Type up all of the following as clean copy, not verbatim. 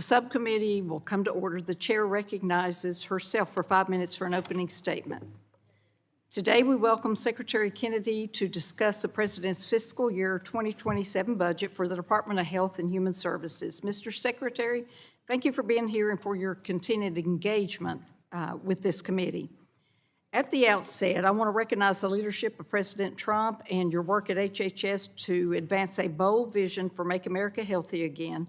The subcommittee will come to order. The chair recognizes herself for 5 minutes for an opening statement. Today, we welcome Secretary Kennedy to discuss the President's fiscal year 2027 budget for the Department of Health and Human Services. Mr. Secretary, thank you for being here and for your continued engagement with this committee. At the outset, I want to recognize the leadership of President Trump and your work at HHS to advance a bold vision for Make America Healthy Again.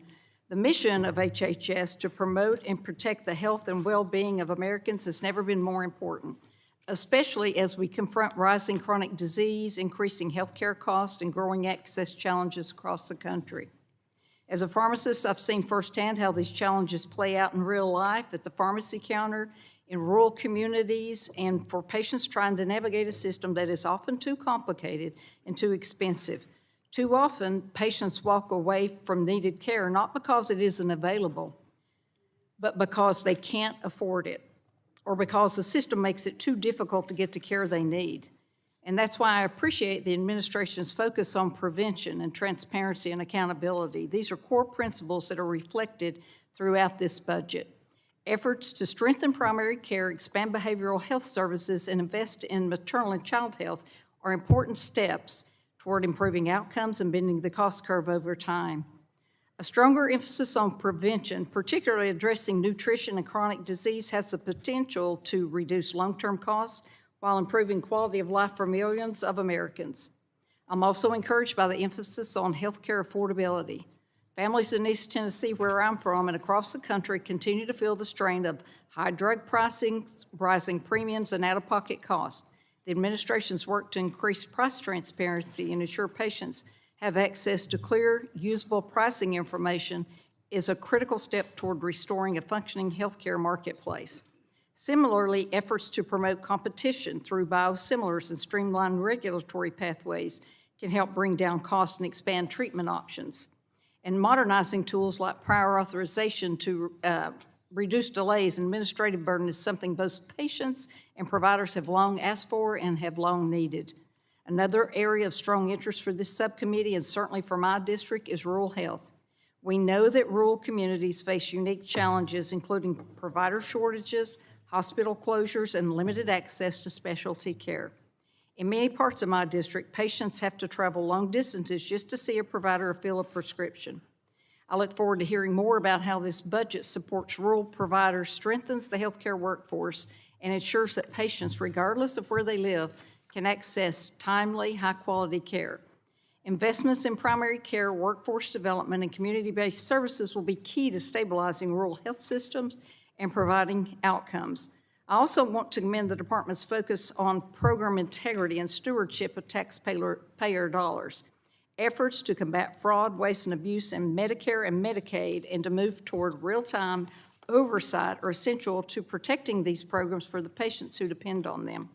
The mission of HHS to promote and protect the health and well-being of Americans has never been more important, especially as we confront rising chronic disease, increasing healthcare costs, and growing access challenges across the country. As a pharmacist, I've seen firsthand how these challenges play out in real life at the pharmacy counter, in rural communities, and for patients trying to navigate a system that is often too complicated and too expensive. Too often, patients walk away from needed care not because it isn't available, but because they can't afford it, or because the system makes it too difficult to get the care they need. And that's why I appreciate the administration's focus on prevention and transparency and accountability. These are core principles that are reflected throughout this budget. Efforts to strengthen primary care, expand behavioral health services, and invest in maternal and child health are important steps toward improving outcomes and bending the cost curve over time. A stronger emphasis on prevention, particularly addressing nutrition and chronic disease, has the potential to reduce long-term costs while improving quality of life for millions of Americans. I'm also encouraged by the emphasis on healthcare affordability. Families in East Tennessee, where I'm from, and across the country continue to feel the strain of high drug pricing, rising premiums, and out-of-pocket costs. The administration's work to increase price transparency and ensure patients have access to clear, usable pricing information is a critical step toward restoring a functioning healthcare marketplace. Similarly, efforts to promote competition through biosimilars and streamline regulatory pathways can help bring down costs and expand treatment options. And modernizing tools like prior authorization to reduce delays and administrative burden is something both patients and providers have long asked for and have long needed. Another area of strong interest for this subcommittee, and certainly for my district, is rural health. We know that rural communities face unique challenges, including provider shortages, hospital closures, and limited access to specialty care. In many parts of my district, patients have to travel long distances just to see a provider or fill a prescription. I look forward to hearing more about how this budget supports rural providers, strengthens the healthcare workforce, and ensures that patients, regardless of where they live, can access timely, high-quality care. Investments in primary care, workforce development, and community-based services will be key to stabilizing rural health systems and providing outcomes. I also want to commend the department's focus on program integrity and stewardship of taxpayer dollars. Efforts to combat fraud, waste, and abuse in Medicare and Medicaid and to move toward real-time oversight are essential to protecting these programs for the patients who depend on them.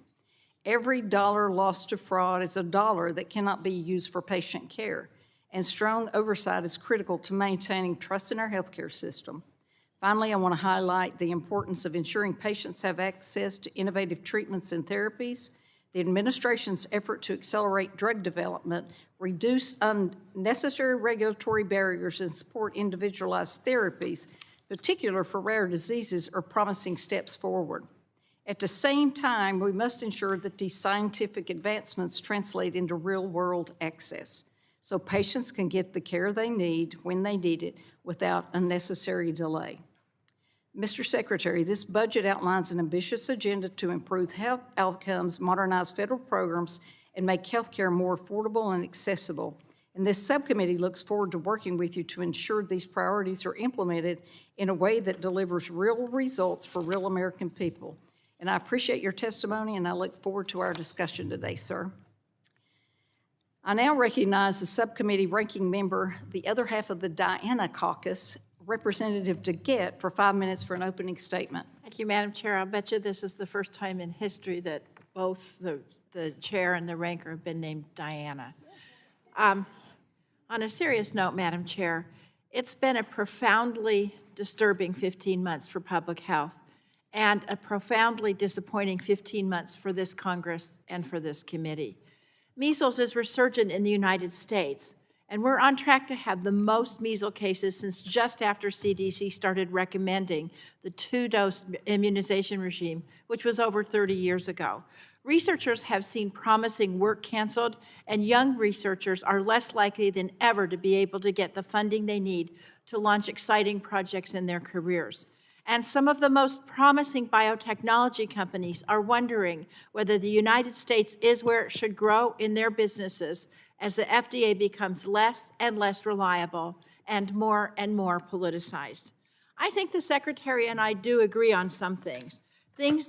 Every dollar lost to fraud is a dollar that cannot be used for patient care, and strong oversight is critical to maintaining trust in our healthcare system. Finally, I want to highlight the importance of ensuring patients have access to innovative treatments and therapies. The administration's effort to accelerate drug development, reduce unnecessary regulatory barriers, and support individualized therapies, particularly for rare diseases, are promising steps forward. At the same time, we must ensure that these scientific advancements translate into real-world access so patients can get the care they need when they need it without unnecessary delay. Mr. Secretary, this budget outlines an ambitious agenda to improve health outcomes, modernize federal programs, and make health care more affordable and accessible. And this subcommittee looks forward to working with you to ensure these priorities are implemented in a way that delivers real results for real American people. And I appreciate your testimony, and I look forward to our discussion today, sir. I now recognize the subcommittee ranking member, the other half of the Diana caucus, Representative DeGette, for 5 minutes for an opening statement. Thank you, Madam Chair. I'll bet you this is the first time in history that both the chair and the ranker have been named Diana. On a serious note, Madam Chair, it's been a profoundly disturbing 15 months for public health and a profoundly disappointing 15 months for this Congress and for this committee. Measles is resurgent in the United States, And we're on track to have the most measles cases since just after CDC started recommending the 2-dose immunization regime, which was over 30 years ago. Researchers have seen promising work canceled, and young researchers are less likely than ever to be able to get the funding they need to launch exciting projects in their careers. And some of the most promising biotechnology companies are wondering whether the United States is where it should grow in their businesses as the FDA becomes less and less reliable and more politicized. I think the Secretary and I do agree on some things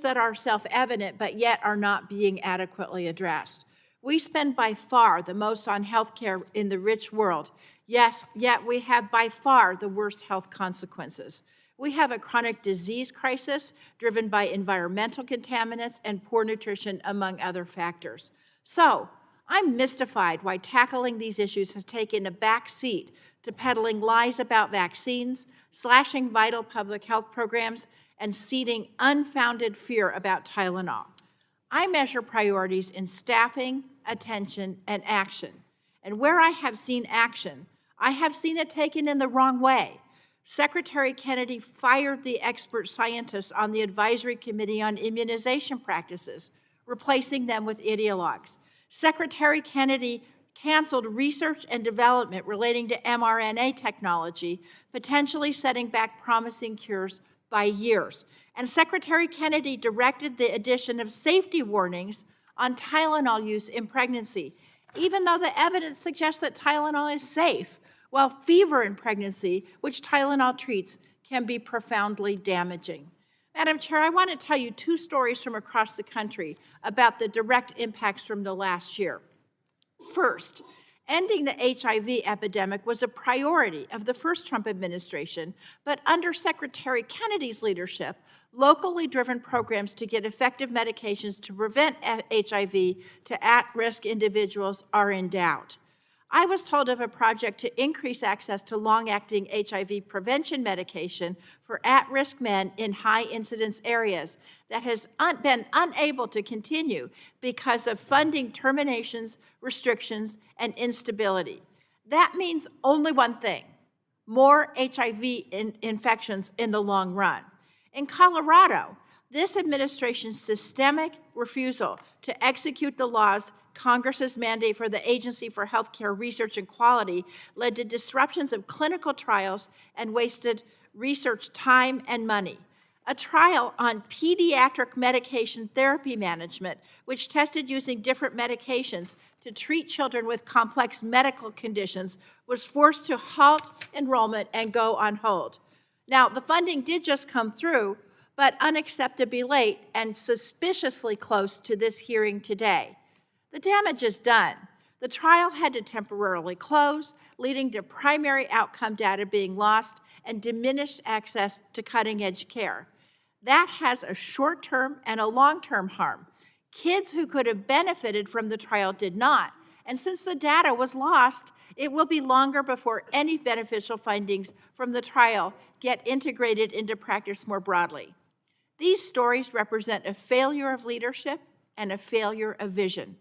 that are self-evident but yet are not being adequately addressed. We spend by far the most on healthcare in the rich world. Yes, yet we have by far the worst health consequences. We have a chronic disease crisis driven by environmental contaminants and poor nutrition, among other factors. So, I'm mystified why tackling these issues has taken a back seat to peddling lies about vaccines, slashing vital public health programs, and seeding unfounded fear about Tylenol. I measure priorities in staffing, attention, and action. And where I have seen action, I have seen it taken in the wrong way. Secretary Kennedy fired the expert scientists on the Advisory Committee on Immunization Practices, replacing them with ideologues. Secretary Kennedy canceled research and development relating to mRNA technology, potentially setting back promising cures by years. And Secretary Kennedy directed the addition of safety warnings on Tylenol use in pregnancy, even though the evidence suggests that Tylenol is safe, while fever in pregnancy, which Tylenol treats, can be profoundly damaging. Madam Chair, I want to tell you 2 stories from across the country about the direct impacts from the last year. First, ending the HIV epidemic was a priority of the first Trump administration, but under Secretary Kennedy's leadership, locally driven programs to get effective medications to prevent HIV to at-risk individuals are in doubt. I was told of a project to increase access to long-acting HIV prevention medication for at-risk men in high-incidence areas that has been unable to continue because of funding terminations, restrictions, and instability. That means only one thing: more HIV infections in the long run. In Colorado, this administration's systemic refusal to execute the laws Congress's mandate for the Agency for Healthcare Research and Quality led to disruptions of clinical trials and wasted research time and money. A trial on pediatric medication therapy management, which tested using different medications to treat children with complex medical conditions, was forced to halt enrollment and go on hold. Now, the funding did just come through, but unacceptably late and suspiciously close to this hearing today. The damage is done. The trial had to temporarily close, leading to primary outcome data being lost and diminished access to cutting-edge care. That has a short-term and a long-term harm. Kids who could have benefited from the trial did not, and since the data was lost, it will be longer before any beneficial findings from the trial get integrated into practice more broadly. These stories represent a failure of leadership and a failure of vision.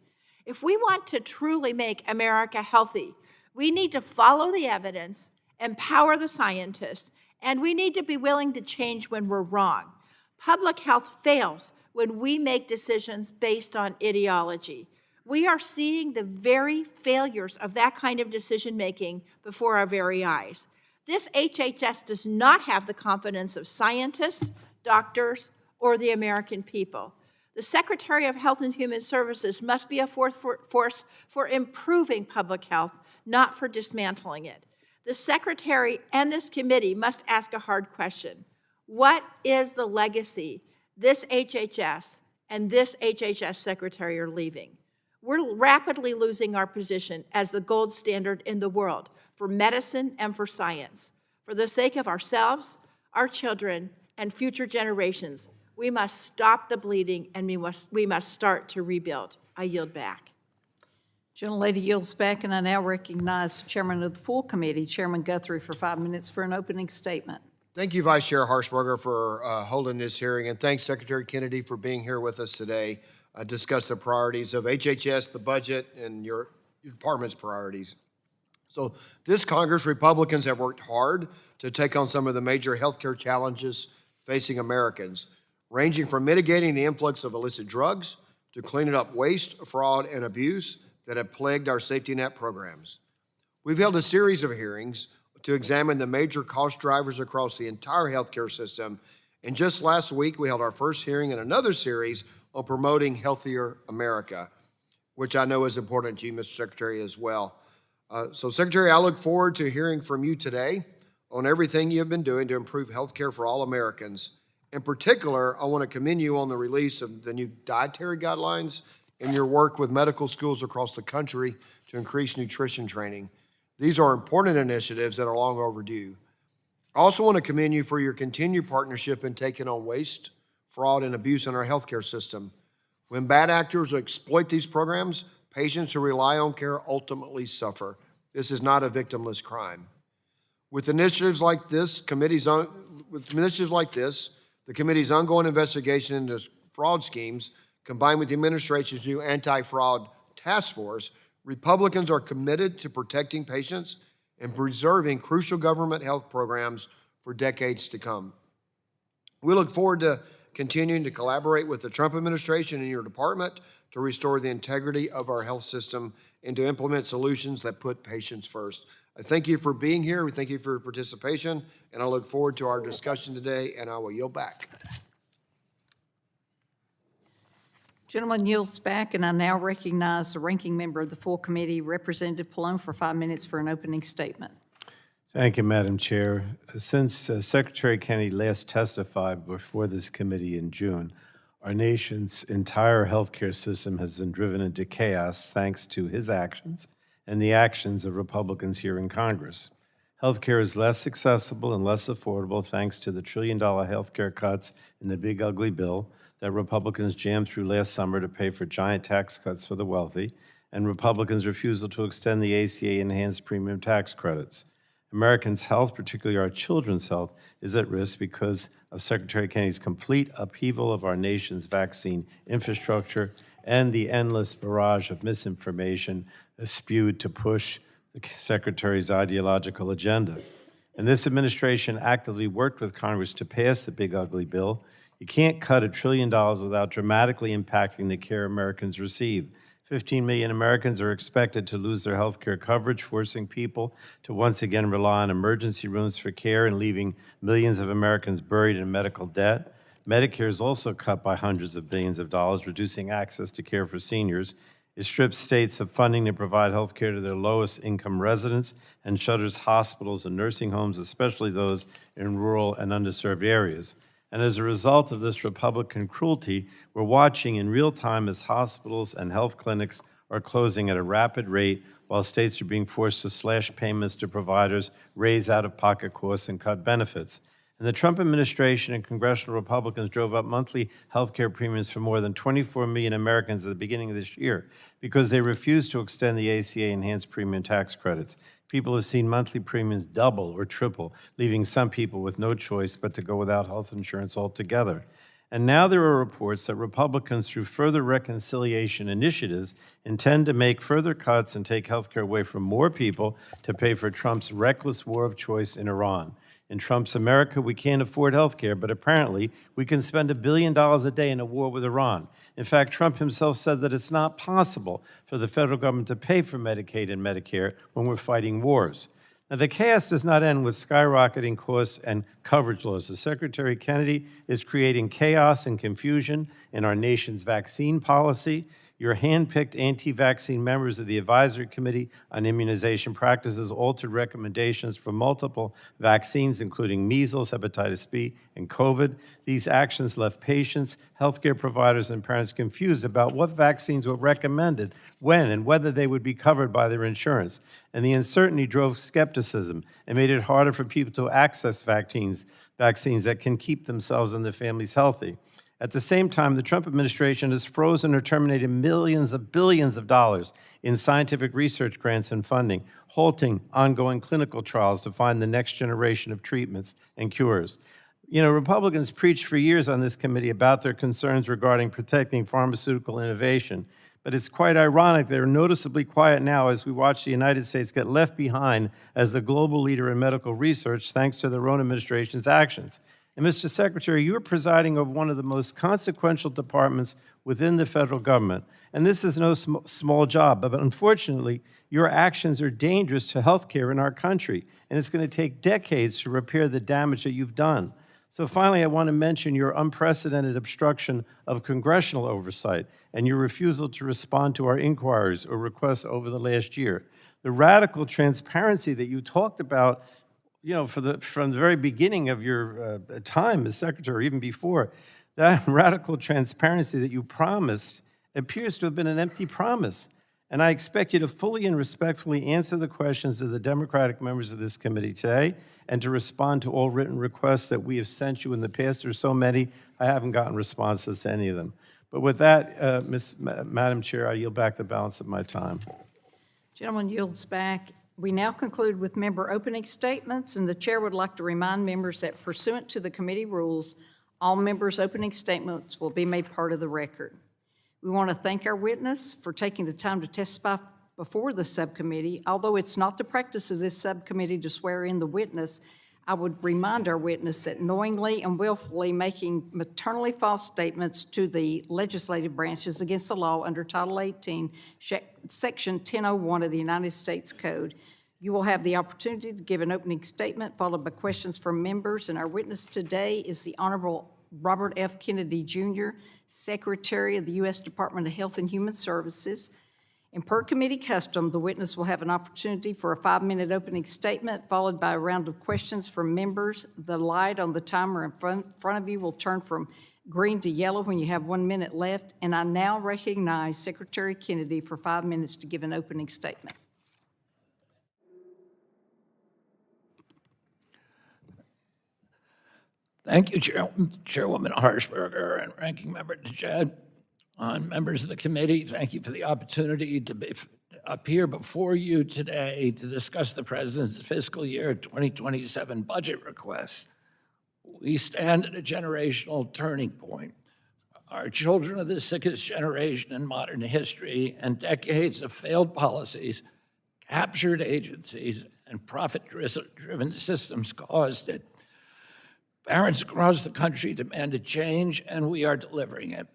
If we want to truly make America healthy, we need to follow the evidence, empower the scientists, and we need to be willing to change when we're wrong. Public health fails when we make decisions based on ideology. We are seeing the very failures of that kind of decision-making before our very eyes. This HHS does not have the confidence of scientists, doctors, or the American people. The Secretary of Health and Human Services must be a force for improving public health, not for dismantling it. The Secretary and this committee must ask a hard question. What is the legacy this HHS and this HHS Secretary are leaving? We're rapidly losing our position as the gold standard in the world for medicine and for science. For the sake of ourselves, our children, and future generations, we must stop the bleeding, and we must start to rebuild. I yield back. Gentlelady yields back, and I now recognize the Chairman of the full committee, Chairman Guthrie, for 5 minutes for an opening statement. Thank you, Vice Chair Harshberger, for holding this hearing, and thanks, Secretary Kennedy, for being here with us today to discuss the priorities of HHS, the budget, and your department's priorities. So this Congress, Republicans have worked hard to take on some of the major healthcare challenges facing Americans, ranging from mitigating the influx of illicit drugs to cleaning up waste, fraud, and abuse that have plagued our safety net programs. We've held a series of hearings to examine the major cost drivers across the entire healthcare system, and just last week we held our first hearing in another series on promoting healthier America, which I know is important to you, Mr. Secretary, as well. So, Secretary, I look forward to hearing from you today on everything you have been doing to improve health care for all Americans. In particular, I want to commend you on the release of the new dietary guidelines and your work with medical schools across the country to increase nutrition training. These are important initiatives that are long overdue. I also want to commend you for your continued partnership in taking on waste, fraud, and abuse in our healthcare system. When bad actors exploit these programs, patients who rely on care ultimately suffer. This is not a victimless crime. With initiatives like this, the committee's ongoing investigation into fraud schemes, combined with the administration's new anti-fraud task force, Republicans are committed to protecting patients and preserving crucial government health programs for decades to come. We look forward to continuing to collaborate with the Trump administration and your department to restore the integrity of our health system and to implement solutions that put patients first. I thank you for being here. We thank you for your participation, and I look forward to our discussion today, and I will yield back. Gentleman yields back, and I now recognize the ranking member of the full committee, Representative Pallone, for 5 minutes for an opening statement. Thank you, Madam Chair. Since Secretary Kennedy last testified before this committee in June, our nation's entire healthcare system has been driven into chaos thanks to his actions and the actions of Republicans here in Congress. Healthcare is less accessible and less affordable thanks to the trillion-dollar healthcare cuts in the big ugly bill that Republicans jammed through last summer to pay for giant tax cuts for the wealthy, and Republicans' refusal to extend the ACA enhanced premium tax credits. Americans' health, particularly our children's health, is at risk because of Secretary Kennedy's complete upheaval of our nation's vaccine infrastructure and the endless barrage of misinformation spewed to push the Secretary's ideological agenda. And this administration actively worked with Congress to pass the big ugly bill. You can't cut $1 trillion without dramatically impacting the care Americans receive. 15 million Americans are expected to lose their health care coverage, forcing people to once again rely on emergency rooms for care and leaving millions of Americans buried in medical debt. Medicare is also cut by hundreds of billions of dollars, reducing access to care for seniors. It strips states of funding to provide health care to their lowest income residents and shutters hospitals and nursing homes, especially those in rural and underserved areas. And as a result of this Republican cruelty, we're watching in real time as hospitals and health clinics are closing at a rapid rate while states are being forced to slash payments to providers, raise out-of-pocket costs, and cut benefits. And the Trump administration and congressional Republicans drove up monthly health care premiums for more than 24 million Americans at the beginning of this year because they refused to extend the ACA enhanced premium tax credits. People have seen monthly premiums double or triple, leaving some people with no choice but to go without health insurance altogether. And now there are reports that Republicans, through further reconciliation initiatives, intend to make further cuts and take health care away from more people to pay for Trump's reckless war of choice in Iran. In Trump's America, we can't afford health care, but apparently we can spend $1 billion a day in a war with Iran. In fact, Trump himself said that it's not possible for the federal government to pay for Medicaid and Medicare when we're fighting wars. Now, the chaos does not end with skyrocketing costs and coverage laws. As Secretary Kennedy is creating chaos and confusion in our nation's vaccine policy. Your hand-picked anti-vaccine members of the Advisory Committee on Immunization Practices altered recommendations for multiple vaccines, including measles, hepatitis B, and COVID. These actions left patients, healthcare providers, and parents confused about what vaccines were recommended, when, and whether they would be covered by their insurance. And the uncertainty drove skepticism and made it harder for people to access vaccines that can keep themselves and their families healthy. At the same time, the Trump administration has frozen or terminated millions of billions of dollars in scientific research grants and funding, halting ongoing clinical trials to find the next generation of treatments and cures. You know, Republicans preached for years on this committee about their concerns regarding protecting pharmaceutical innovation, But it's quite ironic they're noticeably quiet now as we watch the United States get left behind as the global leader in medical research thanks to their own administration's actions. And Mr. Secretary, you are presiding over one of the most consequential departments within the federal government. And this is no small job, but unfortunately, your actions are dangerous to healthcare in our country, and it's going to take decades to repair the damage that you've done. So finally, I want to mention your unprecedented obstruction of congressional oversight and your refusal to respond to our inquiries or requests over the last year. The radical transparency that you talked about, from the very beginning of your time as secretary, even before, that radical transparency that you promised appears to have been an empty promise. And I expect you to fully and respectfully answer the questions of the Democratic members of this committee today and to respond to all written requests that we have sent you in the past. There's so many, I haven't gotten responses to any of them. But with that, Madam Chair, I yield back the balance of my time. Gentleman yields back. We now conclude with member opening statements, and the chair would like to remind members that pursuant to the committee rules, all members' opening statements will be made part of the record. We want to thank our witness for taking the time to testify before the subcommittee. Although it's not the practice of this subcommittee to swear in the witness, I would remind our witness that knowingly and willfully making maternally false statements to the legislative branches against the law under Title 18, Section 1001 of the United States Code. You will have the opportunity to give an opening statement followed by questions from members, and our witness today is the Honorable Robert F. Kennedy, Jr., Secretary of the U.S. Department of Health and Human Services. And per committee custom, the witness will have an opportunity for a 5-minute opening statement followed by a round of questions from members. The light on the timer in front of you will turn from green to yellow when you have 1 minute left. And I now recognize Secretary Kennedy for 5 minutes to give an opening statement. Thank you, Chairwoman Harshberger and Ranking Member DeGette. Members of the committee, thank you for the opportunity to appear before you today to discuss the President's fiscal year 2027 budget request. We stand at a generational turning point. Our children are the sickest generation in modern history, and decades of failed policies, captured agencies, and profit-driven systems caused it. Parents across the country demanded change, and we are delivering it.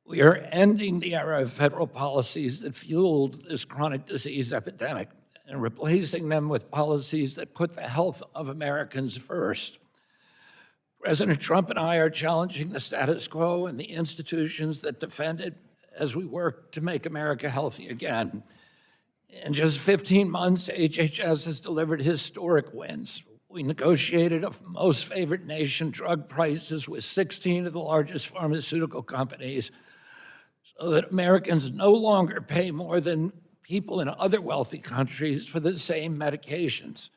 We are ending the era of federal policies that fueled this chronic disease epidemic and replacing them with policies that put the health of Americans first. President Trump and I are challenging the status quo and the institutions that defend it as we work to make America healthy again. In just 15 months, HHS has delivered historic wins. We negotiated a most favored nation drug prices with 16 of the largest pharmaceutical companies so that Americans no longer pay more than people in other wealthy countries for the same medications.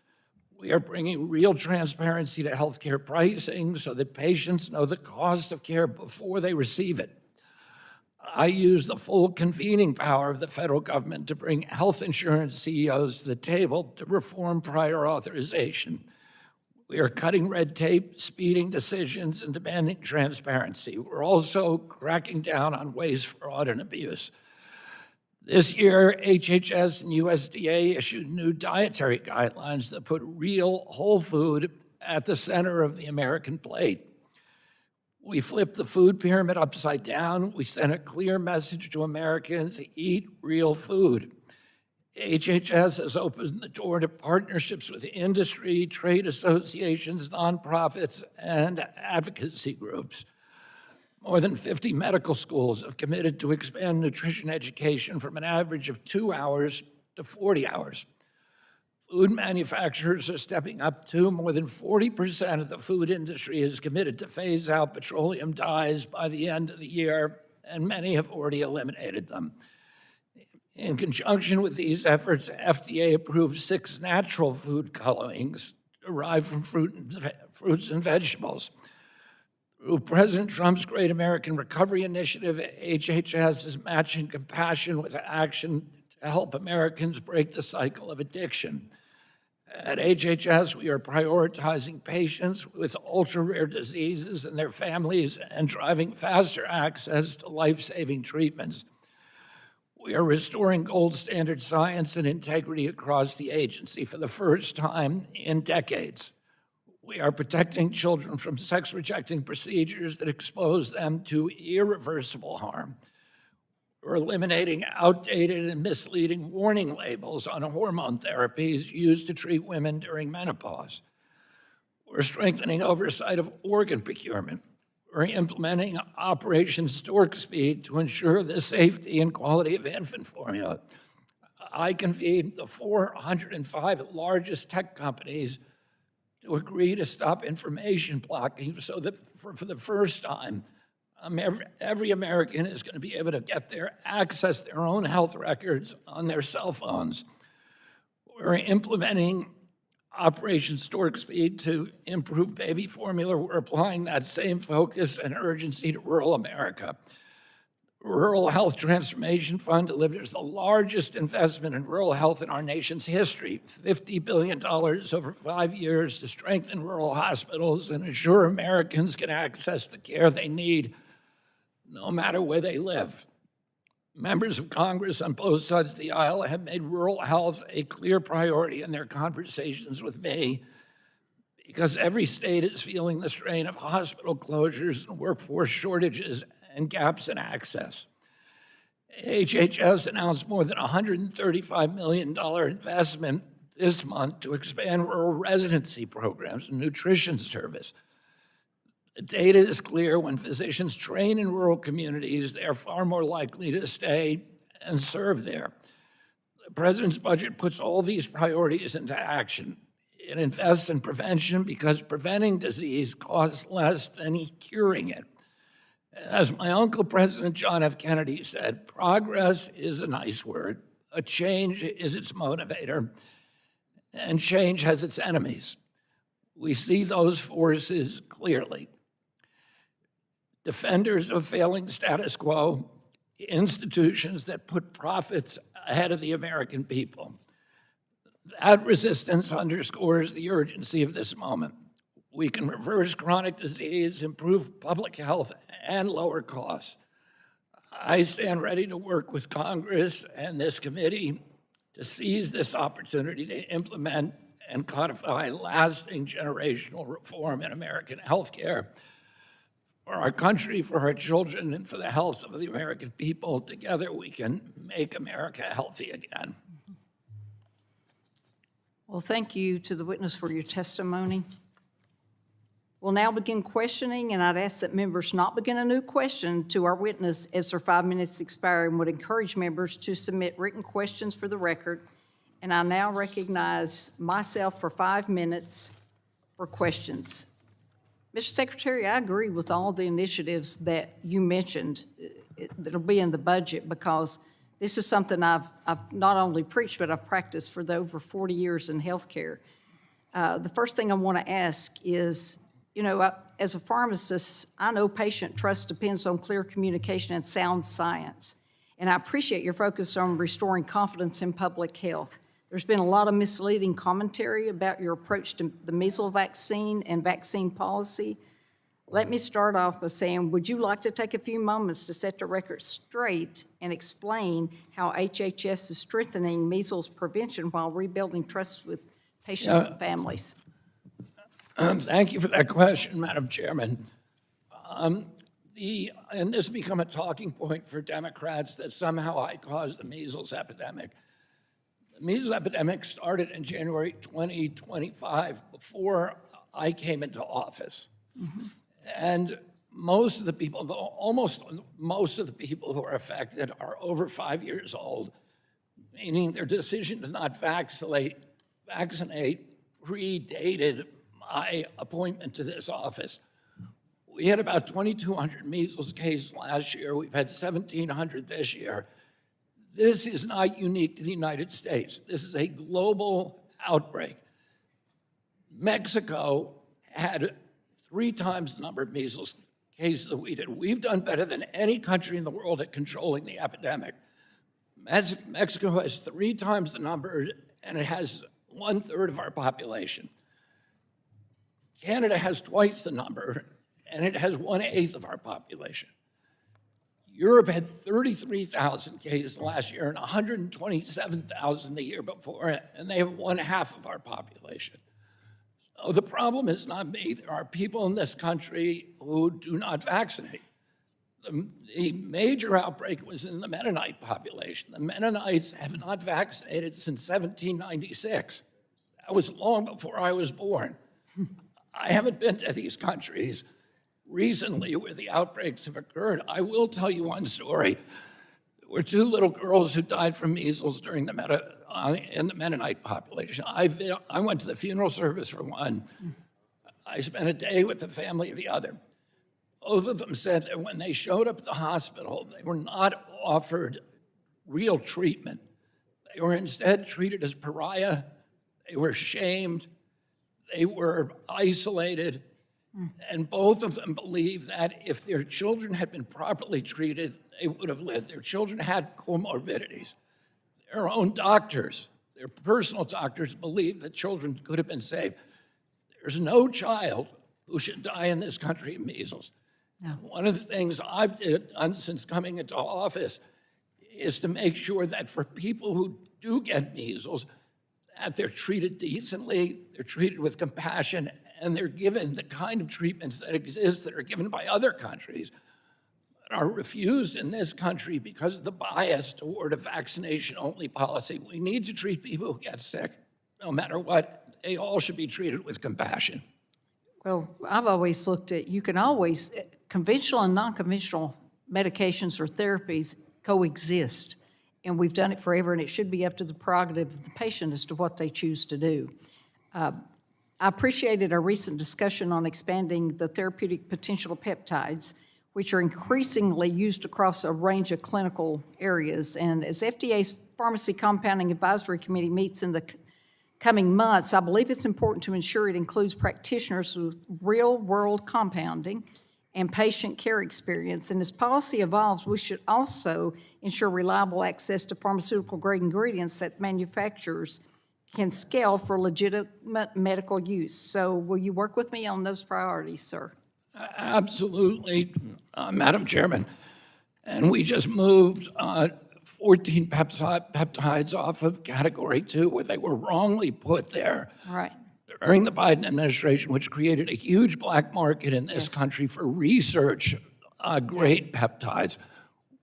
We are bringing real transparency to healthcare pricing so that patients know the cost of care before they receive it. I use the full convening power of the federal government to bring health insurance CEOs to the table to reform prior authorization. We are cutting red tape, speeding decisions, and demanding transparency. We're also cracking down on waste, fraud, and abuse. This year, HHS and USDA issued new dietary guidelines that put real whole food at the center of the American plate. We flipped the food pyramid upside down. We sent a clear message to Americans: eat real food. HHS has opened the door to partnerships with industry, trade associations, nonprofits, and advocacy groups. More than 50 medical schools have committed to expand nutrition education from an average of 2 hours to 40 hours. Food manufacturers are stepping up too. More than 40% of the food industry is committed to phase out petroleum dyes by the end of the year, and many have already eliminated them. In conjunction with these efforts, FDA approved 6 natural food colorings derived from fruits and vegetables. Through President Trump's Great American Recovery Initiative, HHS is matching compassion with action to help Americans break the cycle of addiction. At HHS, we are prioritizing patients with ultra-rare diseases and their families and driving faster access to life-saving treatments. We are restoring gold standard science and integrity across the agency for the first time in decades. We are protecting children from sex-rejecting procedures that expose them to irreversible harm. We're eliminating outdated and misleading warning labels on hormone therapies used to treat women during menopause. We're strengthening oversight of organ procurement. We're implementing Operation Stork Speed to ensure the safety and quality of infant formula. I convened the 405 largest tech companies to agree to stop information blocking so that for the first time, every American is going to be able to access their own health records on their cell phones. We're implementing Operation Stork Speed to improve baby formula. We're applying that same focus and urgency to rural America. Rural Health Transformation Fund delivers the largest investment in rural health in our nation's history, $50 billion over 5 years to strengthen rural hospitals and ensure Americans can access the care they need no matter where they live. Members of Congress on both sides of the aisle have made rural health a clear priority in their conversations with me because every state is feeling the strain of hospital closures and workforce shortages and gaps in access. HHS announced more than $135 million investment this month to expand rural residency programs and nutrition service. The data is clear. When physicians train in rural communities, they are far more likely to stay and serve there. The president's budget puts all these priorities into action. It invests in prevention because preventing disease costs less than curing it. As my uncle, President John F. Kennedy said, progress is a nice word. A change is its motivator, and change has its enemies. We see those forces clearly. Defenders of failing status quo, institutions that put profits ahead of the American people. That resistance underscores the urgency of this moment. We can reverse chronic disease, improve public health, and lower costs. I stand ready to work with Congress and this committee to seize this opportunity to implement and codify lasting generational reform in American healthcare for our country, for our children, and for the health of the American people. Together, we can make America healthy again. Well, thank you to the witness for your testimony. We'll now begin questioning, and I'd ask that members not begin a new question to our witness as their 5 minutes expire, and would encourage members to submit written questions for the record. And I now recognize myself for 5 minutes for questions. Mr. Secretary, I agree with all the initiatives that you mentioned that'll be in the budget, because this is something I've not only preached, but I've practiced for the over 40 years in healthcare. The first thing I want to ask is, you know, as a pharmacist, I know patient trust depends on clear communication and sound science. And I appreciate your focus on restoring confidence in public health. There's been a lot of misleading commentary about your approach to the measles vaccine and vaccine policy. Let me start off by saying, would you like to take a few moments to set the record straight and explain how HHS is strengthening measles prevention while rebuilding trust with patients and families? Thank you for that question, Madam Chairman. And this has become a talking point for Democrats that somehow I caused the measles epidemic. The measles epidemic started in January 2025, before I came into office. Mm-hmm. And most of the people, almost most of the people who are affected are over 5 years old, meaning their decision to not vaccinate predated my appointment to this office. We had about 2,200 measles cases last year. We've had 1,700 this year. This is not unique to the United States. This is a global outbreak. Mexico had 3 times the number of measles cases that we did. We've done better than any country in the world at controlling the epidemic. Mexico has 3 times the number, and it has 1/3 of our population. Canada has twice the number, and it has 1/8 of our population. Europe had 33,000 cases last year and 127,000 the year before, and they have 1/2 of our population. So the problem is not me. There are people in this country who do not vaccinate. The major outbreak was in the Mennonite population. The Mennonites have not vaccinated since 1796. That was long before I was born. I haven't been to these countries recently where the outbreaks have occurred. I will tell you one story. There were 2 little girls who died from measles during in the Mennonite population. I went to the funeral service for one. I spent a day with the family of the other. Both of them said that when they showed up at the hospital, they were not offered real treatment. They were instead treated as pariah. They were shamed. They were isolated. And both of them believed that if their children had been properly treated, they would have lived. Their children had comorbidities. Their own doctors, their personal doctors, believed that children could have been saved. There's no child who should die in this country of measles. No. One of the things I've done since coming into office is to make sure that for people who do get measles, that they're treated decently, they're treated with compassion, and they're given the kind of treatments that exist that are given by other countries, but are refused in this country because of the bias toward a vaccination-only policy. We need to treat people who get sick, no matter what. They all should be treated with compassion. Well, I've always looked at, you can always, conventional and non-conventional medications or therapies coexist. And we've done it forever, and it should be up to the prerogative of the patient as to what they choose to do. I appreciated our recent discussion on expanding the therapeutic potential of peptides, which are increasingly used across a range of clinical areas. And as FDA's Pharmacy Compounding Advisory Committee meets in the coming months, I believe it's important to ensure it includes practitioners with real-world compounding and patient care experience. And as policy evolves, we should also ensure reliable access to pharmaceutical-grade ingredients that manufacturers can scale for legitimate medical use. So will you work with me on those priorities, sir? Absolutely, Madam Chairman. And we just moved 14 peptides off of Category 2, where they were wrongly put there. Right. During the Biden administration, which created a huge black market in this country for research grade peptides,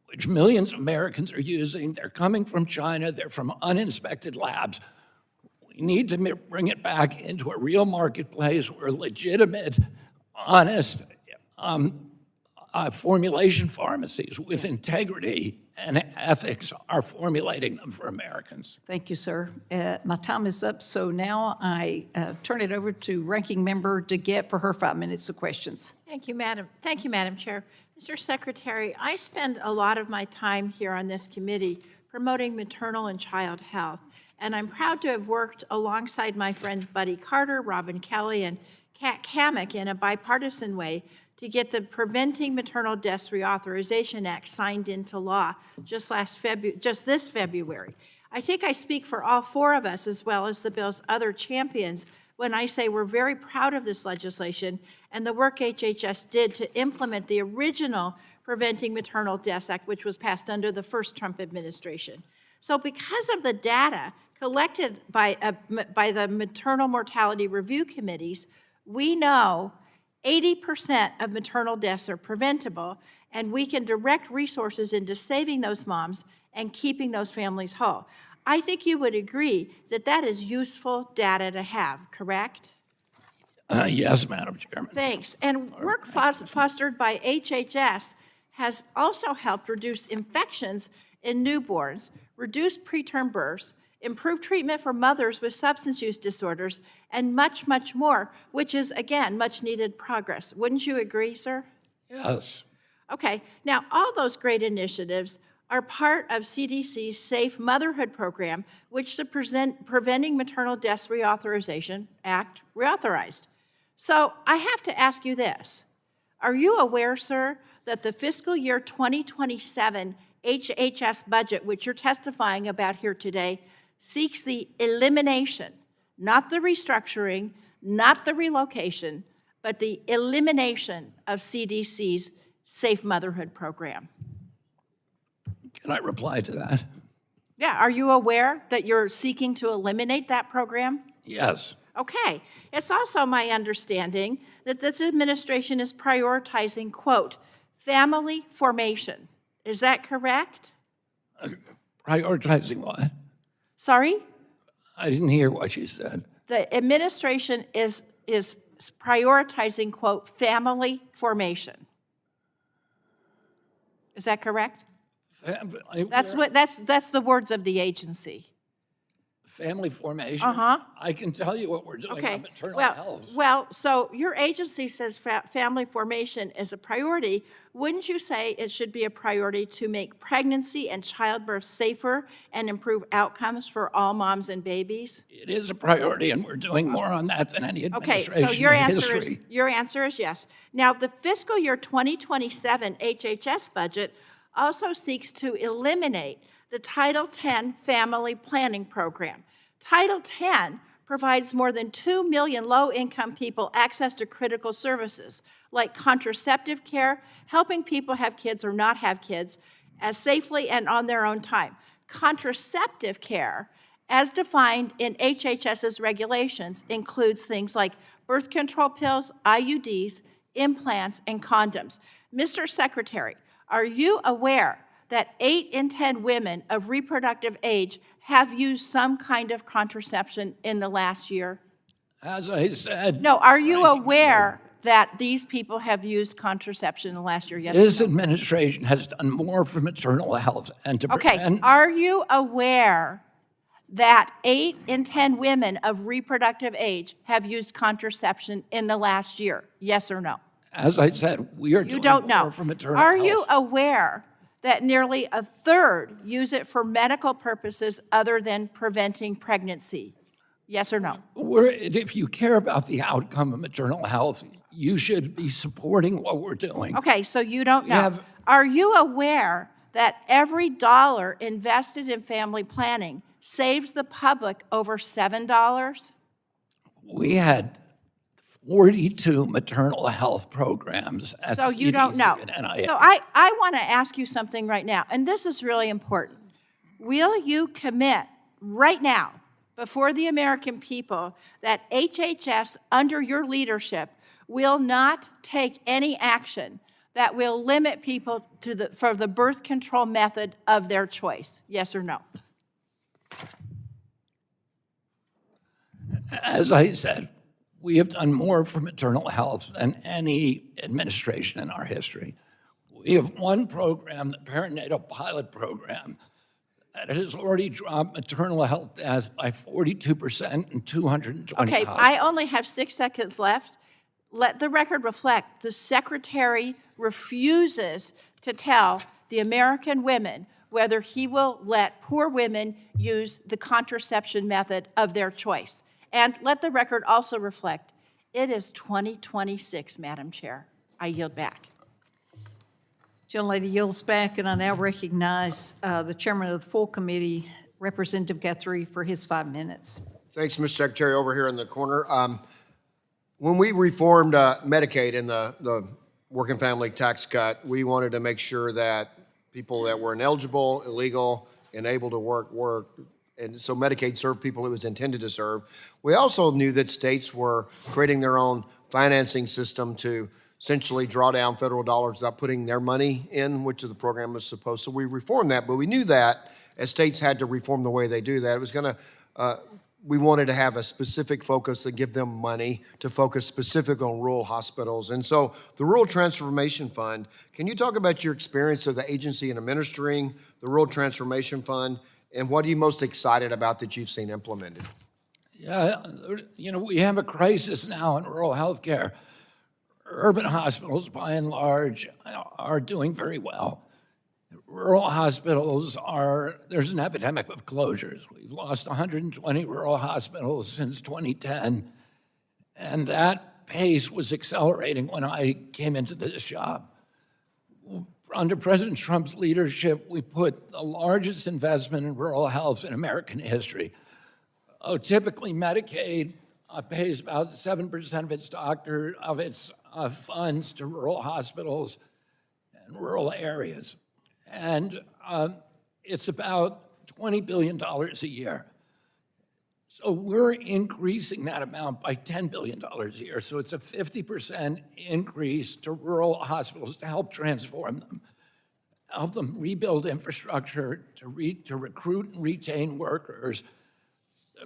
which millions of Americans are using. They're coming from China. They're from uninspected labs. We need to bring it back into a real marketplace where legitimate, honest formulation pharmacies with integrity and ethics are formulating them for Americans. Thank you, sir. My time is up, so now I turn it over to Ranking Member DeGette for her 5 minutes of questions. Thank you, Madam Chair. Mr. Secretary, I spend a lot of my time here on this committee promoting maternal and child health, and I'm proud to have worked alongside my friends Buddy Carter, Robin Kelly, and Kat Kamek in a bipartisan way to get the Preventing Maternal Deaths Reauthorization Act signed into law just this February. I think I speak for all 4 of us, as well as the bill's other champions, when I say we're very proud of this legislation and the work HHS did to implement the original Preventing Maternal Deaths Act, which was passed under the first Trump administration. So because of the data collected by the maternal mortality review committees, we know 80% of maternal deaths are preventable, and we can direct resources into saving those moms and keeping those families whole. I think you would agree that that is useful data to have, correct? Yes, Madam Chairman. Thanks. And work fostered by HHS has also helped reduce infections in newborns, reduce preterm births, improve treatment for mothers with substance use disorders, and much, much more, which is, again, much needed progress. Wouldn't you agree, sir? Yes. Okay. Now, all those great initiatives are part of CDC's Safe Motherhood Program, which the Preventing Maternal Deaths Reauthorization Act reauthorized. So I have to ask you this. Are you aware, sir, that the fiscal year 2027 HHS budget, which you're testifying about here today, seeks the elimination, not the restructuring, not the relocation, but the elimination of CDC's Safe Motherhood Program? Can I reply to that? Yeah, are you aware that you're seeking to eliminate that program? Yes. Okay. It's also my understanding that this administration is prioritizing, quote, family formation. Is that correct? Prioritizing what? Sorry? I didn't hear what you said. The administration is prioritizing, quote, family formation. Is that correct? That's the words of the agency. Family formation? Uh-huh. I can tell you what we're doing Okay. on maternal health. Well, so your agency says family formation is a priority. Wouldn't you say it should be a priority to make pregnancy and childbirth safer and improve outcomes for all moms and babies? It is a priority, and we're doing more on that than any Okay, administration so your in answer history. is yes. Now, the fiscal year 2027 HHS budget also seeks to eliminate the Title X Family Planning Program. Title X provides more than 2 million low-income people access to critical services like contraceptive care, helping people have kids or not have kids as safely and on their own time. Contraceptive care, as defined in HHS's regulations, includes things like birth control pills, IUDs, implants, and condoms. Mr. Secretary, are you aware that 8 in 10 women of reproductive age have used some kind of contraception in the last year? As I said, No, are you aware that these people have used contraception in the last year? Yes or this no? administration has done more for maternal health and to Okay, prevent. are you aware that 8 in 10 women of reproductive age have used contraception in the last year? Yes or no? As I said, we are You doing don't more know. for maternal Are health. you aware that nearly a third use it for medical purposes other than preventing pregnancy? Yes or no? If you care about the outcome of maternal health, you should be supporting what we're doing. Okay, so you don't We know. have- Are you aware that every dollar invested in family planning saves the public over $7? We had 42 maternal health programs at So you don't CDC know. and NIH. So I want to ask you something right now, and this is really important. Will you commit right now, before the American people, that HHS, under your leadership, will not take any action that will limit people for the birth control method of their choice? Yes or no? As I said, we have done more for maternal health than any administration in our history. We have one program, the perinatal pilot program, that has already dropped maternal health deaths by 42% in 220 Okay, hospitals. I only have 6 seconds left. Let the record reflect the Secretary refuses to tell the American women whether he will let poor women use the contraception method of their choice. And let the record also reflect, it is 2026, Madam Chair. I yield back. Gentlelady yields back, and I now recognize the chairman of the full committee, Representative Guthrie, for his 5 minutes. Thanks, Mr. Secretary, over here in the corner. When we reformed Medicaid and the working family tax cut, we wanted to make sure that people that were ineligible, illegal, and able to worked. And so Medicaid served people it was intended to serve. We also knew that states were creating their own financing system to essentially draw down federal dollars without putting their money in, which the program was supposed. So we reformed that, but we knew that as states had to reform the way they do that, it was gonna, we wanted to have a specific focus to give them money to focus specifically on rural hospitals. And so the Rural Transformation Fund, can you talk about your experience of the agency in administering the Rural Transformation Fund, and what are you most excited about that you've seen implemented? Yeah, we have a crisis now in rural health care. Urban hospitals, by and large, are doing very well. Rural hospitals there's an epidemic of closures. We've lost 120 rural hospitals since 2010, and that pace was accelerating when I came into this job. Under President Trump's leadership, we put the largest investment in rural health in American history. Typically, Medicaid pays about 7% of its funds to rural hospitals and rural areas. And it's about $20 billion a year. So we're increasing that amount by $10 billion a year. So it's a 50% increase to rural hospitals to help transform them, help them rebuild infrastructure, to recruit and retain workers,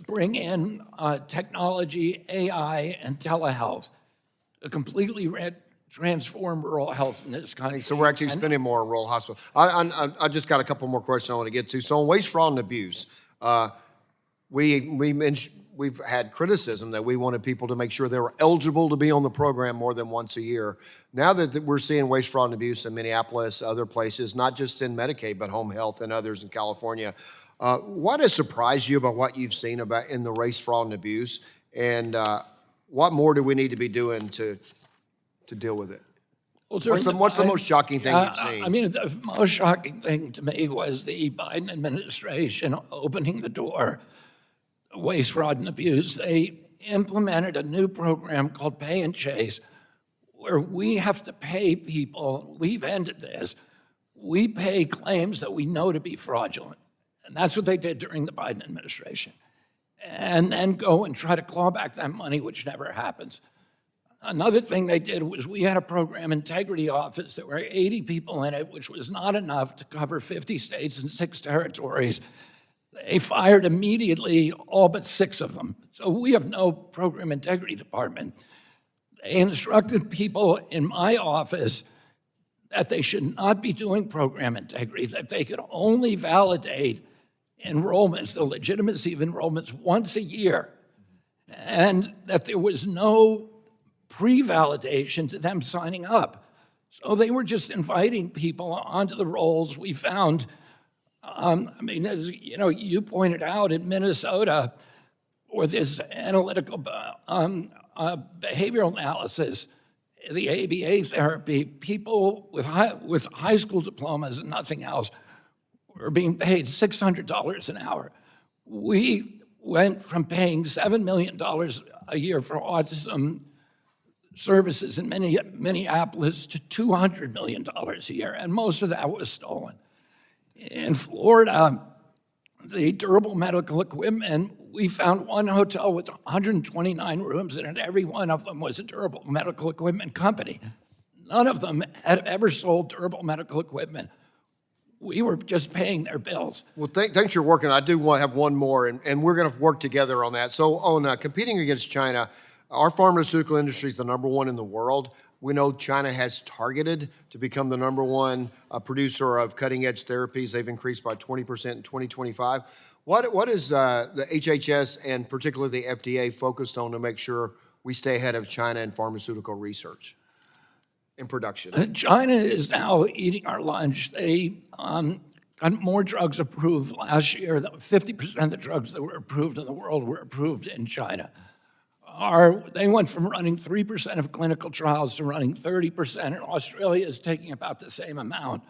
bring in technology, AI, and telehealth to completely transform rural health in this country. So we're actually spending more on rural hospitals. I just got a couple more questions I want to get to. So on waste, fraud, and abuse, we've had criticism that we wanted people to make sure they were eligible to be on the program more than once a year. Now that we're seeing waste, fraud, and abuse in Minneapolis, other places, not just in Medicaid, but home health and others in California, what has surprised you about what you've seen about in the waste, fraud, and abuse? And what more do we need to be doing to deal with it? Well, What's the most shocking thing you've seen? I mean, the most shocking thing to me was the Biden administration opening the door to waste, fraud, and abuse. They implemented a new program called Pay and Chase, where we have to pay people. We've ended this. We pay claims that we know to be fraudulent. And that's what they did during the Biden administration. And then go and try to claw back that money, which never happens. Another thing they did was we had a program integrity office. There were 80 people in it, which was not enough to cover 50 states and 6 territories. They fired immediately all but 6 of them. So we have no program integrity department. They instructed people in my office that they should not be doing program integrity, that they could only validate enrollments, the legitimacy of enrollments, once a year, and that there was no pre-validation to them signing up. So they were just inviting people onto the rolls. We found, I mean, as you know, you pointed out in Minnesota, or this analytical behavioral analysis, the ABA therapy, people with high school diplomas and nothing else were being paid $600 an hour. We went from paying $7 million a year for autism services in Minneapolis to $200 million a year, and most of that was stolen. In Florida, the durable medical equipment, we found one hotel with 129 rooms, and every one of them was a durable medical equipment company. None of them had ever sold durable medical equipment. We were just paying their bills. Well, thanks for working. I do want to have one more, and we're going to work together on that. So on competing against China, our pharmaceutical industry is the #1 in the world. We know China has targeted to become the #1 producer of cutting-edge therapies. They've increased by 20% in 2025. What is the HHS and particularly the FDA focused on to make sure we stay ahead of China in pharmaceutical research and production? China is now eating our lunch. They got more drugs approved last year. 50% of the drugs that were approved in the world were approved in China. They went from running 3% of clinical trials to running 30%, and Australia is taking about the same amount.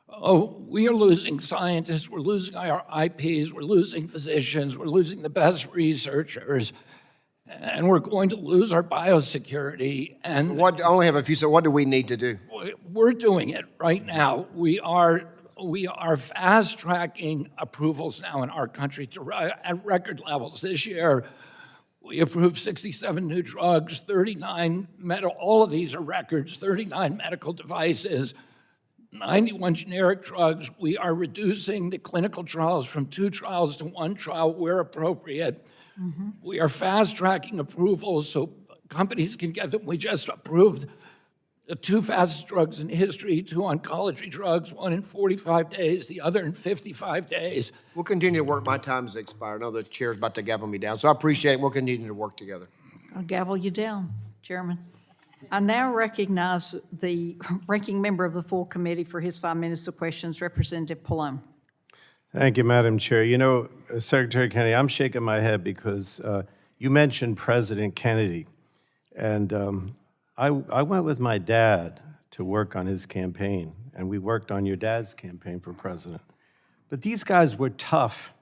Oh, we are losing scientists, we're losing our IPs, we're losing physicians, we're losing the best researchers, and we're going to lose our biosecurity. And I only have a few, so what do we need to do? we're doing it right now. We are fast-tracking approvals now in our country at record levels. This year, we approved 67 new drugs, 39 all of these are records, 39 medical devices, 91 generic drugs. We are reducing the clinical trials from 2 trials to 1 trial where appropriate. We are fast-tracking approvals so companies can get them. We just approved the 2 fastest drugs in history, 2 oncology drugs, one in 45 days, the other in 55 days. We'll continue to work. My time's expired. I know the chair's about to gavel me down, so I appreciate it. We'll continue to work together. I'll gavel you down, Chairman. I now recognize the ranking member of the full committee for his 5 minutes of questions, Representative Pallone. Thank you, Madam Chair. You know, Secretary Kennedy, I'm shaking my head because you mentioned President Kennedy, and I went with my dad to work on his campaign, and we worked on your dad's campaign for president. But these guys were tough.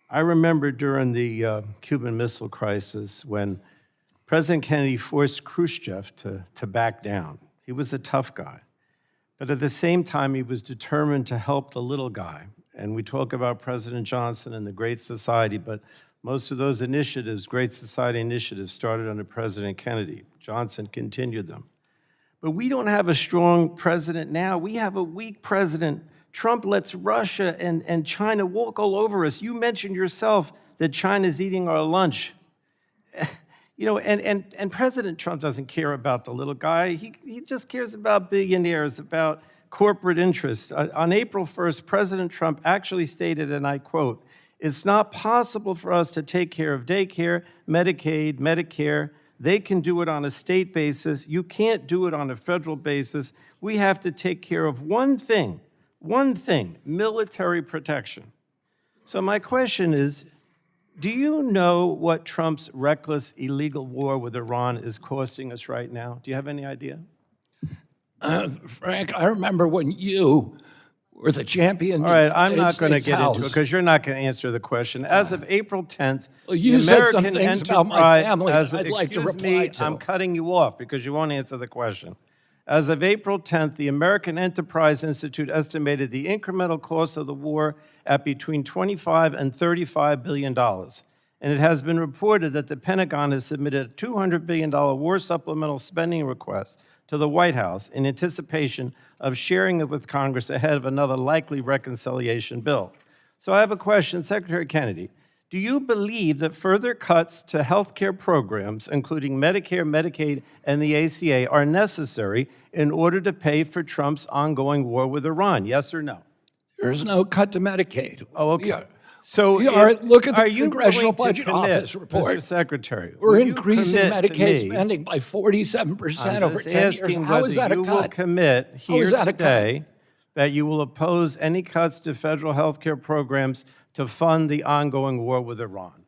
I remember during the Cuban Missile Crisis when President Kennedy forced Khrushchev to back down. He was a tough guy. But at the same time, he was determined to help the little guy. And we talk about President Johnson and the Great Society, but most of those initiatives, Great Society initiatives, started under President Kennedy. Johnson continued them. But we don't have a strong president now. We have a weak president. Trump lets Russia and China walk all over us. You mentioned yourself that China's eating our lunch. You know, and President Trump doesn't care about the little guy. He just cares about billionaires, about corporate interests. On April 1st, President Trump actually stated, and I quote, "It's not possible for us to take care of daycare, Medicaid, Medicare. They can do it on a state basis. You can't do it on a federal basis. We have to take care of one thing, military protection." So my question is, do you know what Trump's reckless, illegal war with Iran is costing us right now? Do you have any idea? Frank, I remember when you were the champion. All right, I'm not going to get into it because you're not going to answer the question. As of April 10th, Well, you the said some American things about my enterprise- family as- I'd like to excuse reply me, to. I'm cutting you off because you won't answer the question. As of April 10th, the American Enterprise Institute estimated the incremental cost of the war at between $25 and $35 billion. And it has been reported that the Pentagon has submitted a $200 billion war supplemental spending request to the White House in anticipation of sharing it with Congress ahead of another likely reconciliation bill. So I have a question, Secretary Kennedy. Do you believe that further cuts to health care programs, including Medicare, Medicaid, and the ACA, are necessary in order to pay for Trump's ongoing war with Iran? Yes or no? There's no cut to Medicaid. Oh, okay. We are- So we are- look at the are you Congressional willing to Budget commit, Office report. Mr. Secretary, We're will you increasing commit to Medicaid me- spending by 47% over just 10 years. asking How is that whether a you will cut? commit How here is that a cut? today that you will oppose any cuts to federal health care programs to fund the ongoing war with Iran.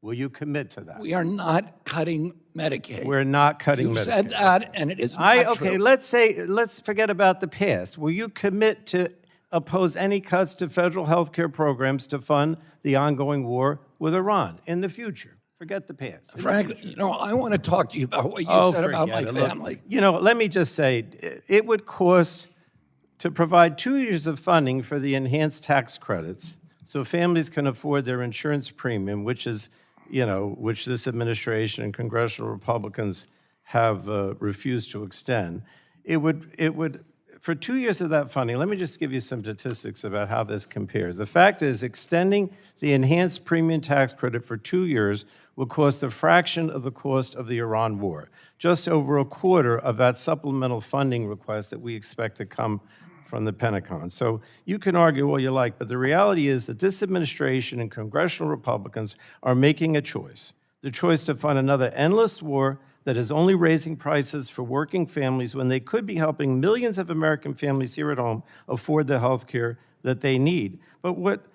Will you commit to that? We are not cutting Medicaid. We're not cutting You've Medicaid. said that, and it is not Okay, true. let's forget about the past. Will you commit to oppose any cuts to federal health care programs to fund the ongoing war with Iran in the future? Forget the past. In the Frank, future. you know, I want to talk to you about what you said about my forget it. Look, family. you know, let me just say, it would cost to provide 2 years of funding for the enhanced tax credits so families can afford their insurance premium, which is, you know, which this administration and congressional Republicans have refused to extend. It would, for 2 years of that funding, let me just give you some statistics about how this compares. The fact is, extending the enhanced premium tax credit for 2 years will cost a fraction of the cost of the Iran war, just over a quarter of that supplemental funding request that we expect to come from the Pentagon. So you can argue all you like, but the reality is that this administration and congressional Republicans are making a choice, the choice to fund another endless war that is only raising prices for working families when they could be helping millions of American families here at home afford the health care that they need. But what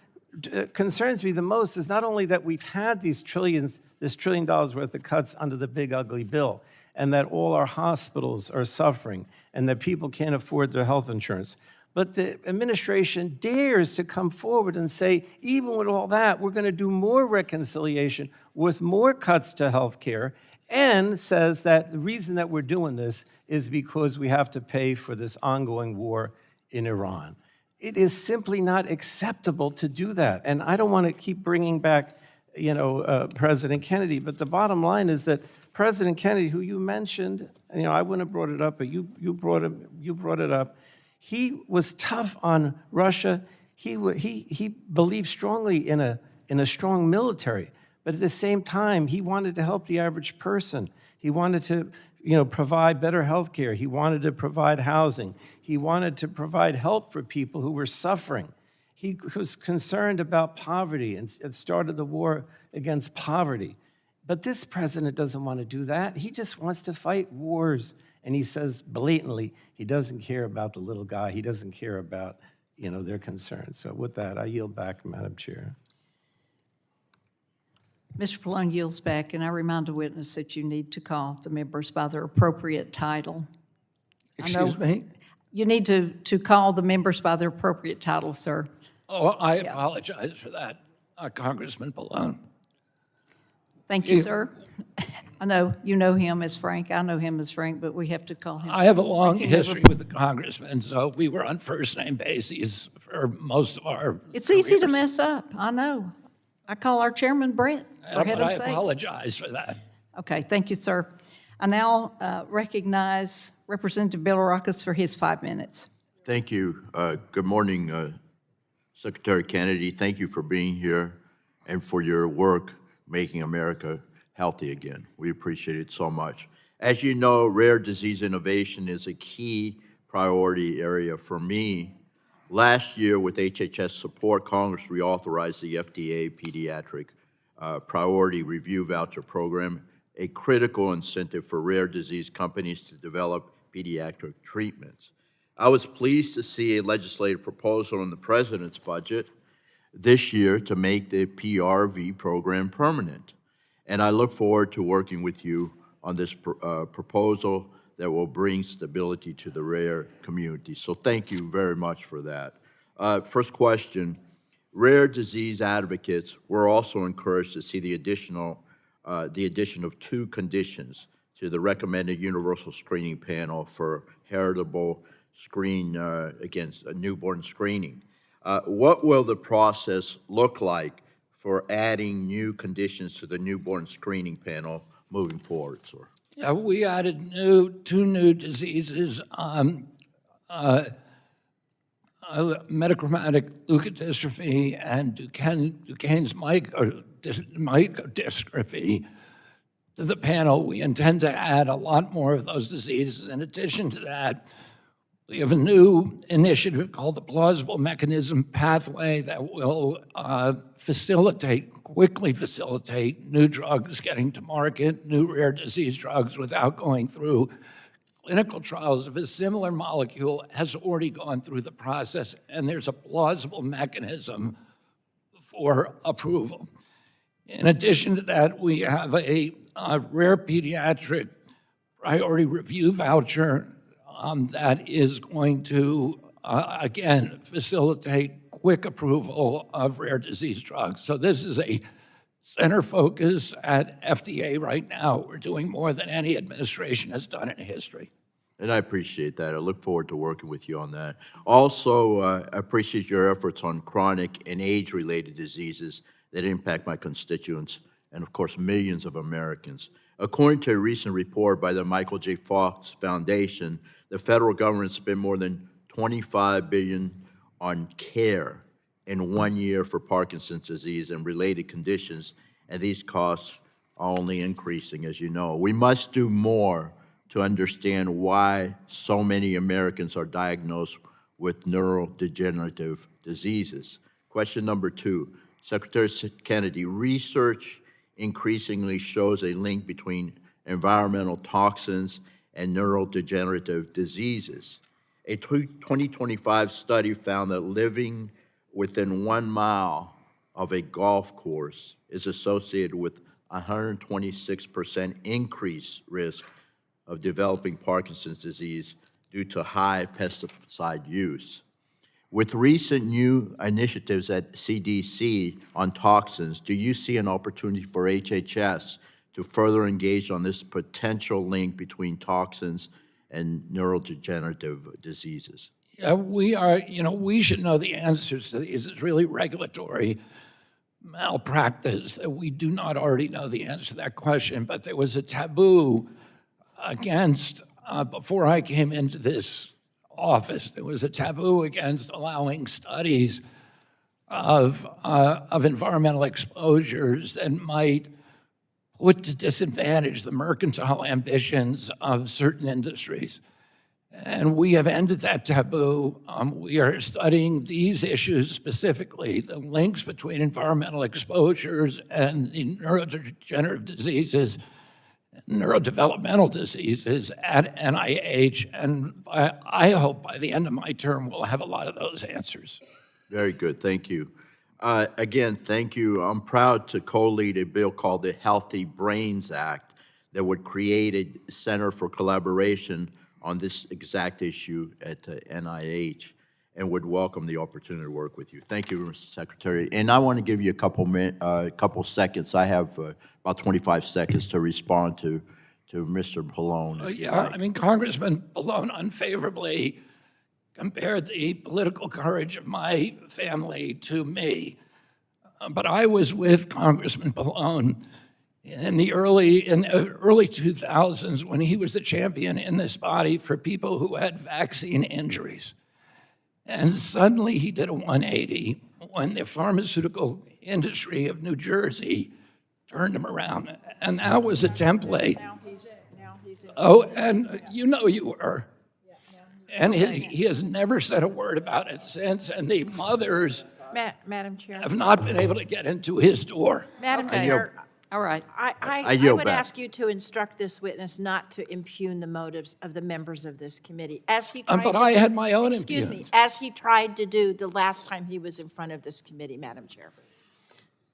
concerns me the most is not only that we've had this $1 trillion worth of cuts under the big ugly bill, and that all our hospitals are suffering, and that people can't afford their health insurance. But the administration dares to come forward and say, even with all that, we're going to do more reconciliation with more cuts to health care, and says that the reason that we're doing this is because we have to pay for this ongoing war in Iran. It is simply not acceptable to do that. And I don't want to keep bringing back, you know, President Kennedy, but the bottom line is that President Kennedy, who you mentioned, you know, I wouldn't have brought it up, but you brought it up. He was tough on Russia. He believed strongly in a strong military, but at the same time, he wanted to help the average person. He wanted to, you know, provide better health care. He wanted to provide housing. He wanted to provide help for people who were suffering. He was concerned about poverty and started the war against poverty. But this president doesn't want to do that. He just wants to fight wars. And he says blatantly, he doesn't care about the little guy. He doesn't care about, you know, their concerns. So with that, I yield back, Madam Chair. Mr. Pallone yields back, and I remind the witness that you need to call the members by their appropriate title. Excuse me? You need to call the members by their appropriate title, sir. Oh, I apologize for that, Congressman Pallone. Thank you, sir. I know you know him as Frank. I know him as Frank, but we have to call him. I have a long Ranking Member. history with the congressman, so we were on first-name basis for most of our It's easy to careers. mess up, I know. I call our chairman Brett, for But I heaven's sakes. apologize for that. Okay, thank you, sir. I now recognize Representative Belarakis for his 5 minutes. Thank you. Good morning, Secretary Kennedy. Thank you for being here and for your work making America healthy again. We appreciate it so much. As you know, rare disease innovation is a key priority area for me. Last year, with HHS support, Congress reauthorized the FDA Pediatric Priority Review Voucher Program, a critical incentive for rare disease companies to develop pediatric treatments. I was pleased to see a legislative proposal in the President's budget this year to make the PRV program permanent. And I look forward to working with you on this proposal that will bring stability to the rare community. So thank you very much for that. First question, rare disease advocates were also encouraged to see the addition of 2 conditions to the recommended universal screening panel for heritable screen against newborn screening. What will the process look like for adding new conditions to the newborn screening panel moving forward, sir? Yeah, we added 2 new diseases, metachromatic leukodystrophy and Duchenne's myelodystrophy to the panel. We intend to add a lot more of those diseases. In addition to that, we have a new initiative called the Plausible Mechanism Pathway that will quickly facilitate new drugs getting to market, new rare disease drugs without going through clinical trials of a similar molecule has already gone through the process, and there's a plausible mechanism for approval. In addition to that, we have a rare pediatric priority review voucher that is going to, again, facilitate quick approval of rare disease drugs. So this is a center focus at FDA right now. We're doing more than any administration has done in history. And I appreciate that. I look forward to working with you on that. Also, I appreciate your efforts on chronic and age-related diseases that impact my constituents and, of course, millions of Americans. According to a recent report by the Michael J. Fox Foundation, the federal government spent more than $25 billion on care in 1 year for Parkinson's disease and related conditions, and these costs are only increasing, as you know. We must do more to understand why so many Americans are diagnosed with neurodegenerative diseases. Question number 2, Secretary Kennedy, research increasingly shows a link between environmental toxins and neurodegenerative diseases. A 2025 study found that living within 1 mile of a golf course is associated with 126% increased risk of developing Parkinson's disease due to high pesticide use. With recent new initiatives at CDC on toxins, do you see an opportunity for HHS to further engage on this potential link between toxins and neurodegenerative diseases? Yeah, we should know the answers to these. It's really regulatory malpractice that we do not already know the answer to that question, but there was a taboo against, before I came into this office, there was a taboo against allowing studies of environmental exposures that might put to disadvantage the mercantile ambitions of certain industries. And we have ended that taboo. We are studying these issues specifically, the links between environmental exposures and the neurodegenerative diseases, neurodevelopmental diseases at NIH, and I hope by the end of my term we'll have a lot of those answers. Very good, thank you. Again, thank you. I'm proud to co-lead a bill called the Healthy Brains Act that would create a center for collaboration on this exact issue at NIH. and would welcome the opportunity to work with you. Thank you, Mr. Secretary. And I want to give you a couple seconds. I have about 25 seconds to respond to Mr. Pallone. if you Yeah, like. I mean, Congressman Pallone unfavorably compared the political courage of my family to me. But I was with Congressman Pallone in the early 2000s when he was the champion in this body for people who had vaccine injuries. And suddenly he did a 180 when the pharmaceutical industry of New Jersey turned him around. And that was a template. Now he's in. Oh, and you know you were. And he has never said a word about it since, and the mothers Madam Chair. have not been able to get into his door. Madam Okay. Chair, All right. I yield would back. ask you to instruct this witness not to impugn the motives of the members of this committee, as he tried But to I do- had my own Excuse me, impugned. as he tried to do the last time he was in front of this committee, Madam Chair.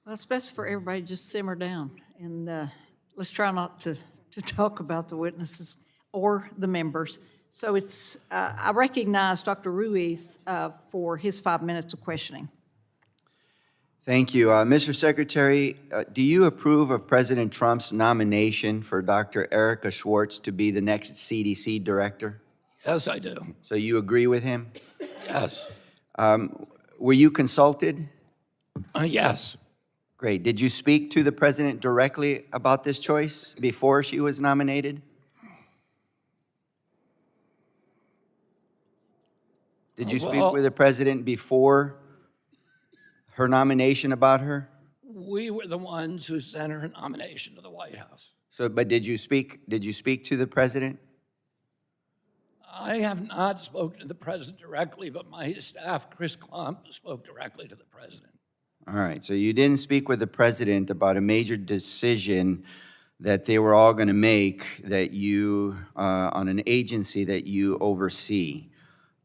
Well, it's best for everybody to just simmer down, and let's try not to talk about the witnesses or the members. So I recognize Dr. Ruiz for his 5 minutes of questioning. Thank you. Mr. Secretary, do you approve of President Trump's nomination for Dr. Erica Schwartz to be the next CDC director? Yes, I do. So you agree with him? Yes. Were you consulted? Yes. Great. Did you speak to the president directly about this choice before she was nominated? Did you speak Well- with the president before her nomination about her? We were the ones who sent her nomination to the White House. So, but did you speak to the president? I have not spoken to the president directly, but my staff, Chris Klump, spoke directly to the president. All right, so you didn't speak with the president about a major decision that they were all going to make that you, on an agency that you oversee.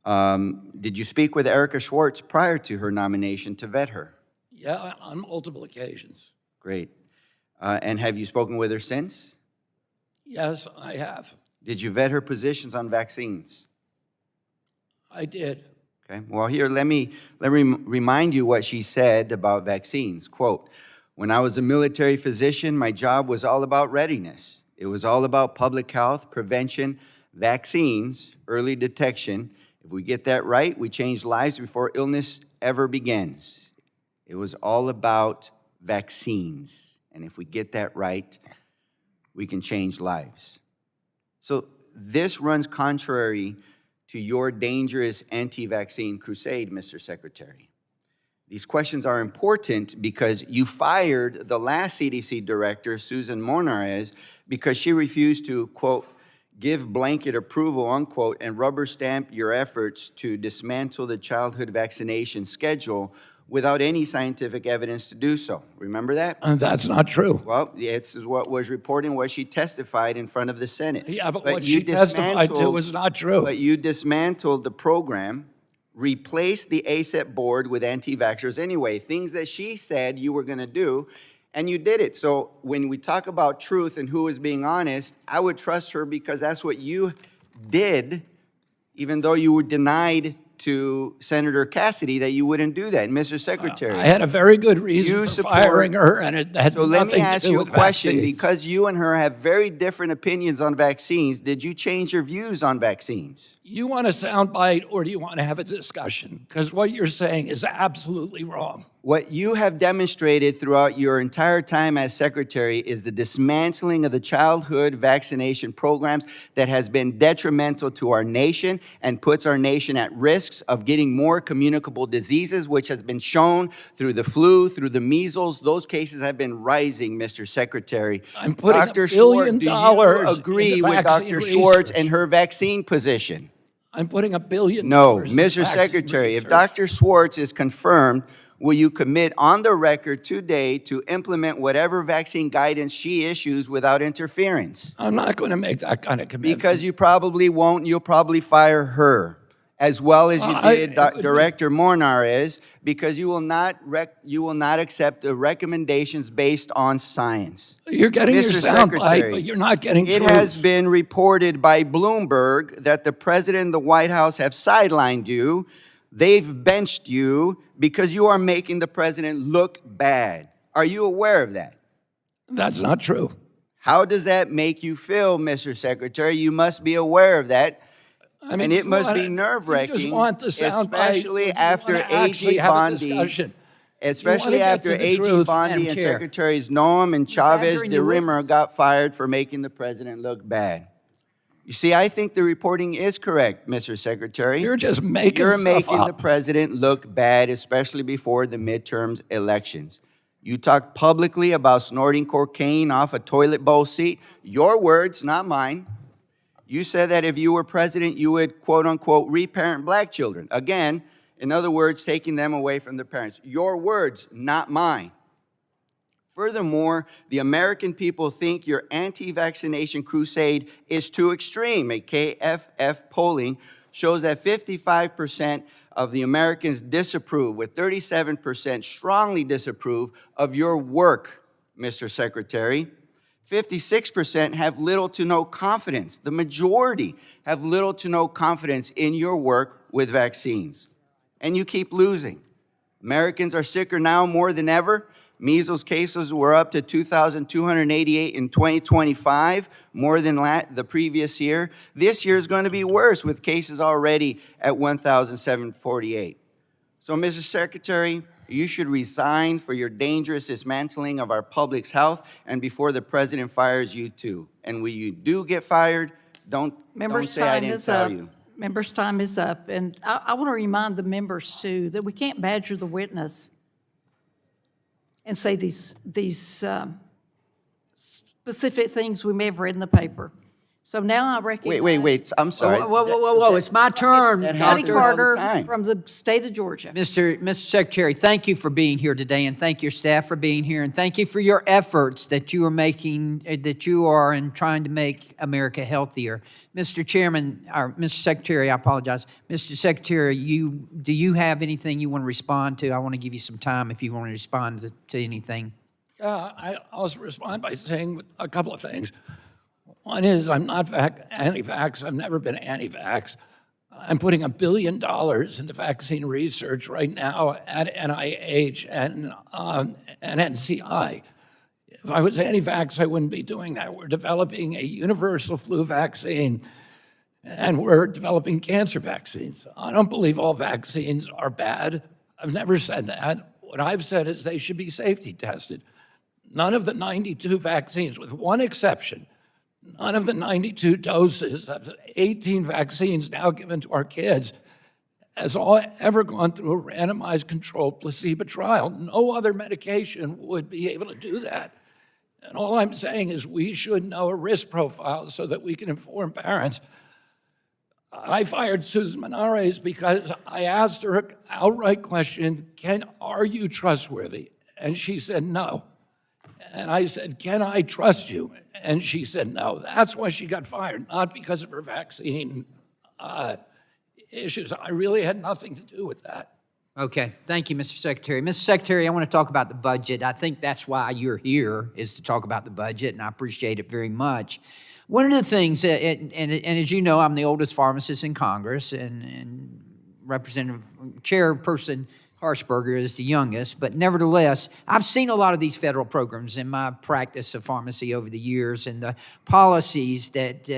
Did you speak with Erica Schwartz prior to her nomination to vet her? Yeah, on multiple occasions. Great. And have you spoken with her since? Yes, I have. Did you vet her positions on vaccines? I did. Okay, well, here, let me remind you what she said about vaccines. Quote, "When I was a military physician, my job was all about readiness. It was all about public health, prevention, vaccines, early detection. If we get that right, we change lives before illness ever begins. It was all about vaccines. And if we get that right, we can change lives." So this runs contrary to your dangerous anti-vaccine crusade, Mr. Secretary. These questions are important because you fired the last CDC director, Susan Monarez, because she refused to, quote, "give blanket approval," unquote, and rubber stamp your efforts to dismantle the childhood vaccination schedule without any scientific evidence to do so. Remember that? That's not true. Well, this is what was reporting, what she testified in front of the Senate. Yeah, but what you she testified to dismantled- was not true. But you dismantled the program, replaced the ACEP board with anti-vaxxers anyway, things that she said you were going to do, and you did it. So when we talk about truth and who is being honest, I would trust her because that's what you did, even though you were denied to Senator Cassidy that you wouldn't do that. Mr. Secretary. I had a very good reason You for support- firing her, and it had So let nothing me to ask do you a with question. vaccines. Because you and her have very different opinions on vaccines, did you change your views on vaccines? You want a soundbite, or do you want to have a discussion? Because what you're saying is absolutely wrong. What you have demonstrated throughout your entire time as secretary is the dismantling of the childhood vaccination programs that has been detrimental to our nation and puts our nation at risks of getting more communicable diseases, which has been shown through the flu, through the measles. Those cases have been rising, Mr. Secretary. I'm putting Dr. $1 billion Schwartz, do you agree into with vaccine Dr. Schwartz research. and her vaccine position? I'm putting $1 billion. No, into Mr. vaccine Secretary, if research. Dr. Schwartz is confirmed, will you commit on the record today to implement whatever vaccine guidance she issues without interference? I'm not going to make that kind of commitment. Because you probably won't, you'll probably fire her, as well as you did Director Monarez, because you will not accept the recommendations based on science. You're getting your Mr. soundbite, Secretary, but you're not getting It truth. has been reported by Bloomberg that the president and the White House have sidelined you. They've benched you because you are making the president look bad. Are you aware of that? That's not true. How does that make you feel, Mr. Secretary? You must be aware of that. I mean, And it you must be You just nerve-wracking, want the sound especially bite. after You wanna actually A.G. have a Bondi, discussion. especially get after to the A.G. truth, Bondi Madam and Chair. Secretaries Noam and Chavez badgering de the Rimmer witness. got fired for making the president look bad. You see, I think the reporting is correct, Mr. Secretary. You're just making You're stuff making up. the president look bad, especially before the midterms elections. You talked publicly about snorting cocaine off a toilet bowl seat. Your words, not mine. You said that if you were president, you would, quote unquote, reparent black children. Again, in other words, taking them away from their parents. Your words, not mine. Furthermore, the American people think your anti-vaccination crusade is too extreme. A KFF polling shows that 55% of the Americans disapprove, with 37% strongly disapprove of your work, Mr. Secretary. 56% have little to no confidence. The majority have little to no confidence in your work with vaccines. And you keep losing. Americans are sicker now more than ever. Measles cases were up to 2,288 in 2025, more than the previous year. This year is going to be worse, with cases already at 1,748. So, Mr. Secretary, you should resign for your dangerous dismantling of our public's health and before the president fires you too. And when you do get fired, don't say I didn't tell you. Members' time is up, and I want to remind the members, too, that we can't badger the witness and say these specific things we may have read in the paper. So now I recognize. Wait, I'm sorry. Whoa, it's my turn. That Patty happens all the Carter time. from the state of Georgia. Mr. Secretary, thank you for being here today, and thank your staff for being here, and thank you for your efforts that you are making, that you are in trying to make America healthier. Mr. Chairman, or Mr. Secretary, I apologize. Mr. Secretary, do you have anything you want to respond to? I want to give you some time if you want to respond to anything. I also respond by saying a couple of things. One is I'm not anti-vax. I've never been anti-vax. I'm putting $1 billion into vaccine research right now at NIH and NCI. If I was anti-vax, I wouldn't be doing that. We're developing a universal flu vaccine, and we're developing cancer vaccines. I don't believe all vaccines are bad. I've never said that. What I've said is they should be safety tested. None of the 92 vaccines, with one exception, none of the 92 doses of 18 vaccines now given to our kids has ever gone through a randomized controlled placebo trial. No other medication would be able to do that. And all I'm saying is we should know a risk profile so that we can inform parents. I fired Susan Menares because I asked her an outright question, are you trustworthy? And she said no. And I said, can I trust you? And she said no. That's why she got fired, not because of her vaccine issues. I really had nothing to do with that. Okay, thank you, Mr. Secretary. Mr. Secretary, I want to talk about the budget. I think that's why you're here, is to talk about the budget, and I appreciate it very much. One of the things, and as you know, I'm the oldest pharmacist in Congress, and Representative Chairperson Harshberger is the youngest, but nevertheless, I've seen a lot of these federal programs in my practice of pharmacy over the years and the policies that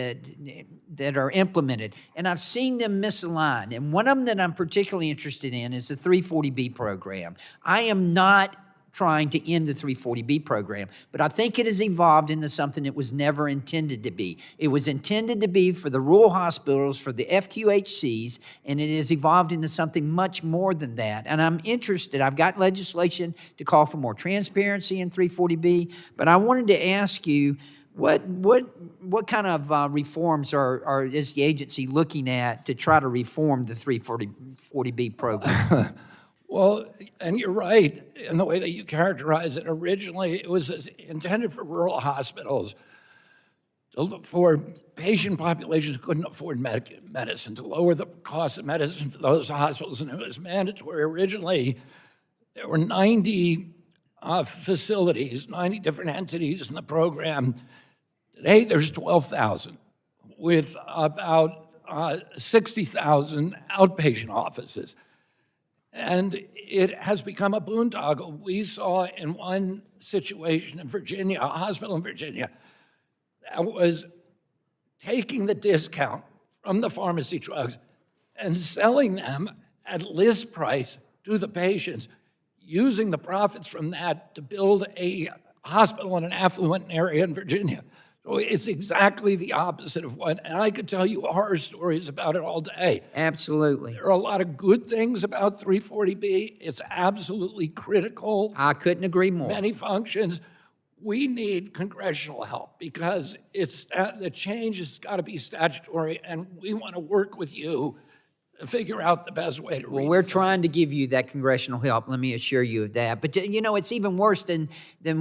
are implemented, and I've seen them misaligned. And one of them that I'm particularly interested in is the 340B program. I am not trying to end the 340B program, but I think it has evolved into something it was never intended to be. It was intended to be for the rural hospitals, for the FQHCs, and it has evolved into something much more than that. And I'm interested, I've got legislation to call for more transparency in 340B, but I wanted to ask you, what kind of reforms is the agency looking at to try to reform the 340B program? Well, and you're right in the way that you characterize it. Originally, it was intended for rural hospitals, for patient populations who couldn't afford medicine, to lower the cost of medicine to those hospitals, and it was mandatory. Originally, there were 90 facilities, 90 different entities in the program. Today, there's 12,000, with about 60,000 outpatient offices. And it has become a boondoggle. We saw in one situation in Virginia, a hospital in Virginia, that was taking the discount from the pharmacy drugs and selling them at list price to the patients, using the profits from that to build a hospital in an affluent area in Virginia. So it's exactly the opposite of what, and I could tell you horror stories about it all day. Absolutely. There are a lot of good things about 340B. It's absolutely critical. I couldn't agree more. Many functions. We need congressional help because the change has got to be statutory, and we want to work with you to figure out the best way to Well, we're trying to give you that congressional help, let me assure you of that. But you know, it's even worse than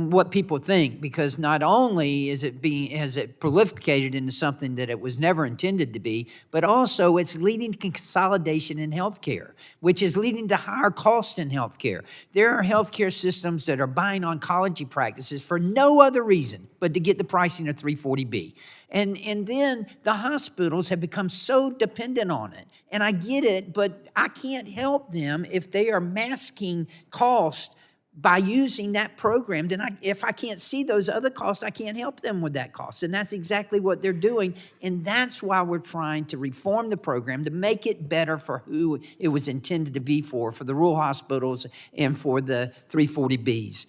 what people think, because not only has it prolificated into something that it was never intended to be, but also it's leading to consolidation in healthcare, which is leading to higher costs in healthcare. There are healthcare systems that are buying oncology practices for no other reason but to get the pricing of 340B. And then the hospitals have become so dependent on it. And I get it, but I can't help them if they are masking costs by using that program. Then if I can't see those other costs, I can't help them with that cost. And that's exactly what they're doing. And that's why we're trying to reform the program to make it better for who it was intended to be for the rural hospitals and for the 340Bs.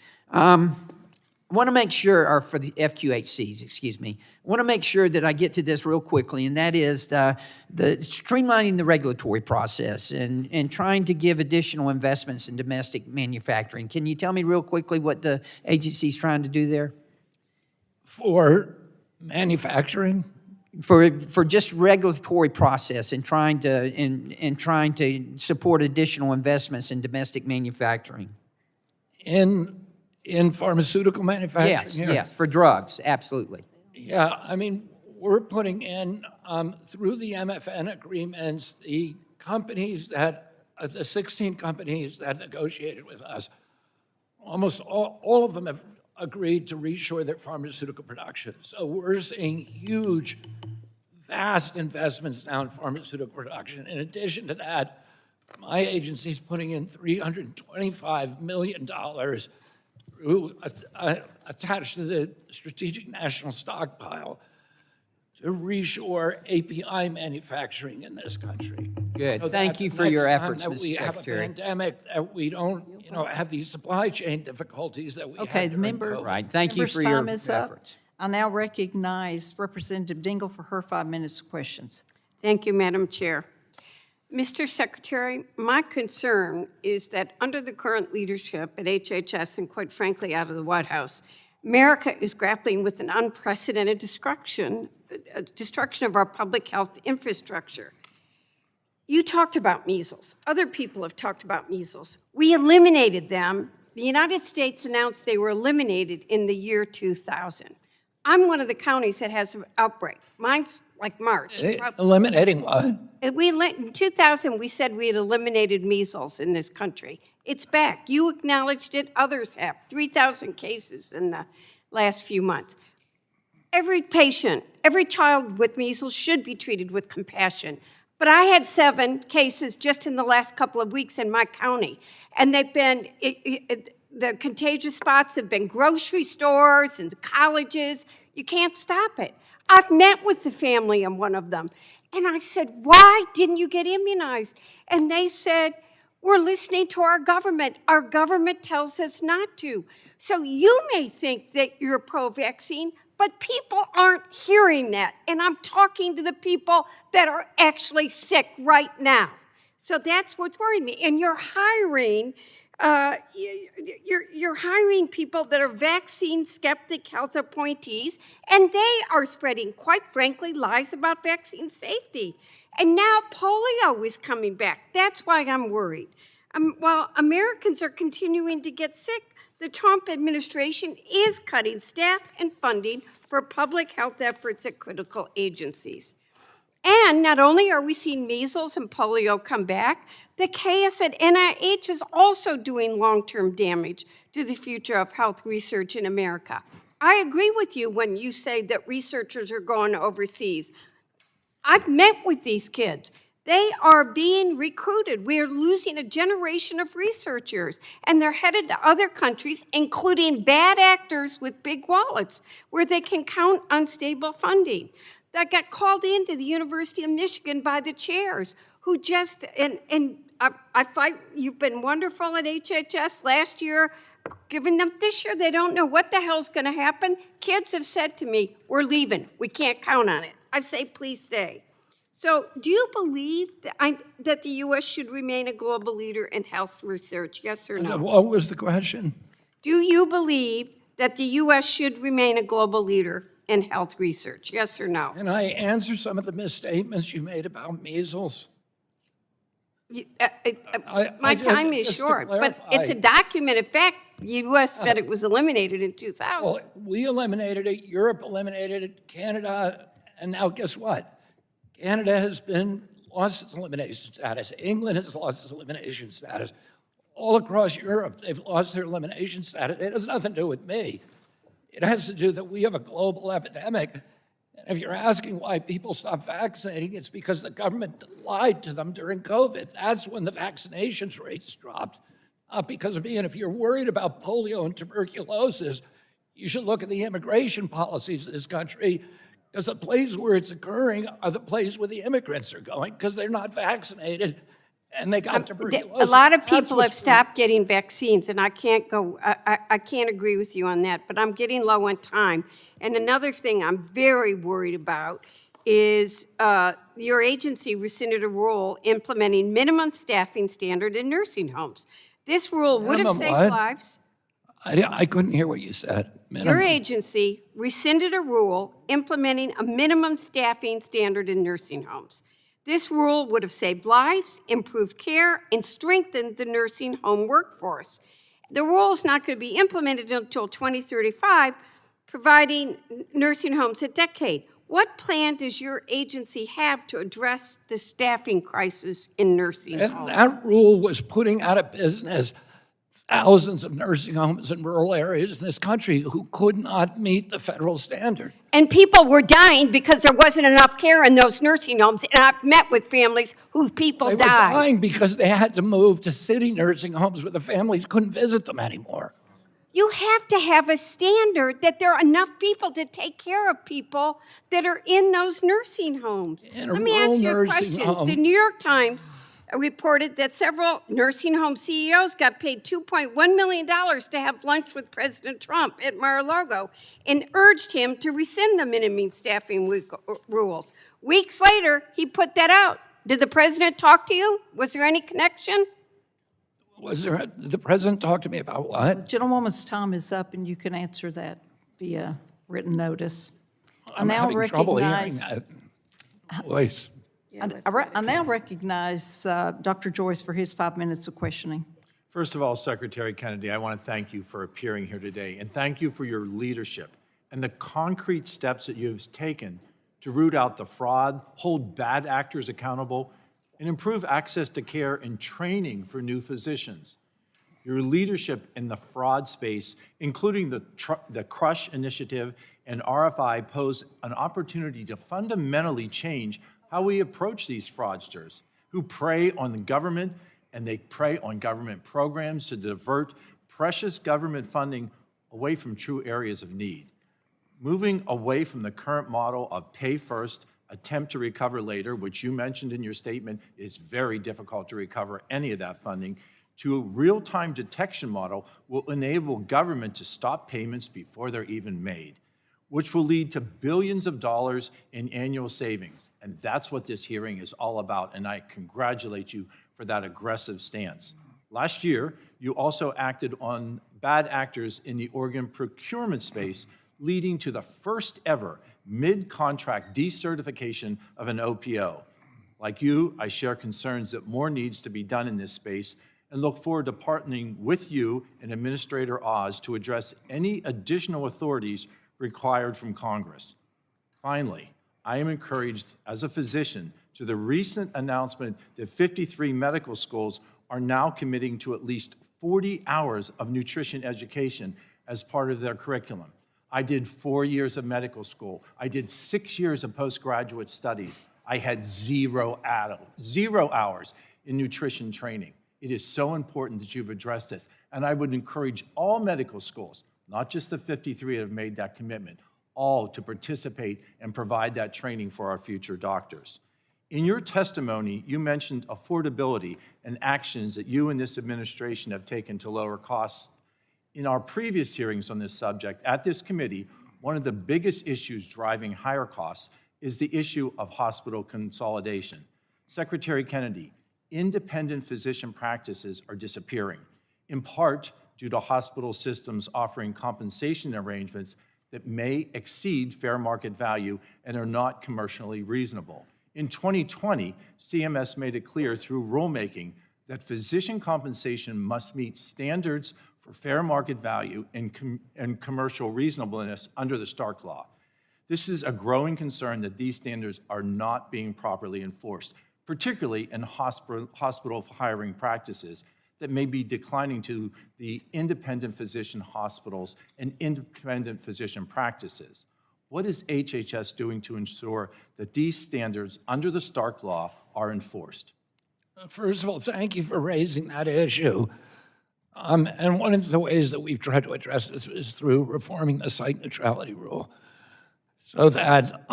I want to make sure, or for the FQHCs, excuse me, I want to make sure that I get to this real quickly, and that is the streamlining the regulatory process and trying to give additional investments in domestic manufacturing. Can you tell me real quickly what the agency's trying to do there? For manufacturing? For just regulatory process and trying to support additional investments in domestic manufacturing. In pharmaceutical manufacturing? Yes, for drugs, absolutely. Yeah, I mean, we're putting in, through the MFN agreements, the 16 companies that negotiated with us, almost all of them have agreed to reshore their pharmaceutical production. So we're seeing huge, vast investments now in pharmaceutical production. In addition to that, my agency's putting in $325 million attached to the Strategic National Stockpile to reshore API manufacturing in this country. Good. So Thank that you for your next time efforts, that Mr. we Secretary. have a pandemic, that we don't, have these supply chain difficulties that we Okay, had the during member. COVID. Right. Thank you member's for your time is up. efforts. I now recognize Representative Dingle for her 5 minutes of questions. Thank you, Madam Chair. Mr. Secretary, my concern is that under the current leadership at HHS and quite frankly out of the White House, America is grappling with an unprecedented destruction of our public health infrastructure. You talked about measles. Other people have talked about measles. We eliminated them. The United States announced they were eliminated in the year 2000. I'm one of the counties that has an outbreak. Mine's like March. Eliminating what? In 2000, we said we had eliminated measles in this country. It's back. You acknowledged it. Others have. 3,000 cases in the last few months. Every patient, every child with measles should be treated with compassion. But I had 7 cases just in the last couple of weeks in my county. And they've been, the contagious spots have been grocery stores and colleges. You can't stop it. I've met with the family in one of them. And I said, why didn't you get immunized? And they said, we're listening to our government. Our government tells us not to. So you may think that you're pro-vaccine, but people aren't hearing that. And I'm talking to the people that are actually sick right now. So that's what's worrying me. And you're hiring people that are vaccine skeptic health appointees, and they are spreading, quite frankly, lies about vaccine safety. And now polio is coming back. That's why I'm worried. While Americans are continuing to get sick, the Trump administration is cutting staff and funding for public health efforts at critical agencies. And not only are we seeing measles and polio come back, the chaos at NIH is also doing long-term damage to the future of health research in America. I agree with you when you say that researchers are going overseas. I've met with these kids. They are being recruited. We are losing a generation of researchers, and they're headed to other countries, including bad actors with big wallets, where they can count on stable funding. That got called into the University of Michigan by the chairs, who just, I fight, you've been wonderful at HHS last year, giving them, this year they don't know what the hell's gonna happen. Kids have said to me, we're leaving, we can't count on it. I say, please stay. So do you believe that the U.S. should remain a global leader in health research, yes or no? What was the question? Do you believe that the U.S. should remain a global leader in health research, yes or no? Can I answer some of the misstatements you made about measles? My time is just to short, but clarify- it's a documented fact. The U.S. said it was eliminated in 2000. Well, we eliminated it, Europe eliminated it, Canada, and now guess what? Canada has lost its elimination status. England has lost its elimination status. All across Europe, they've lost their elimination status. It has nothing to do with me. It has to do that we have a global epidemic. And if you're asking why people stop vaccinating, it's because the government lied to them during COVID. That's when the vaccinations rates dropped. Not because of me. And if you're worried about polio and tuberculosis, you should look at the immigration policies of this country, because the place where it's occurring are the place where the immigrants are going, because they're not vaccinated and they got tuberculosis. A lot of That's people have what's- stopped getting vaccines, and I can't agree with you on that, but I'm getting low on time. And another thing I'm very worried about is your agency rescinded a rule implementing minimum staffing standard in nursing homes. This rule would have Minimum saved what? lives. I couldn't hear what you said. Your Minimum. agency rescinded a rule implementing a minimum staffing standard in nursing homes. This rule would have saved lives, improved care, and strengthened the nursing home workforce. The rule is not going to be implemented until 2035, providing nursing homes a decade. What plan does your agency have to address the staffing crisis in nursing And homes? that rule was putting out of business thousands of nursing homes in rural areas in this country who could not meet the federal standard. And people were dying because there wasn't enough care in those nursing homes. And I've met with families whose people They were died. dying because they had to move to city nursing homes where the families couldn't visit them anymore. You have to have a standard that there are enough people to take care of people that are in those nursing homes. In a Let me ask rural you a nursing question. home. The New York Times reported that several nursing home CEOs got paid $2.1 million to have lunch with President Trump at Mar-a-Lago and urged him to rescind the minimum staffing rules. Weeks later, he put that out. Did the president talk to you? Was there any connection? Did the president talk to me about what? Gentlewoman's time is up, and you can answer that via written notice. I'm having trouble hearing that voice. I now recognize Dr. Joyce for his 5 minutes of questioning. First of all, Secretary Kennedy, I want to thank you for appearing here today, and thank you for your leadership and the concrete steps that you've taken to root out the fraud, hold bad actors accountable, and improve access to care and training for new physicians. Your leadership in the fraud space, including the CRUSH initiative and RFI, pose an opportunity to fundamentally change how we approach these fraudsters who prey on the government, and they prey on government programs to divert precious government funding away from true areas of need. Moving away from the current model of pay first, attempt to recover later, which you mentioned in your statement is very difficult to recover any of that funding, to a real-time detection model will enable government to stop payments before they're even made, which will lead to billions of dollars in annual savings. And that's what this hearing is all about, and I congratulate you for that aggressive stance. Last year, you also acted on bad actors in the organ procurement space, leading to the first ever mid-contract decertification of an OPO. Like you, I share concerns that more needs to be done in this space and look forward to partnering with you and Administrator Oz to address any additional authorities required from Congress. Finally, I am encouraged as a physician to the recent announcement that 53 medical schools are now committing to at least 40 hours of nutrition education as part of their curriculum. I did 4 years of medical school. I did 6 years of postgraduate studies. I had zero hours in nutrition training. It is so important that you've addressed this. And I would encourage all medical schools, not just the 53 that have made that commitment, all to participate and provide that training for our future doctors. In your testimony, you mentioned affordability and actions that you and this administration have taken to lower costs. In our previous hearings on this subject at this committee, one of the biggest issues driving higher costs is the issue of hospital consolidation. Secretary Kennedy, independent physician practices are disappearing, in part due to hospital systems offering compensation arrangements that may exceed fair market value and are not commercially reasonable. In 2020, CMS made it clear through rulemaking that physician compensation must meet standards for fair market value and commercial reasonableness under the Stark Law. This is a growing concern that these standards are not being properly enforced, particularly in hospital hiring practices that may be declining to the independent physician hospitals and independent physician practices. What is HHS doing to ensure that these standards under the Stark Law are enforced? First of all, thank you for raising that issue. And one of the ways that we've tried to address this is through reforming the site neutrality rule, so that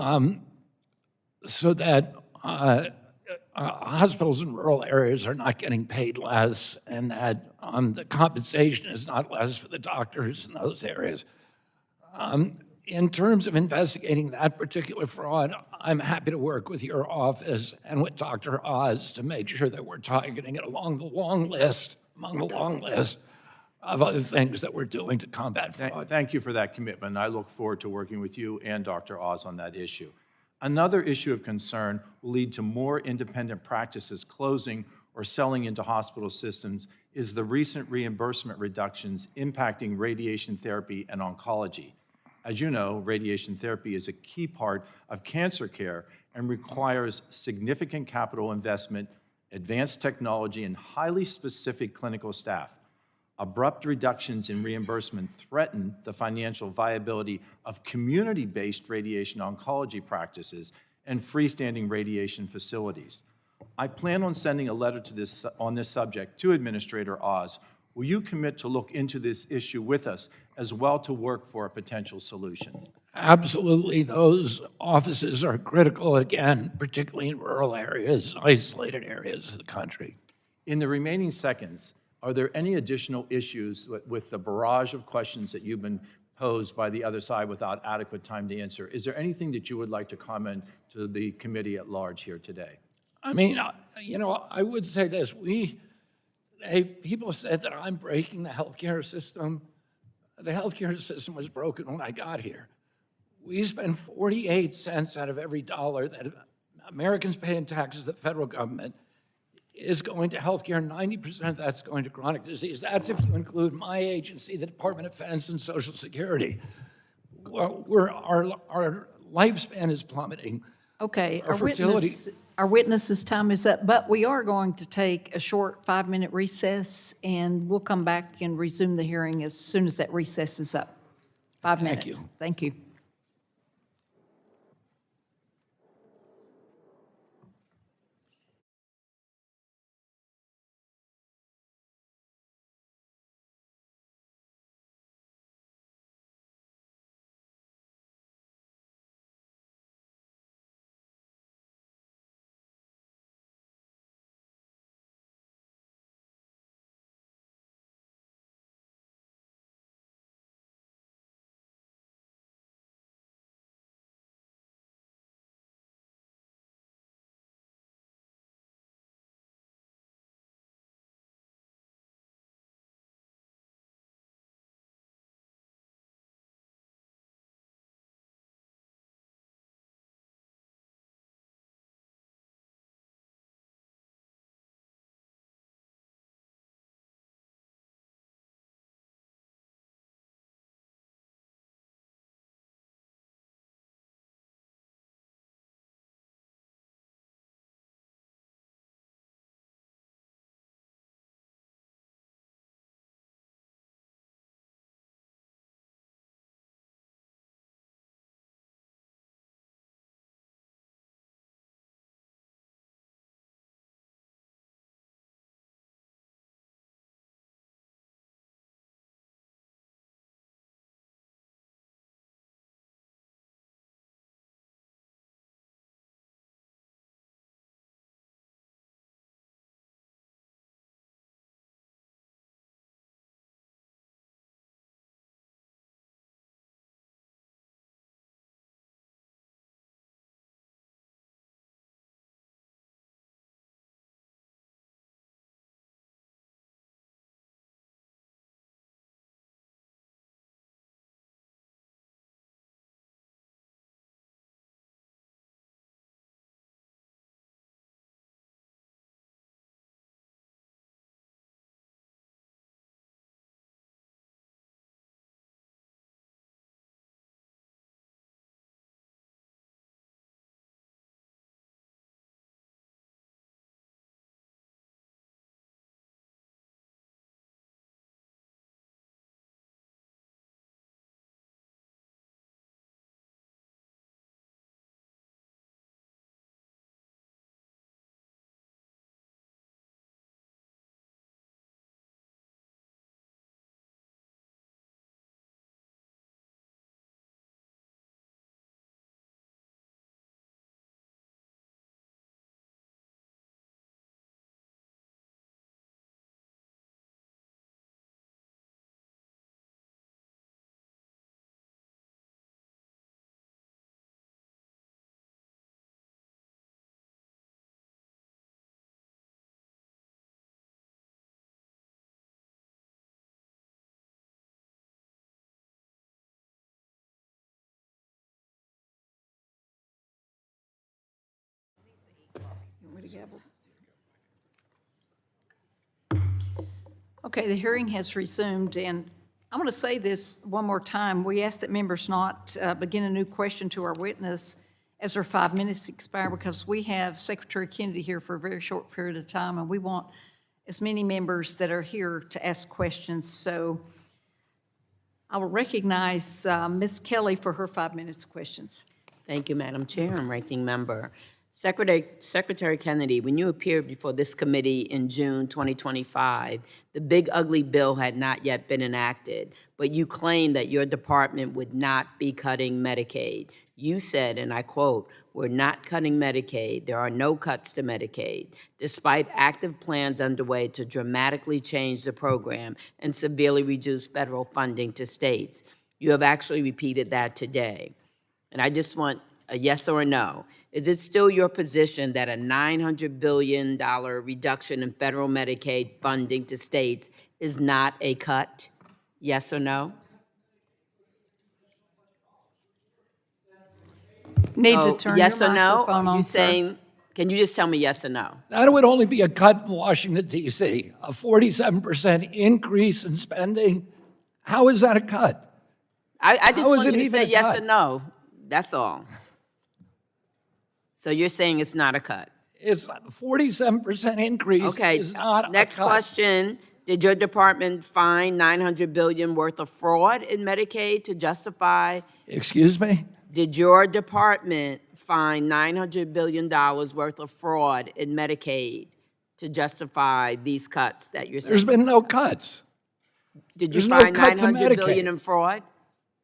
hospitals in rural areas are not getting paid less, and that the compensation is not less for the doctors in those areas. In terms of investigating that particular fraud, I'm happy to work with your office and with Dr. Oz to make sure that we're targeting it among the long list of other things that we're doing to combat fraud. Thank you for that commitment, and I look forward to working with you and Dr. Oz on that issue. Another issue of concern will lead to more independent practices closing or selling into hospital systems is the recent reimbursement reductions impacting radiation therapy and oncology. As you know, radiation therapy is a key part of cancer care and requires significant capital investment, advanced technology, and highly specific clinical staff. Abrupt reductions in reimbursement threaten the financial viability of community-based radiation oncology practices and freestanding radiation facilities. I plan on sending a letter on this subject to Administrator Oz. Will you commit to look into this issue with us as well to work for a potential solution? Absolutely, those offices are critical, again, particularly in rural areas, isolated areas of the country. In the remaining seconds, are there any additional issues with the barrage of questions that you've been posed by the other side without adequate time to answer? Is there anything that you would like to comment to the committee at large here today? I mean, I would say this. People said that I'm breaking the healthcare system. The healthcare system was broken when I got here. We spend 48 cents out of every dollar that Americans pay in taxes to the federal government is going to healthcare. 90% of that's going to chronic disease. That's if you include my agency, the Department of Defense, and Social Security. Our lifespan is plummeting. Okay, Our fertility. our witness's time is up, but we are going to take a short 5-minute recess, and we'll come back and resume the hearing as soon as that recess is up. 5 minutes. you. Thank you. Everybody gavel. Okay, the hearing has resumed, and I want to say this one more time. We ask that members not begin a new question to our witness as our 5 minutes expire, because we have Secretary Kennedy here for a very short period of time, and we want as many members that are here to ask questions. So I will recognize Ms. Kelly for her 5 minutes of questions. Thank you, Madam Chair and Ranking Member. Secretary Kennedy, when you appeared before this committee in June 2025, the big ugly bill had not yet been enacted, but you claimed that your department would not be cutting Medicaid. You said, and I quote, "We're not cutting Medicaid. There are no cuts to Medicaid," despite active plans underway to dramatically change the program and severely reduce federal funding to states. You have actually repeated that today. And I just want a yes or a no. Is it still your position that a $900 billion reduction in federal Medicaid funding to states is not a cut? Yes or no? Need to So, turn your yes or no? microphone Are on, you sir. saying, can you just tell me yes or no? That would only be a cut in Washington, D.C., a 47% increase in spending. How is that a cut? I just How is want it you to even say a yes cut? or no. That's all. So you're saying it's not a cut? It's a 47% increase Okay, is not next a cut. question. Did your department find $900 billion worth of fraud in Medicaid to justify? Excuse me? Did your department find $900 billion worth of fraud in Medicaid to justify these cuts that you're saying? There's been no cuts. Did you there's no find cut to $900 billion Medicaid. in fraud?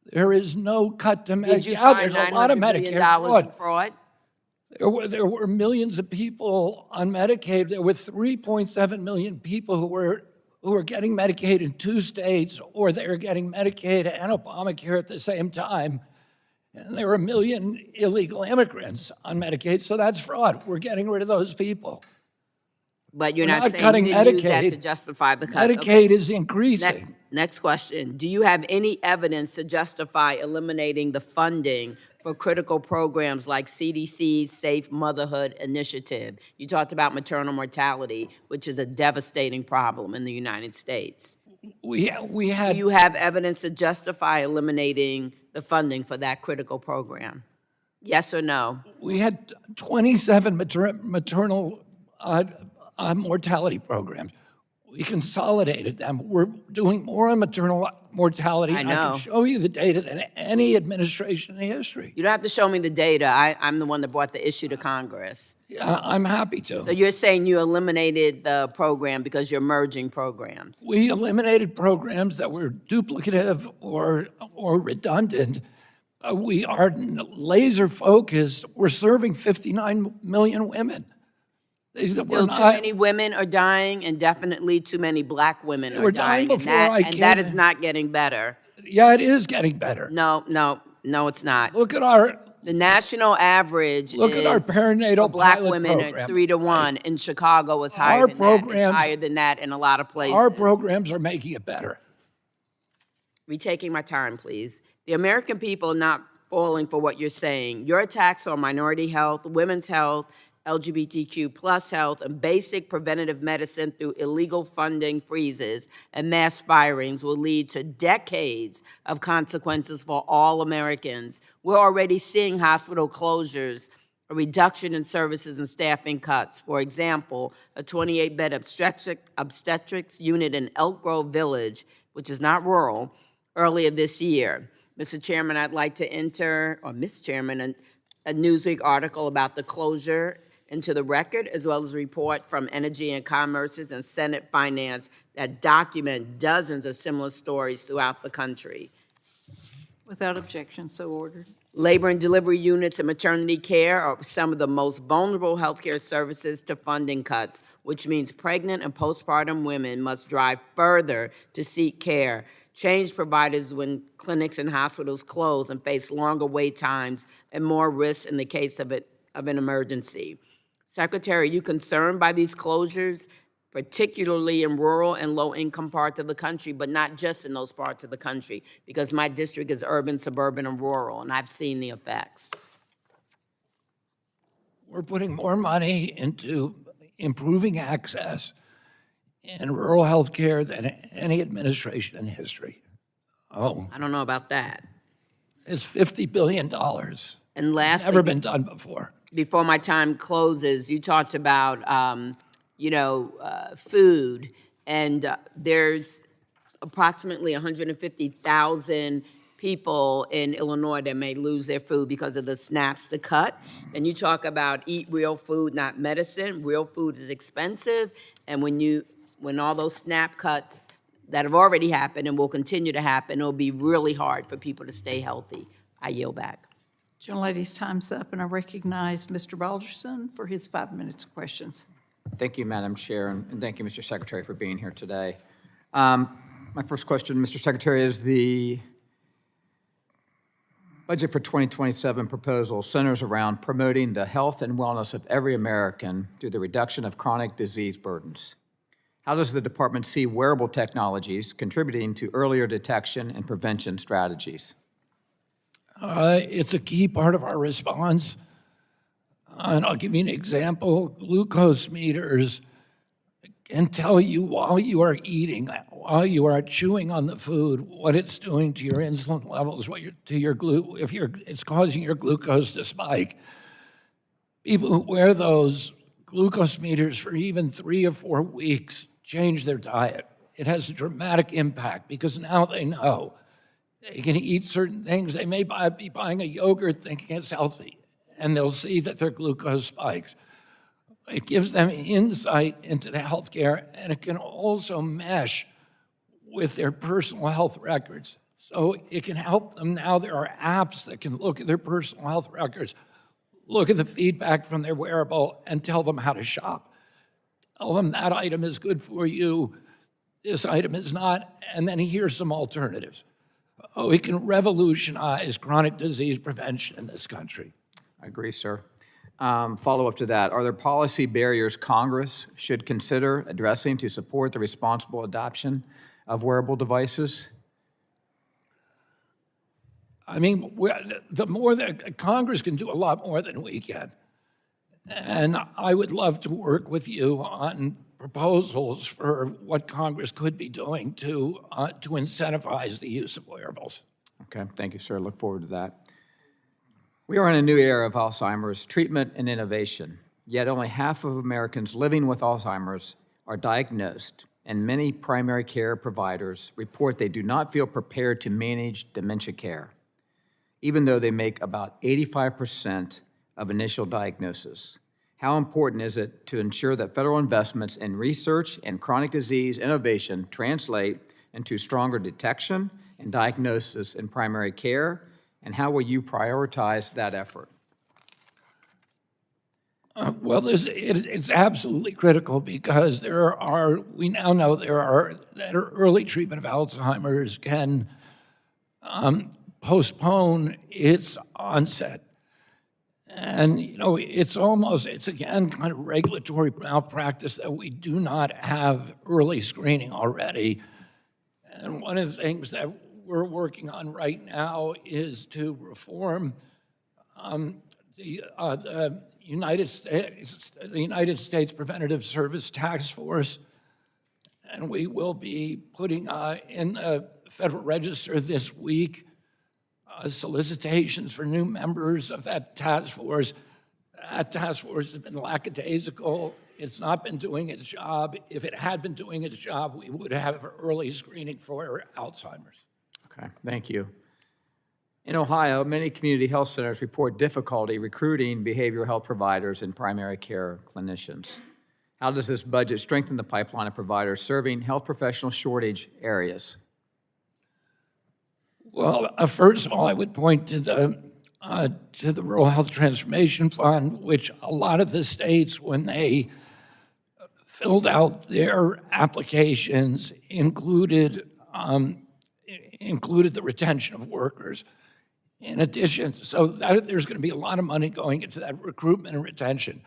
There is no cut to Medicaid. Did you Yeah, find there's a lot of $900 Medicare billion fraud. in fraud? There were millions of people on Medicaid. There were 3.7 million people who were getting Medicaid in 2 states, or they were getting Medicaid and Obamacare at the same time. And there were 1 million illegal immigrants on Medicaid, so that's fraud. We're getting rid of those people. But you're We're not not saying cutting you didn't use that Medicaid. to justify the cuts. Okay. Medicaid is increasing. Next question. Do you have any evidence to justify eliminating the funding for critical programs like CDC's Safe Motherhood Initiative? You talked about maternal mortality, which is a devastating problem in the United States. We Do had you have evidence to justify eliminating the funding for that critical program? Yes or no? we had 27 maternal mortality programs. We consolidated them. We're doing more on maternal mortality. I and know. can show you the data than any administration in history. You don't have to show me the data. I'm the one that brought the issue to Congress. I'm happy to. So you're saying you eliminated the program because you're merging programs? We eliminated programs that were duplicative or redundant. We are laser focused. We're serving 59 million women. Still too many women are dying, and definitely too many Black women are were dying dying. before I And that came is in. not getting better. Yeah, it is getting better. No, it's not. Look at our The national average Look at our is perinatal for Black pilot women program. are 3 to 1. In Chicago, it's higher Our than that. It's programs- higher than that in a lot of places. our programs are making it better. Retaking my time, please. The American people are not falling for what you're saying. Your attacks on minority health, women's health, LGBTQ plus health, and basic preventative medicine through illegal funding freezes and mass firings will lead to decades of consequences for all Americans. We're already seeing hospital closures, a reduction in services and staffing cuts. For example, a 28-bed obstetrics unit in Elk Grove Village, which is not rural, earlier this year. Mr. Chairman, I'd like to enter, or Ms. Chairman, a Newsweek article about the closure into the record, as well as a report from Energy and Commerce's and Senate Finance that document dozens of similar stories throughout the country. Without objection, so ordered. Labor and delivery units and maternity care are some of the most vulnerable healthcare services to funding cuts, which means pregnant and postpartum women must drive further to seek care. Change providers when clinics and hospitals close and face longer wait times and more risks in the case of an emergency. Secretary, are you concerned by these closures, particularly in rural and low-income parts of the country, but not just in those parts of the country? Because my district is urban, suburban, and rural, and I've seen the effects. we're putting more money into improving access in rural health care than any administration in history. Oh, I don't know about that. it's $50 billion. And lastly, Never been done before. before my time closes, you talked about, food, and there's approximately 150,000 people in Illinois that may lose their food because of the SNAPs to cut. And you talk about eat real food, not medicine. Real food is expensive, and when all those SNAP cuts that have already happened and will continue to happen, it'll be really hard for people to stay healthy. I yield back. Gentlelady's time's up, and I recognize Mr. Balderson for his 5 minutes of questions. Thank you, Madam Chair, and thank you, Mr. Secretary, for being here today. My first question, Mr. Secretary, is the budget for 2027 proposal centers around promoting the health and wellness of every American through the reduction of chronic disease burdens. How does the department see wearable technologies contributing to earlier detection and prevention strategies? It's a key part of our response. And I'll give you an example. Glucose meters can tell you while you are eating, while you are chewing on the food, what it's doing to your insulin levels, it's causing your glucose to spike. People who wear those glucose meters for even 3 or 4 weeks change their diet. It has a dramatic impact because now they know they can eat certain things. They may be buying a yogurt thinking it's healthy, and they'll see that their glucose spikes. It gives them insight into the healthcare, and it can also mesh with their personal health records. So it can help them now. There are apps that can look at their personal health records, look at the feedback from their wearable, and tell them how to shop. Tell them that item is good for you, this item is not, and then here's some alternatives. Oh, it can revolutionize chronic disease prevention in this country. I agree, sir. Follow-up to that, are there policy barriers Congress should consider addressing to support the responsible adoption of wearable devices? I mean, the more that Congress can do a lot more than we can. And I would love to work with you on proposals for what Congress could be doing to incentivize the use of wearables. Okay, thank you, sir. Look forward to that. We are in a new era of Alzheimer's treatment and innovation, yet only half of Americans living with Alzheimer's are diagnosed, and many primary care providers report they do not feel prepared to manage dementia care, even though they make about 85% of initial diagnosis. How important is it to ensure that federal investments in research and chronic disease innovation translate into stronger detection and diagnosis in primary care, and how will you prioritize that effort? Well, it's absolutely critical because we now know that early treatment of Alzheimer's can postpone its onset. And, it's again kind of regulatory malpractice that we do not have early screening already. And one of the things that we're working on right now is to reform the United States Preventative Service Task Force, and we will be putting in the Federal Register this week solicitations for new members of that task force. That task force has been lackadaisical. It's not been doing its job. If it had been doing its job, we would have early screening for Alzheimer's. Okay, thank you. In Ohio, many community health centers report difficulty recruiting behavioral health providers and primary care clinicians. How does this budget strengthen the pipeline of providers serving health professional shortage areas? Well, first of all, I would point to the Rural Health Transformation Fund, which a lot of the states, when they filled out their applications, included the retention of workers. In addition, so there's going to be a lot of money going into that recruitment and retention.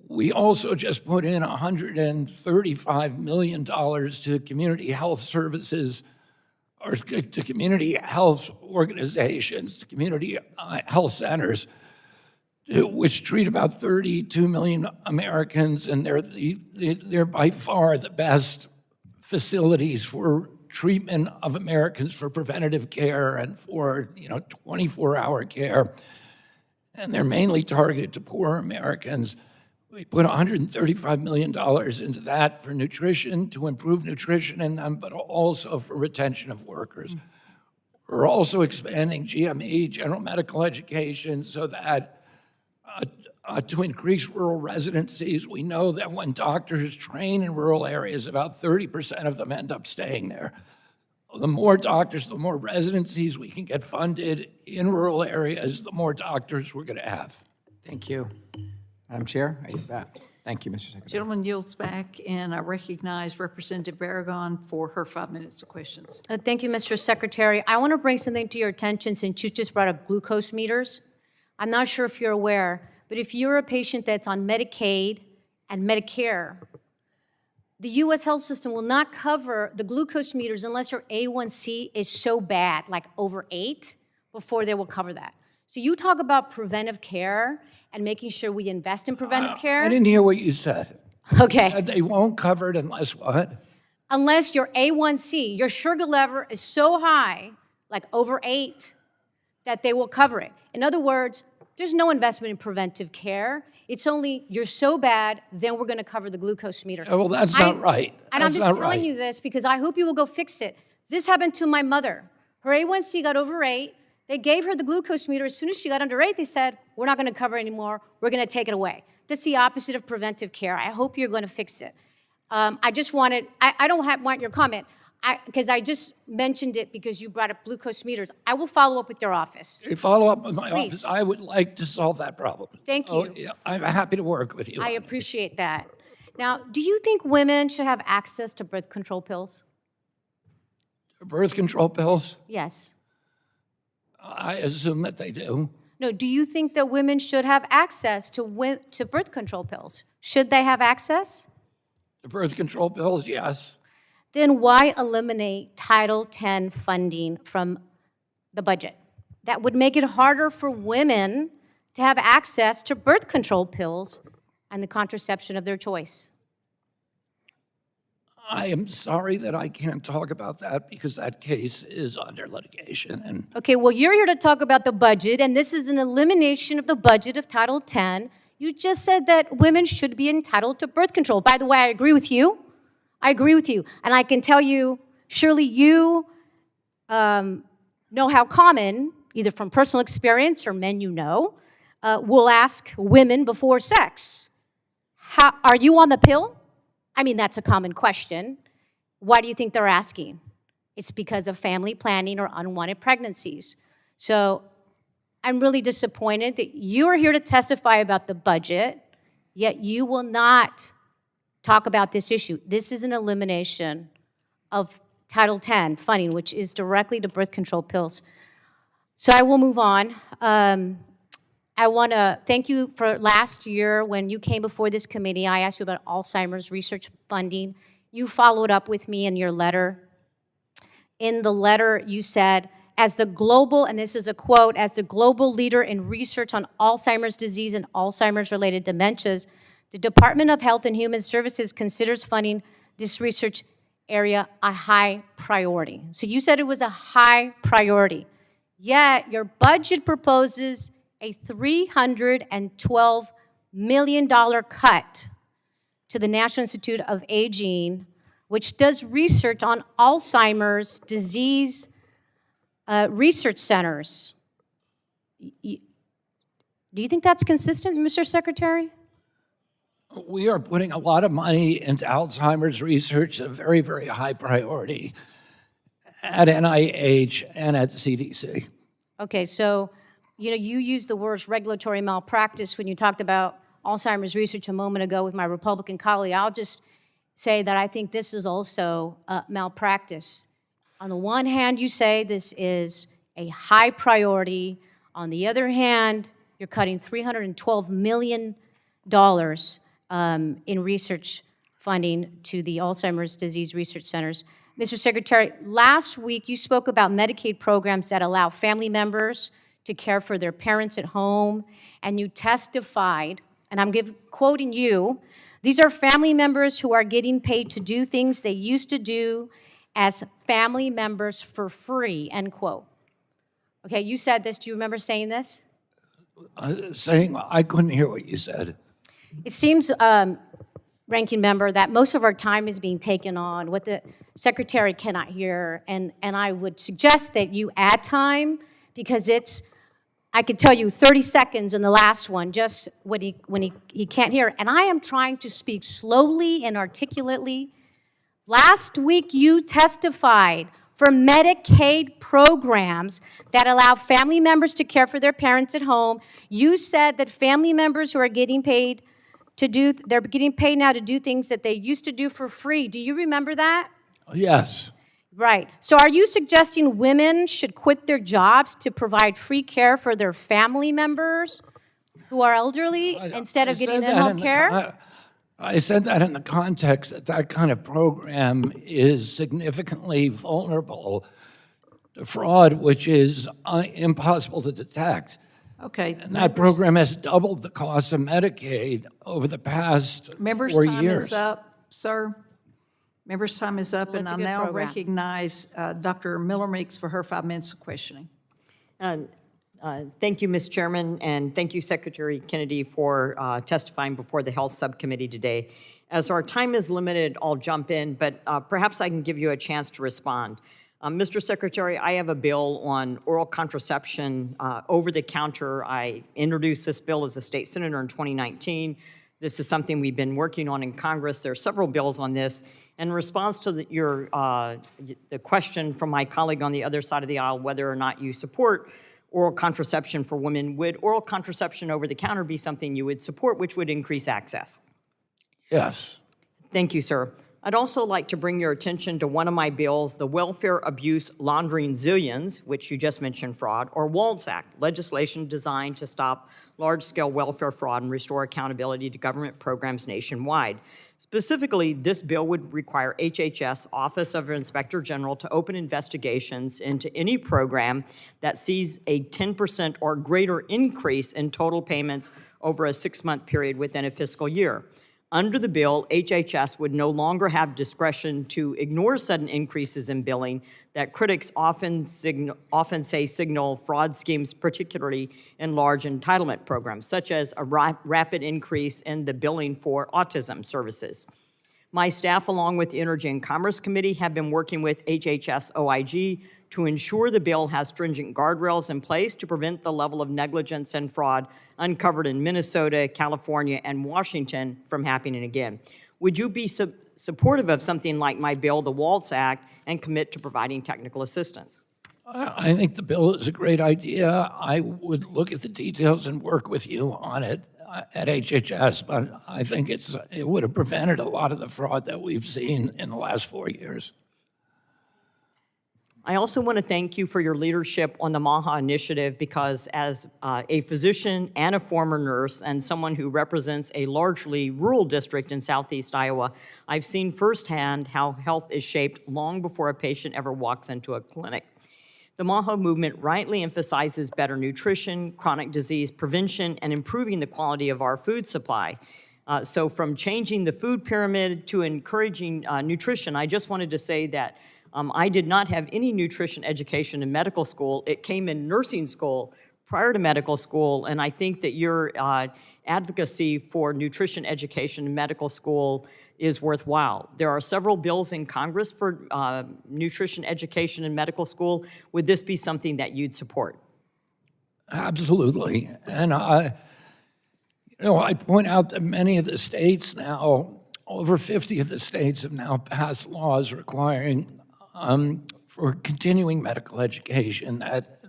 We also just put in $135 million to community health services, or to community health organizations, to community health centers, which treat about 32 million Americans, and they're by far the best facilities for treatment of Americans for preventative care and for 24-hour care. And they're mainly targeted to poor Americans. We put $135 million into that for nutrition, to improve nutrition in them, but also for retention of workers. We're also expanding GME, general medical education, so that to increase rural residencies. We know that when doctors train in rural areas, about 30% of them end up staying there. The more doctors, the more residencies we can get funded in rural areas, the more doctors we're going to have. Thank you. Madam Chair, I yield back. Thank you, Mr. Secretary. Gentleman yields back, and I recognize Representative Barragan for her 5 minutes of questions. Thank you, Mr. Secretary. I want to bring something to your attention since you just brought up glucose meters. I'm not sure if you're aware, but if you're a patient that's on Medicaid and Medicare, the U.S. health system will not cover the glucose meters unless your A1C is so bad, like over 8, before they will cover that. So you talk about preventive care and making sure we invest in preventive care. I didn't hear what you said. Okay. They won't cover it unless what? Unless your A1C, your sugar level is so high, like over 8, that they will cover it. In other words, there's no investment in preventive care. It's only, you're so bad, then we're going to cover the glucose meter. Oh, well, that's not right. And I'm That's just not telling right. you this because I hope you will go fix it. This happened to my mother. Her A1C got over 8. They gave her the glucose meter. As soon as she got under 8, they said, we're not going to cover it anymore. We're going to take it away. That's the opposite of preventive care. I hope you're going to fix it. I just wanted, I don't want your comment, because I just mentioned it because you brought up glucose meters. I will follow up with your office. If you follow up with my Please. office, I would like to solve that problem. Thank you. Yeah, I'm happy to work with you. I appreciate that. Now, do you think women should have access to birth control pills? Birth control pills, Yes. I assume that they do. No, do you think that women should have access to birth control pills? Should they have access? The birth control pills, yes. Then why eliminate Title X funding from the budget? That would make it harder for women to have access to birth control pills and the contraception of their choice. I am sorry that I can't talk about that because that case is under litigation. And Okay, well, you're here to talk about the budget, and this is an elimination of the budget of Title X. You just said that women should be entitled to birth control. By the way, I agree with you. I agree with you. And I can tell you, surely you know how common, either from personal experience or men you know, will ask women before sex, are you on the pill? I mean, that's a common question. Why do you think they're asking? It's because of family planning or unwanted pregnancies. So I'm really disappointed that you are here to testify about the budget, yet you will not talk about this issue. This is an elimination of Title X funding, which is directly to birth control pills. So I will move on. I want to thank you for last year when you came before this committee. I asked you about Alzheimer's research funding. You followed up with me in your letter. In the letter, you said, as the global, and this is a quote, as the global leader in research on Alzheimer's disease and Alzheimer's-related dementias, the Department of Health and Human Services considers funding this research area a high priority. So you said it was a high priority. Yet your budget proposes a $312 million cut to the National Institute of Aging, which does research on Alzheimer's disease research centers. Do you think that's consistent, Mr. Secretary? we are putting a lot of money into Alzheimer's research, a very, very high priority at NIH and at CDC. Okay, so, you used the words regulatory malpractice when you talked about Alzheimer's research a moment ago with my Republican colleague. I'll just say that I think this is also malpractice. On the one hand, you say this is a high priority. On the other hand, you're cutting $312 million in research funding to the Alzheimer's disease research centers. Mr. Secretary, last week you spoke about Medicaid programs that allow family members to care for their parents at home, and you testified, and I'm quoting you, these are family members who are getting paid to do things they used to do as family members for free, end quote. Okay, you said this. Do you remember saying this? Saying, I couldn't hear what you said. It seems, Ranking Member, that most of our time is being taken on what the Secretary cannot hear, and I would suggest that you add time, because I could tell you 30 seconds in the last one, just when he can't hear. And I am trying to speak slowly and articulately. Last week, you testified for Medicaid programs that allow family members to care for their parents at home. You said that family members who are getting paid they're getting paid now to do things that they used to do for free. Do you remember that? Yes. Right. So are you suggesting women should quit their jobs to provide free care for their family members who are elderly instead of getting in-home care? I said that in the context that that kind of program is significantly vulnerable to fraud, which is impossible to detect. Okay. And that program has doubled the cost of Medicaid over the past Members' 4 time years. is up, sir. Members' time is up, Well, and it's I a good now program. recognize Dr. Miller-Meeks for her 5 minutes of questioning. Thank you, Ms. Chairman, and thank you, Secretary Kennedy, for testifying before the Health Subcommittee today. As our time is limited, I'll jump in, but perhaps I can give you a chance to respond. Mr. Secretary, I have a bill on oral contraception over the counter. I introduced this bill as a state senator in 2019. This is something we've been working on in Congress. There are several bills on this. In response to the question from my colleague on the other side of the aisle, whether or not you support oral contraception for women, would oral contraception over the counter be something you would support, which would increase access? Yes. Thank you, sir. I'd also like to bring your attention to one of my bills, the Welfare Abuse Laundering Zillions, which you just mentioned fraud, or WALTS Act, legislation designed to stop large-scale welfare fraud and restore accountability to government programs nationwide. Specifically, this bill would require HHS, Office of Inspector General, to open investigations into any program that sees a 10% or greater increase in total payments over a 6-month period within a fiscal year. Under the bill, HHS would no longer have discretion to ignore sudden increases in billing that critics often say signal fraud schemes, particularly in large entitlement programs, such as a rapid increase in the billing for autism services. My staff, along with the Energy and Commerce Committee, have been working with HHS OIG to ensure the bill has stringent guardrails in place to prevent the level of negligence and fraud uncovered in Minnesota, California, and Washington from happening again. Would you be supportive of something like my bill, the WALTS Act, and commit to providing technical assistance? I think the bill is a great idea. I would look at the details and work with you on it at HHS, but I think it would have prevented a lot of the fraud that we've seen in the last 4 years. I also want to thank you for your leadership on the MAHA initiative, because as a physician and a former nurse and someone who represents a largely rural district in southeast Iowa, I've seen firsthand how health is shaped long before a patient ever walks into a clinic. The MAHA movement rightly emphasizes better nutrition, chronic disease prevention, and improving the quality of our food supply. So from changing the food pyramid to encouraging nutrition, I just wanted to say that I did not have any nutrition education in medical school. It came in nursing school prior to medical school, and I think that your advocacy for nutrition education in medical school is worthwhile. There are several bills in Congress for nutrition education in medical school. Would this be something that you'd support? Absolutely. And I point out that many of the states now, over 50 of the states have now passed laws requiring for continuing medical education that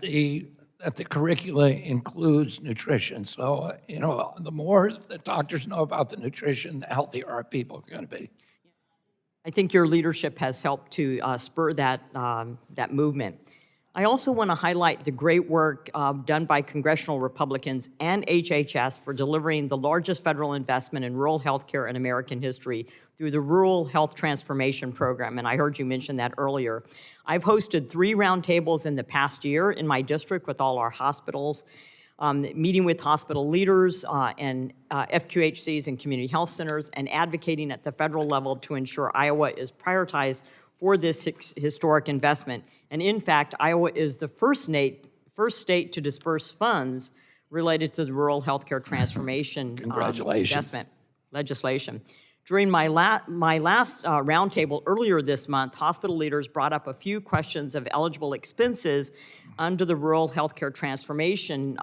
the curricula includes nutrition. So, the more the doctors know about the nutrition, the healthier our people are going to be. I think your leadership has helped to spur that movement. I also want to highlight the great work done by congressional Republicans and HHS for delivering the largest federal investment in rural health care in American history through the Rural Health Transformation Program, and I heard you mention that earlier. I've hosted 3 roundtables in the past year in my district with all our hospitals, meeting with hospital leaders and FQHCs and community health centers, and advocating at the federal level to ensure Iowa is prioritized for this historic investment. And in fact, Iowa is the first state to disperse funds related to the rural healthcare transformation investment legislation. During my last roundtable earlier this month, hospital leaders brought up a few questions of eligible expenses under the Rural Healthcare Transformation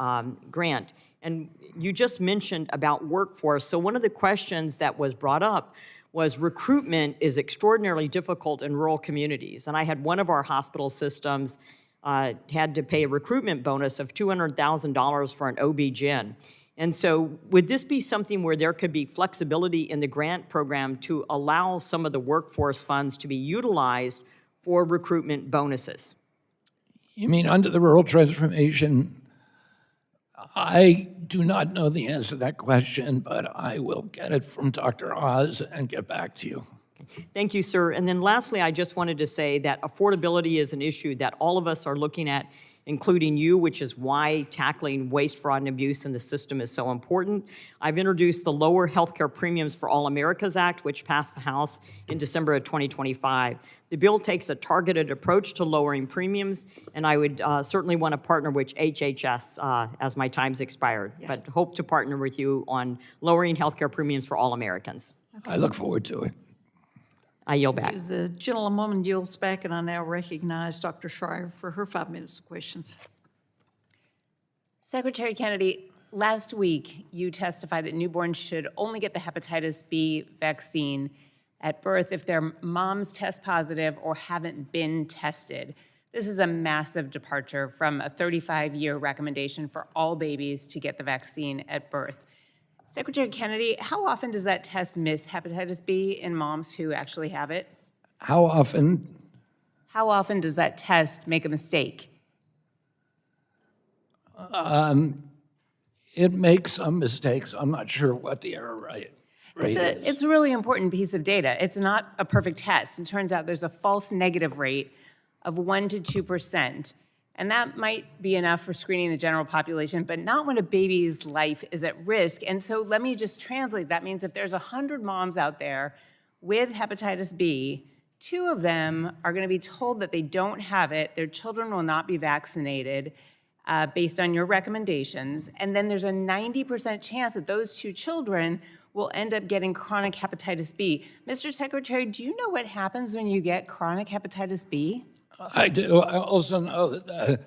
Grant. And you just mentioned about workforce. So one of the questions that was brought up was recruitment is extraordinarily difficult in rural communities. And I had one of our hospital systems had to pay a recruitment bonus of $200,000 for an OB-GYN. And so would this be something where there could be flexibility in the grant program to allow some of the workforce funds to be utilized for recruitment bonuses? You mean under the rural transformation? I do not know the answer to that question, but I will get it from Dr. Oz and get back to you. Thank you, sir. And then lastly, I just wanted to say that affordability is an issue that all of us are looking at, including you, which is why tackling waste, fraud, and abuse in the system is so important. I've introduced the Lower Healthcare Premiums for All Americas Act, which passed the House in December of 2025. The bill takes a targeted approach to lowering premiums, and I would certainly want to partner with HHS as my time's expired, but hope to partner with you on lowering healthcare premiums for all Americans. I look forward to it. I yield back. The gentlewoman yields back, and I now recognize Dr. Schreier for her 5 minutes of questions. Secretary Kennedy, last week you testified that newborns should only get the hepatitis B vaccine at birth if their moms test positive or haven't been tested. This is a massive departure from a 35-year recommendation for all babies to get the vaccine at birth. Secretary Kennedy, how often does that test miss hepatitis B in moms who actually have it? How often? How often does that test make a mistake? It makes some mistakes. I'm not sure what the error rate is. It's a really important piece of data. It's not a perfect test. It turns out there's a false negative rate of 1 to 2%. And that might be enough for screening the general population, but not when a baby's life is at risk. And so let me just translate. That means if there's 100 moms out there with hepatitis B, 2 of them are going to be told that they don't have it, their children will not be vaccinated based on your recommendations, and then there's a 90% chance that those 2 children will end up getting chronic hepatitis B. Mr. Secretary, do you know what happens when you get chronic hepatitis B? I do. I also know that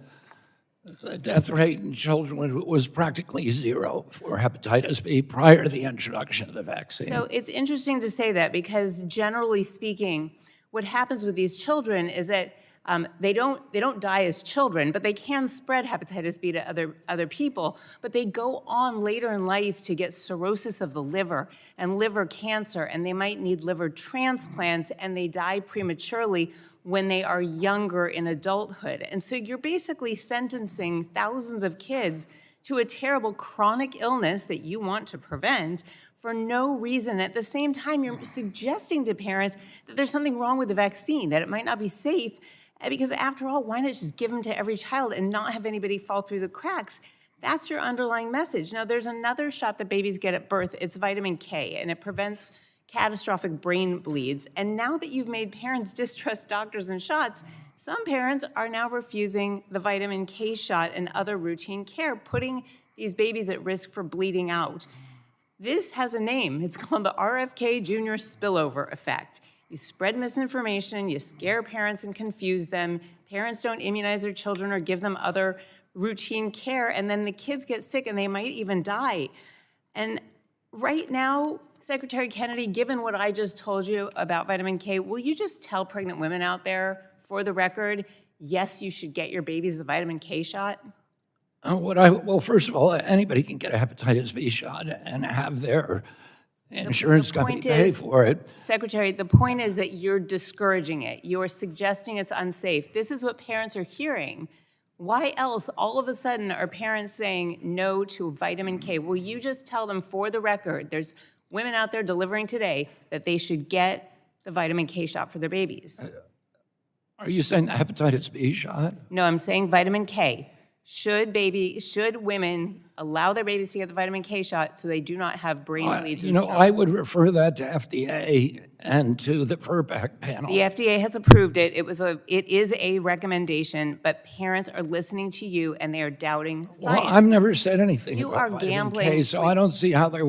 the death rate in children was practically 0 for hepatitis B prior to the introduction of the vaccine. So it's interesting to say that because generally speaking, what happens with these children is that they don't die as children, but they can spread hepatitis B to other people. But they go on later in life to get cirrhosis of the liver and liver cancer, and they might need liver transplants, and they die prematurely when they are younger in adulthood. And so you're basically sentencing thousands of kids to a terrible chronic illness that you want to prevent for no reason. At the same time, you're suggesting to parents that there's something wrong with the vaccine, that it might not be safe, because after all, why not just give them to every child and not have anybody fall through the cracks? That's your underlying message. Now, there's another shot that babies get at birth. It's vitamin K, and it prevents catastrophic brain bleeds. And now that you've made parents distrust doctors and shots, some parents are now refusing the vitamin K shot and other routine care, putting these babies at risk for bleeding out. This has a name. It's called the RFK Jr. spillover effect. You spread misinformation, you scare parents and confuse them. Parents don't immunize their children or give them other routine care, and then the kids get sick and they might even die. And right now, Secretary Kennedy, given what I just told you about vitamin K, will you just tell pregnant women out there, for the record, yes, you should get your babies the vitamin K shot? Well, first of all, anybody can get a hepatitis B shot and have their Insurance company pay for it. Secretary, the point is that you're discouraging it. You're suggesting it's unsafe. This is what parents are hearing. Why else, all of a sudden, are parents saying no to vitamin K? Will you just tell them, for the record, there's women out there delivering today, that they should get the vitamin K shot for their babies? Are you saying the hepatitis B shot? No, I'm saying vitamin K. Should women allow their babies to get the vitamin K shot so they do not have brain bleeds and strokes? I would refer that to FDA and to the VRBPAC panel. The FDA has approved it. It is a recommendation, but parents are listening to you and they are doubting science. Well, I've never said anything You about are vitamin gambling K, so with- I don't see how they're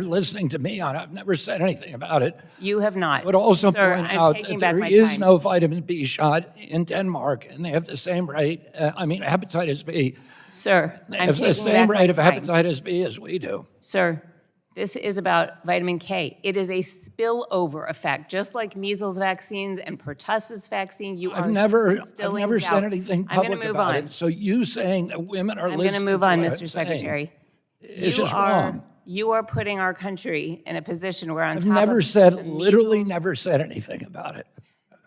listening to me on it. I've never said anything about it. You have not. I would also Sir, point I'm out taking that back there my is time. no vitamin B shot in Denmark, and they have the same rate, hepatitis B. Sir, They I'm have the taking same back my rate of time. hepatitis B as we do. Sir, this is about vitamin K. It is a spillover effect, just like measles vaccines and pertussis vaccine. I've never instilling said doubt. anything I'm gonna public move about on. it. So you saying that women are I'm listening going to move on, to what Mr. I'm saying Secretary. is just wrong. You are putting our country in a position where on I've top never of said, the literally measles- never said anything about it.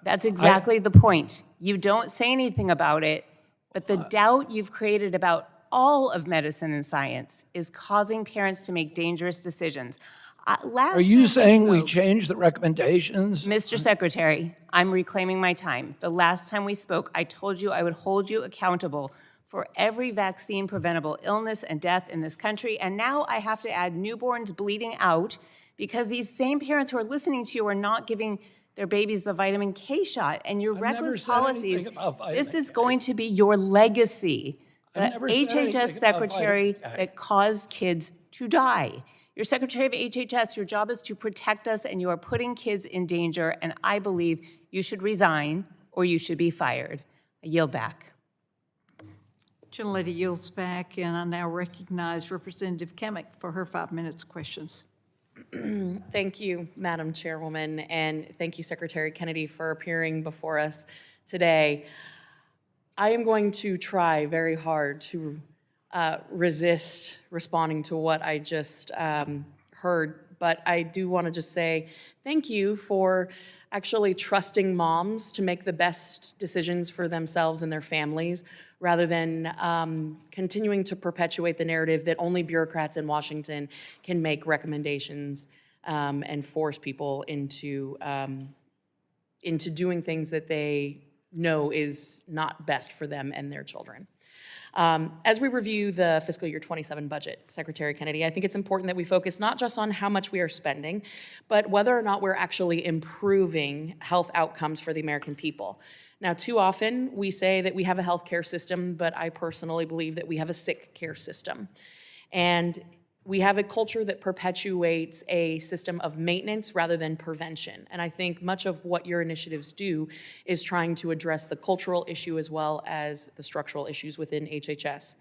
That's exactly the point. You don't say anything about it, but the doubt you've created about all of medicine and science is causing parents to make dangerous decisions. Are you saying we changed the recommendations? Mr. Secretary, I'm reclaiming my time. The last time we spoke, I told you I would hold you accountable for every vaccine-preventable illness and death in this country, and now I have to add newborns bleeding out because these same parents who are listening to you are not giving their babies the vitamin K shot, and your never reckless said anything policies, about vitamin this is K. going to be your legacy. The I've never said anything HHS about secretary vitamin K. that caused kids to die. You're Secretary of HHS, your job is to protect us, and you are putting kids in danger, and I believe you should resign or you should be fired. I yield back. Gentlelady yields back, and I now recognize Representative Kemick for her 5 minutes questions. Thank you, Madam Chairwoman, and thank you, Secretary Kennedy, for appearing before us today. I am going to try very hard to resist responding to what I just heard, but I do want to just say thank you for actually trusting moms to make the best decisions for themselves and their families, rather than continuing to perpetuate the narrative that only bureaucrats in Washington can make recommendations and force people into doing things that they know is not best for them and their children. As we review the fiscal year 27 budget, Secretary Kennedy, I think it's important that we focus not just on how much we are spending, but whether or not we're actually improving health outcomes for the American people. Now, too often, we say that we have a healthcare system, but I personally believe that we have a sick care system. And we have a culture that perpetuates a system of maintenance rather than prevention. And I think much of what your initiatives do is trying to address the cultural issue as well as the structural issues within HHS.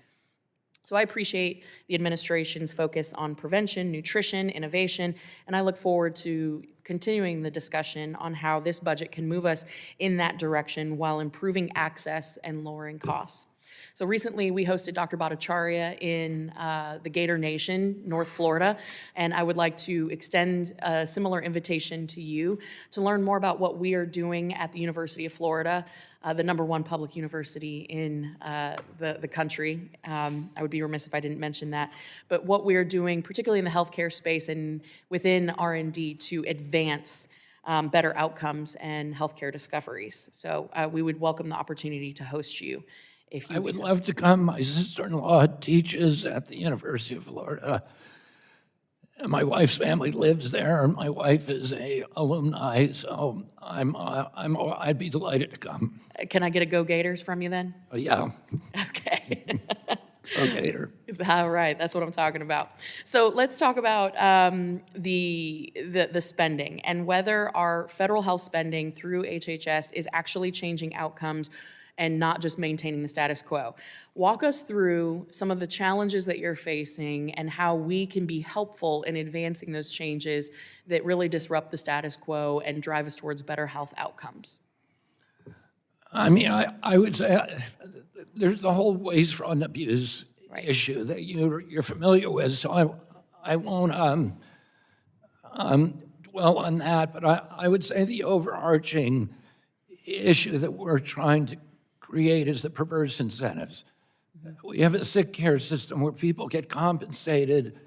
So I appreciate the administration's focus on prevention, nutrition, innovation, and I look forward to continuing the discussion on how this budget can move us in that direction while improving access and lowering costs. So recently, we hosted Dr. Bhattacharya in the Gator Nation, North Florida, and I would like to extend a similar invitation to you to learn more about what we are doing at the University of Florida, the #1 public university in the country. I would be remiss if I didn't mention that. But what we are doing, particularly in the healthcare space and within R&D, to advance better outcomes and healthcare discoveries. So we would welcome the opportunity to host you. If you I would love to come. My sister-in-law teaches at the University of Florida. And my wife's family lives there, and my wife is a alumni, so I'd be delighted to come. Can I get a Go Gators from you then? Yeah, Okay. go Gator. All right, that's what I'm talking about. So let's talk about the spending and whether our federal health spending through HHS is actually changing outcomes and not just maintaining the status quo. Walk us through some of the challenges that you're facing and how we can be helpful in advancing those changes that really disrupt the status quo and drive us towards better health outcomes. I mean, I would say there's the whole waste, fraud, and abuse issue that you're familiar with, so I won't dwell on that, but I would say the overarching issue that we're trying to create is the perverse incentives. We have a sick care system where people get compensated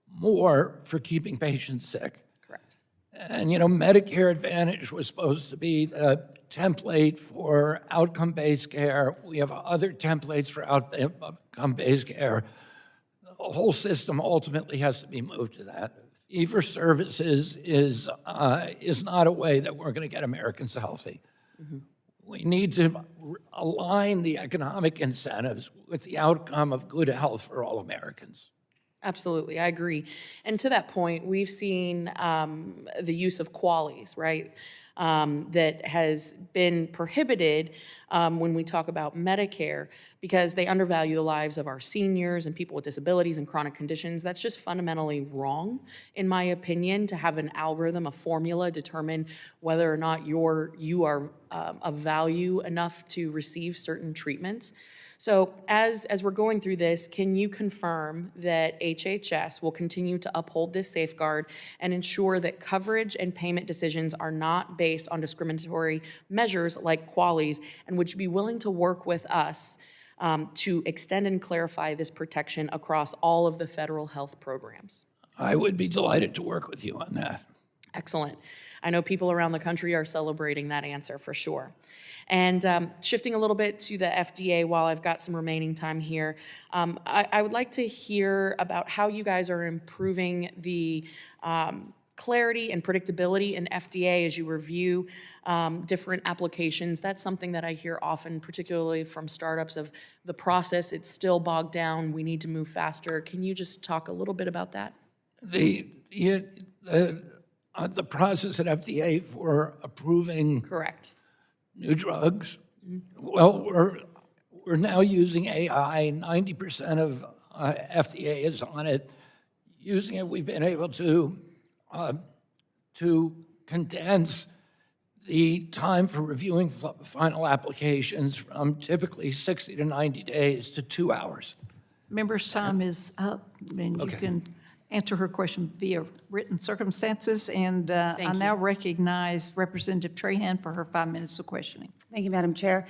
more for keeping patients sick. Correct. And, Medicare Advantage was supposed to be the template for outcome-based care. We have other templates for outcome-based care. The whole system ultimately has to be moved to that. Fee-for-services is not a way that we're going to get Americans healthy. We need to align the economic incentives with the outcome of good health for all Americans. Absolutely, I agree. And to that point, we've seen the use of QALYs, right? That has been prohibited when we talk about Medicare because they undervalue the lives of our seniors and people with disabilities and chronic conditions. That's just fundamentally wrong, in my opinion, to have an algorithm, a formula determine whether or not you are of value enough to receive certain treatments. So as we're going through this, can you confirm that HHS will continue to uphold this safeguard and ensure that coverage and payment decisions are not based on discriminatory measures like QALYs? And would you be willing to work with us to extend and clarify this protection across all of the federal health programs? I would be delighted to work with you on that. Excellent. I know people around the country are celebrating that answer for sure. And shifting a little bit to the FDA while I've got some remaining time here, I would like to hear about how you guys are improving the clarity and predictability in FDA as you review different applications. That's something that I hear often, particularly from startups, of the process, it's still bogged down, we need to move faster. Can you just talk a little bit about that? The process at FDA for approving Correct. new drugs, well, we're now using AI. 90% of FDA is on it. Using it, we've been able to condense the time for reviewing final applications from typically 60 to 90 days to 2 hours. Member's time is up, and you Okay. can answer her question via written circumstances. And I you. now recognize Representative Trahan for her 5 minutes of questioning. Thank you, Madam Chair.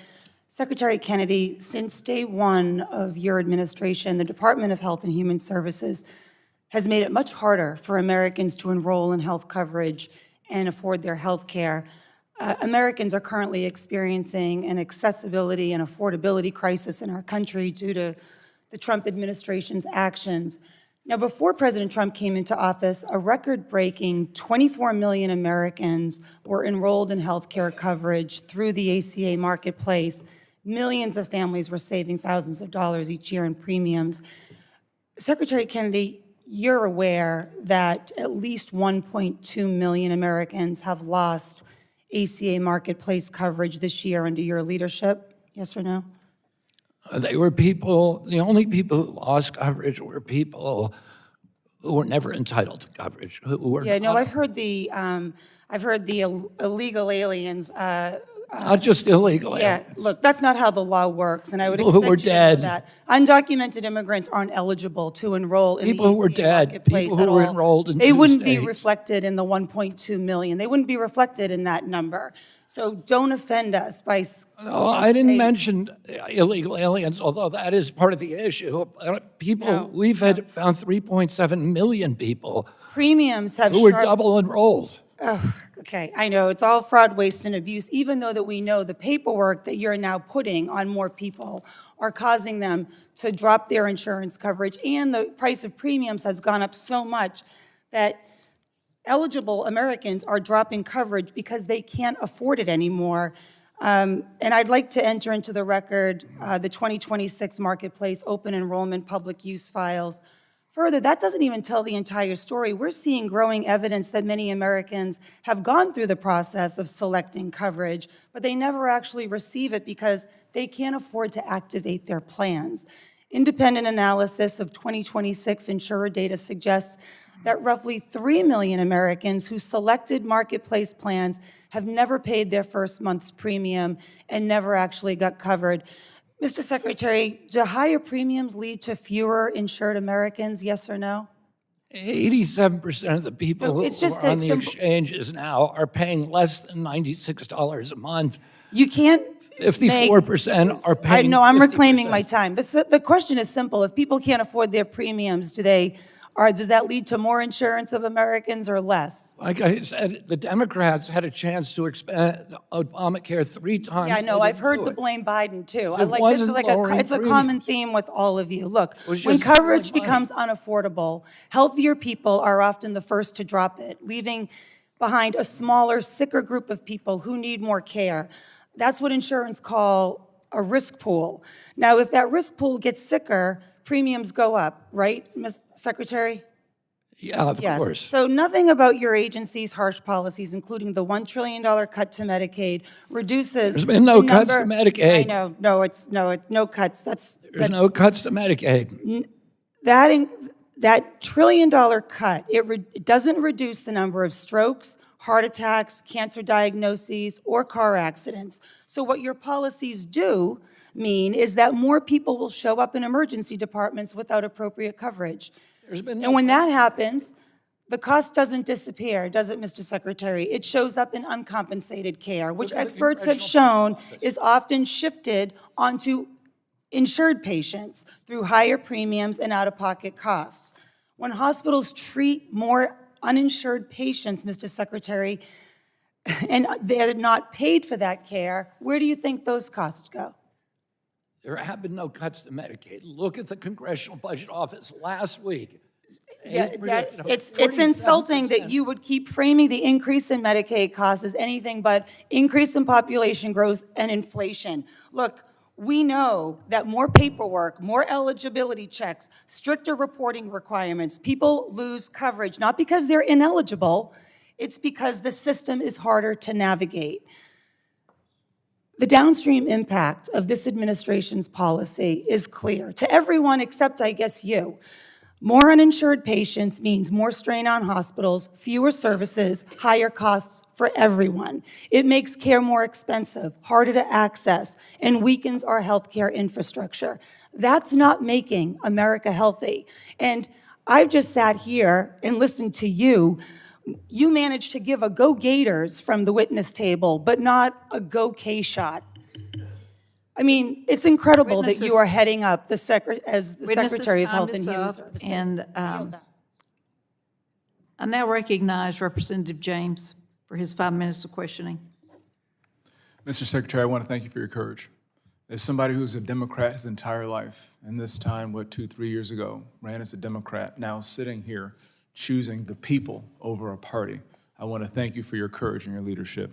Secretary Kennedy, since day one of your administration, the Department of Health and Human Services has made it much harder for Americans to enroll in health coverage and afford their health care. Americans are currently experiencing an accessibility and affordability crisis in our country due to the Trump administration's actions. Now, before President Trump came into office, a record-breaking 24 million Americans were enrolled in health care coverage through the ACA marketplace. Millions of families were saving thousands of dollars each year in premiums. Secretary Kennedy, you're aware that at least 1.2 million Americans have lost ACA marketplace coverage this year under your leadership, yes or no? They were people, the only people who lost coverage were people who were never entitled to coverage, who were Yeah, no, not, I've heard the illegal aliens. not just illegal. Yeah, aliens. look, that's not how the law works, and I would People who expect were you to know dead. that. Undocumented immigrants aren't eligible to enroll in People the who were ACA dead, marketplace people who at were all. enrolled in They 2 wouldn't be states. reflected in the 1.2 million. They wouldn't be reflected in that number. So don't offend us by. No, I didn't mention illegal aliens, although that is part of the issue. People, No, we've had found 3.7 million people Premiums have who were sharp. double enrolled. Okay, I know, it's all fraud, waste, and abuse, even though that we know the paperwork that you're now putting on more people are causing them to drop their insurance coverage, and the price of premiums has gone up so much that eligible Americans are dropping coverage because they can't afford it anymore. And I'd like to enter into the record the 2026 Marketplace Open Enrollment Public Use Files. Further, that doesn't even tell the entire story. We're seeing growing evidence that many Americans have gone through the process of selecting coverage, but they never actually receive it because they can't afford to activate their plans. Independent analysis of 2026 insurer data suggests that roughly 3 million Americans who selected marketplace plans have never paid their first month's premium and never actually got covered. Mr. Secretary, do higher premiums lead to fewer insured Americans, yes or no? 87% of the people No, who it's just are on a the simple- exchanges now are paying less than $96 a month. You can't 54% are paying I know, I'm reclaiming 50%. my time. The question is simple. If people can't afford their premiums, does that lead to more insurance of Americans or less? Like I said, the Democrats had a chance to expand Obamacare 3 times. Yeah, I know, They I've didn't heard do the it. blame Biden too. It wasn't lowering It's a common premiums. theme with all of you. Look, was when just coverage stealing money. becomes unaffordable, healthier people are often the first to drop it, leaving behind a smaller, sicker group of people who need more care. That's what insurance call a risk pool. Now, if that risk pool gets sicker, premiums go up, right, Ms. Secretary? Yeah, of Yes. course. So nothing about your agency's harsh policies, including the $1 trillion cut to Medicaid, reduces. There's been no the cuts to number- Medicaid. I know, no cuts. There's no cuts to Medicaid. That $1 trillion cut, it doesn't reduce the number of strokes, heart attacks, cancer diagnoses, or car accidents. So what your policies do mean is that more people will show up in emergency departments without appropriate coverage. There's been no And when that happens, the cost doesn't disappear, does it, Mr. Secretary? It shows up in uncompensated care, which Look at the experts have Congressional shown is often shifted onto insured patients through higher premiums and out-of-pocket costs. When hospitals treat more uninsured patients, Mr. Secretary, and they're not paid for that care, where do you think those costs go? There have been no cuts to Medicaid. Look at the Congressional Budget Office last week. Yeah, They predicted a it's 47%. insulting that you would keep framing the increase in Medicaid costs as anything but increase in population growth and inflation. Look, we know that more paperwork, more eligibility checks, stricter reporting requirements, people lose coverage, not because they're ineligible, it's because the system is harder to navigate. The downstream impact of this administration's policy is clear to everyone except, I guess, you. More uninsured patients means more strain on hospitals, fewer services, higher costs for everyone. It makes care more expensive, harder to access, and weakens our healthcare infrastructure. That's not making America healthy. And I've just sat here and listened to you. You managed to give a go Gators from the witness table, but not a go K-shot. I mean, it's incredible that you Witnesses- are heading up as the Witnesses' Secretary of time Health and is Human up, Services. and, I now recognize Representative James for his 5 minutes of questioning. Mr. Secretary, I want to thank you for your courage. As somebody who's a Democrat his entire life, and this time, 2-3 years ago, ran as a Democrat, now sitting here choosing the people over a party, I want to thank you for your courage and your leadership.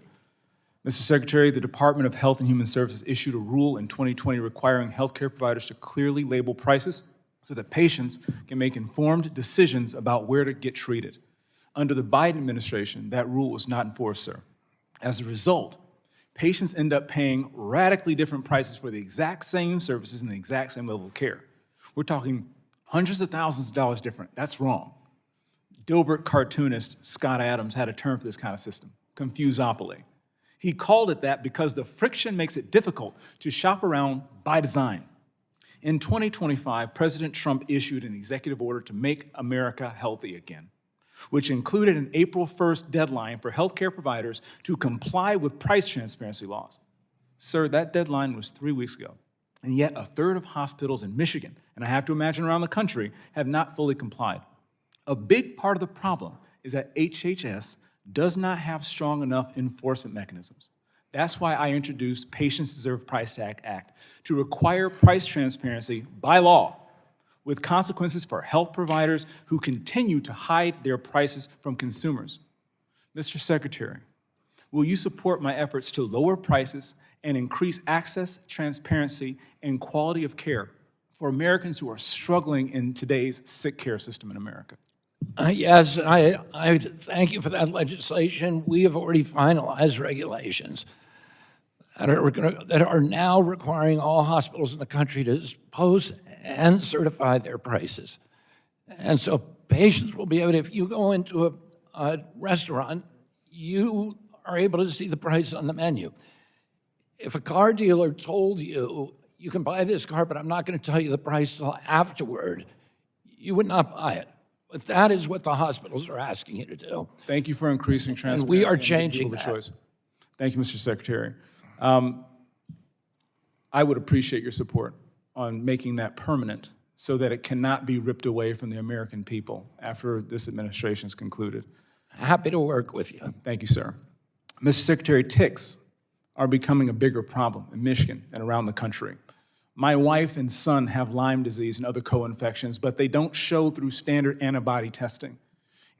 Mr. Secretary, the Department of Health and Human Services issued a rule in 2020 requiring healthcare providers to clearly label prices so that patients can make informed decisions about where to get treated. Under the Biden administration, that rule was not enforced, sir. As a result, patients end up paying radically different prices for the exact same services and the exact same level of care. We're talking hundreds of thousands of dollars different. That's wrong. Dilbert cartoonist Scott Adams had a term for this kind of system, confusopoly. He called it that because the friction makes it difficult to shop around by design. In 2025, President Trump issued an executive order to make America healthy again, which included an April 1st deadline for healthcare providers to comply with price transparency laws. Sir, that deadline was 3 weeks ago, and yet a third of hospitals in Michigan, and I have to imagine around the country, have not fully complied. A big part of the problem is that HHS does not have strong enough enforcement mechanisms. That's why I introduced Patients Deserve Price Tag Act to require price transparency by law, with consequences for health providers who continue to hide their prices from consumers. Mr. Secretary, will you support my efforts to lower prices and increase access, transparency, and quality of care for Americans who are struggling in today's sick care system in America? Yes, I thank you for that legislation. We have already finalized regulations that are now requiring all hospitals in the country to post and certify their prices. And so patients will be able to, if you go into a restaurant, you are able to see the price on the menu. If a car dealer told you, you can buy this car, but I'm not going to tell you the price till afterward, you would not buy it. But that is what the hospitals are asking you to do. Thank you for increasing transparency. we are and giving changing people the that. choice. Thank you, Mr. Secretary. I would appreciate your support on making that permanent so that it cannot be ripped away from the American people after this administration is concluded. Happy to work with you. Thank you, sir. Mr. Secretary, ticks are becoming a bigger problem in Michigan and around the country. My wife and son have Lyme disease and other co-infections, but they don't show through standard antibody testing.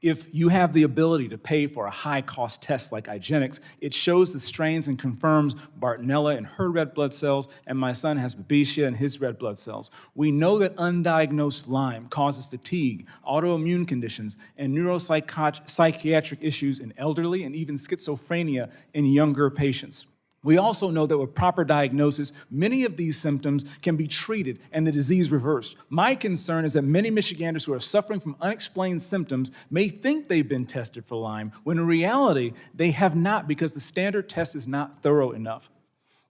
If you have the ability to pay for a high-cost test like IGeneX, it shows the strains and confirms Bartonella in her red blood cells, and my son has Babesia in his red blood cells. We know that undiagnosed Lyme causes fatigue, autoimmune conditions, and neuropsychiatric issues in elderly and even schizophrenia in younger patients. We also know that with proper diagnosis, many of these symptoms can be treated and the disease reversed. My concern is that many Michiganders who are suffering from unexplained symptoms may think they've been tested for Lyme, when in reality, they have not because the standard test is not thorough enough.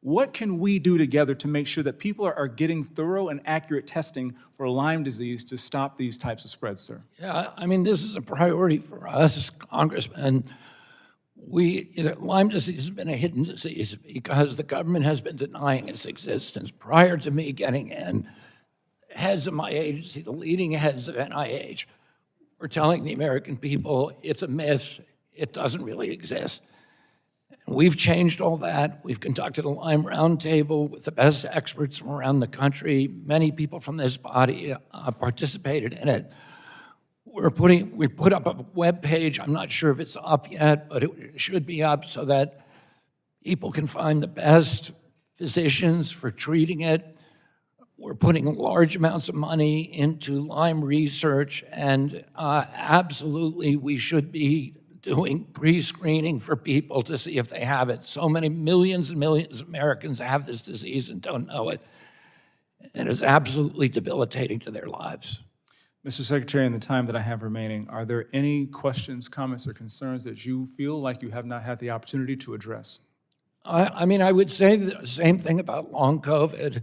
What can we do together to make sure that people are getting thorough and accurate testing for Lyme disease to stop these types of spreads, sir? Yeah, I mean, this is a priority for us, Congressman. Lyme disease has been a hidden disease because the government has been denying its existence. Prior to me getting in, heads of my agency, the leading heads of NIH, were telling the American people it's a myth, it doesn't really exist. We've changed all that. We've conducted a Lyme roundtable with the best experts from around the country. Many people from this body participated in it. We put up a webpage. I'm not sure if it's up yet, but it should be up so that people can find the best physicians for treating it. We're putting large amounts of money into Lyme research, and absolutely we should be doing pre-screening for people to see if they have it. So many millions and millions of Americans have this disease and don't know it, and it's absolutely debilitating to their lives. Mr. Secretary, in the time that I have remaining, are there any questions, comments, or concerns that you feel like you have not had the opportunity to address? I mean, I would say the same thing about long COVID,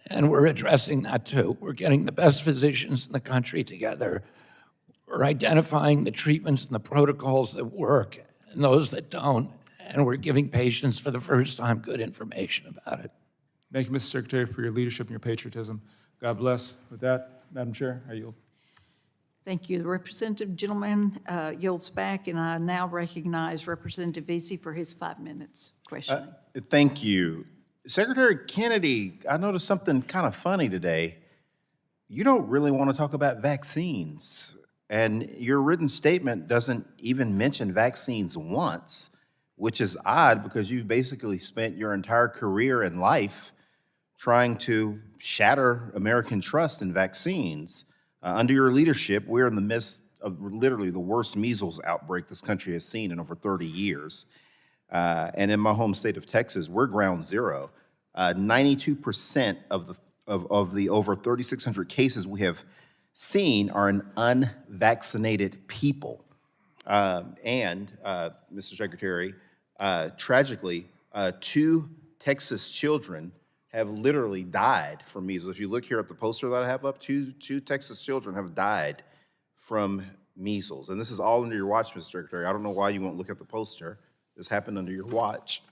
and we're addressing that too. We're getting the best physicians in the country together. We're identifying the treatments and the protocols that work and those that don't, and we're giving patients for the first time good information about it. Thank you, Mr. Secretary, for your leadership and your patriotism. God bless. With that, Madam Chair, I yield. Thank you. The representative gentleman yields back, and I now recognize Representative Easy for his 5 minutes questioning. Thank you. Secretary Kennedy, I noticed something kind of funny today. You don't really want to talk about vaccines, and your written statement doesn't even mention vaccines once, which is odd because you've basically spent your entire career and life trying to shatter American trust in vaccines. Under your leadership, we're in the midst of literally the worst measles outbreak this country has seen in over 30 years. And in my home state of Texas, we're ground zero. 92% of the over 3,600 cases we have seen are in unvaccinated people. And, Mr. Secretary, tragically, 2 Texas children have literally died from measles. If you look here at the poster that I have up, two Texas children have died from measles. And this is all under your watch, Mr. Secretary. I don't know why you won't look at the poster. This happened under your watch.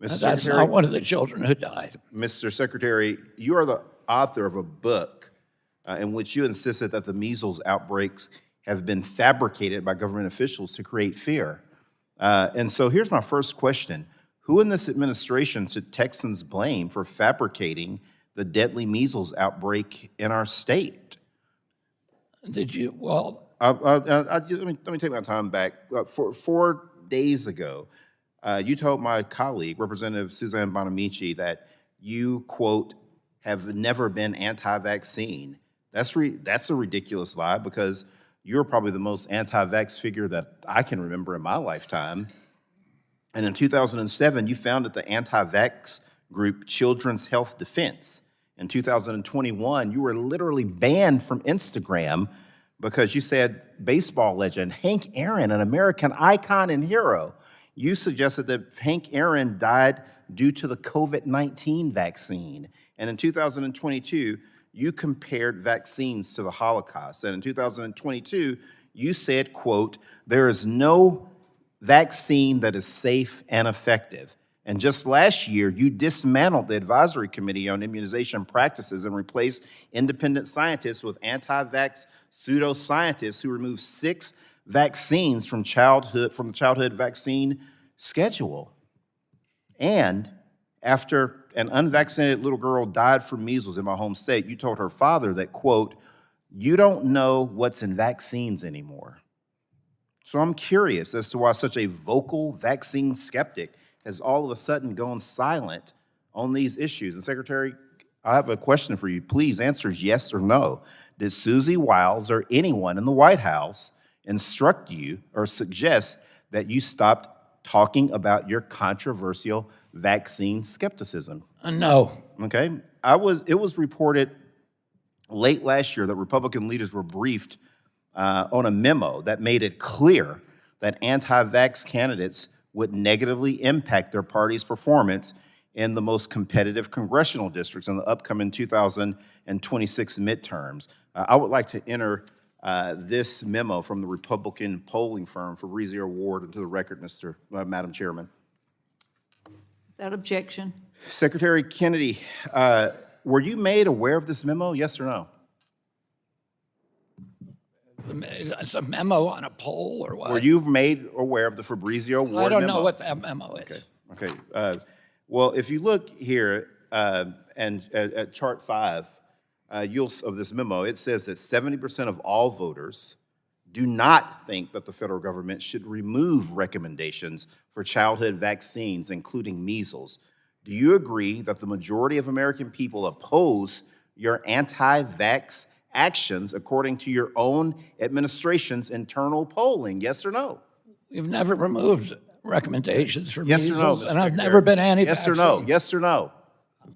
Mr. That's Secretary, not one of the children who died. Mr. Secretary, you are the author of a book in which you insisted that the measles outbreaks have been fabricated by government officials to create fear. And so here's my first question. Who in this administration should Texans blame for fabricating the deadly measles outbreak in our state? Did you, well, let me take my time back. 4 days ago, you told my colleague, Representative Suzanne Bonamici, that you, quote, have never been anti-vaccine. That's a ridiculous lie because you're probably the most anti-vax figure that I can remember in my lifetime. And in 2007, you founded the anti-vax group Children's Health Defense. In 2021, you were literally banned from Instagram because you said baseball legend Hank Aaron, an American icon and hero, you suggested that Hank Aaron died due to the COVID-19 vaccine. And in 2022, you compared vaccines to the Holocaust. And in 2022, you said, quote, "There is no vaccine that is safe and effective." And just last year, you dismantled the Advisory Committee on Immunization Practices and replaced independent scientists with anti-vax pseudoscientists who removed 6 vaccines from the childhood vaccine schedule. And after an unvaccinated little girl died from measles in my home state, you told her father that, quote, "You don't know what's in vaccines anymore." So I'm curious as to why such a vocal vaccine skeptic has all of a sudden gone silent on these issues. And Secretary, I have a question for you. Please answer yes or no. Did Susie Wiles or anyone in the White House instruct you or suggest that you stopped talking about your controversial vaccine skepticism? No. Okay. It was reported late last year that Republican leaders were briefed on a memo that made it clear that anti-vax candidates would negatively impact their party's performance in the most competitive congressional districts in the upcoming 2026 midterms. I would like to enter this memo from the Republican polling firm for Rezier Ward into the record, Madam Chairman. Without objection. Secretary Kennedy, were you made aware of this memo, yes or no? It's a memo on a poll or what? Were you made aware of the Fabrizio Ward memo? I don't know what that memo is. Okay. Well, if you look here and at chart 5 of this memo, it says that 70% of all voters do not think that the federal government should remove recommendations for childhood vaccines, including measles. Do you agree that the majority of American people oppose your anti-vax actions according to your own administration's internal polling, yes or no? We've never removed recommendations for Yes or no, measles, Mr. and I've Secretary? never been anti-vaccine. Yes or no? Yes or no?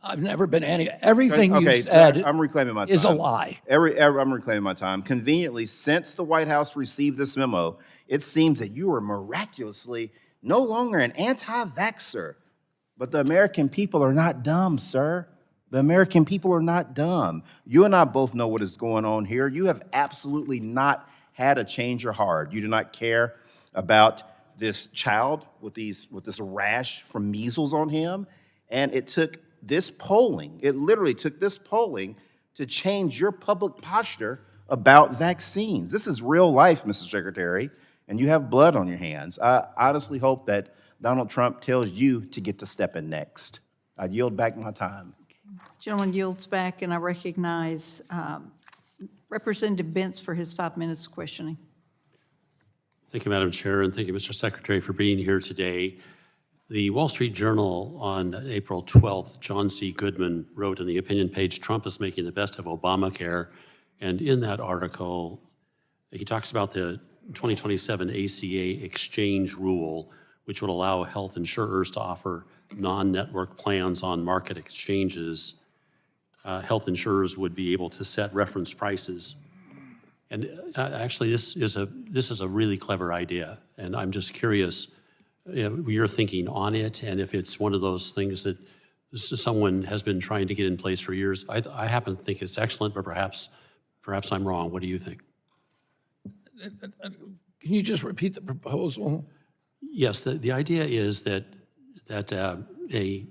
I've never been everything you Okay, said I'm reclaiming my time. is a lie. I'm reclaiming my time. Conveniently, since the White House received this memo, it seems that you are miraculously no longer an anti-vaxxer. But the American people are not dumb, sir. The American people are not dumb. You and I both know what is going on here. You have absolutely not had a change of heart. You do not care about this child with this rash from measles on him. And it took this polling, it literally took this polling to change your public posture about vaccines. This is real life, Mr. Secretary, and you have blood on your hands. I honestly hope that Donald Trump tells you to get to stepping next. I yield back my time. Gentleman yields back, and I recognize Representative Bentz for his 5 minutes questioning. Thank you, Madam Chair, and thank you, Mr. Secretary, for being here today. The Wall Street Journal on April 12th, John C. Goodman wrote on the opinion page, "Trump is making the best of Obamacare." And in that article, he talks about the 2027 ACA exchange rule, which would allow health insurers to offer non-network plans on market exchanges. Health insurers would be able to set reference prices. And actually, this is a really clever idea, and I'm just curious your thinking on it, and if it's one of those things that someone has been trying to get in place for years. I happen to think it's excellent, but perhaps I'm wrong. What do you think? Can you just repeat the proposal? Yes, the idea is that a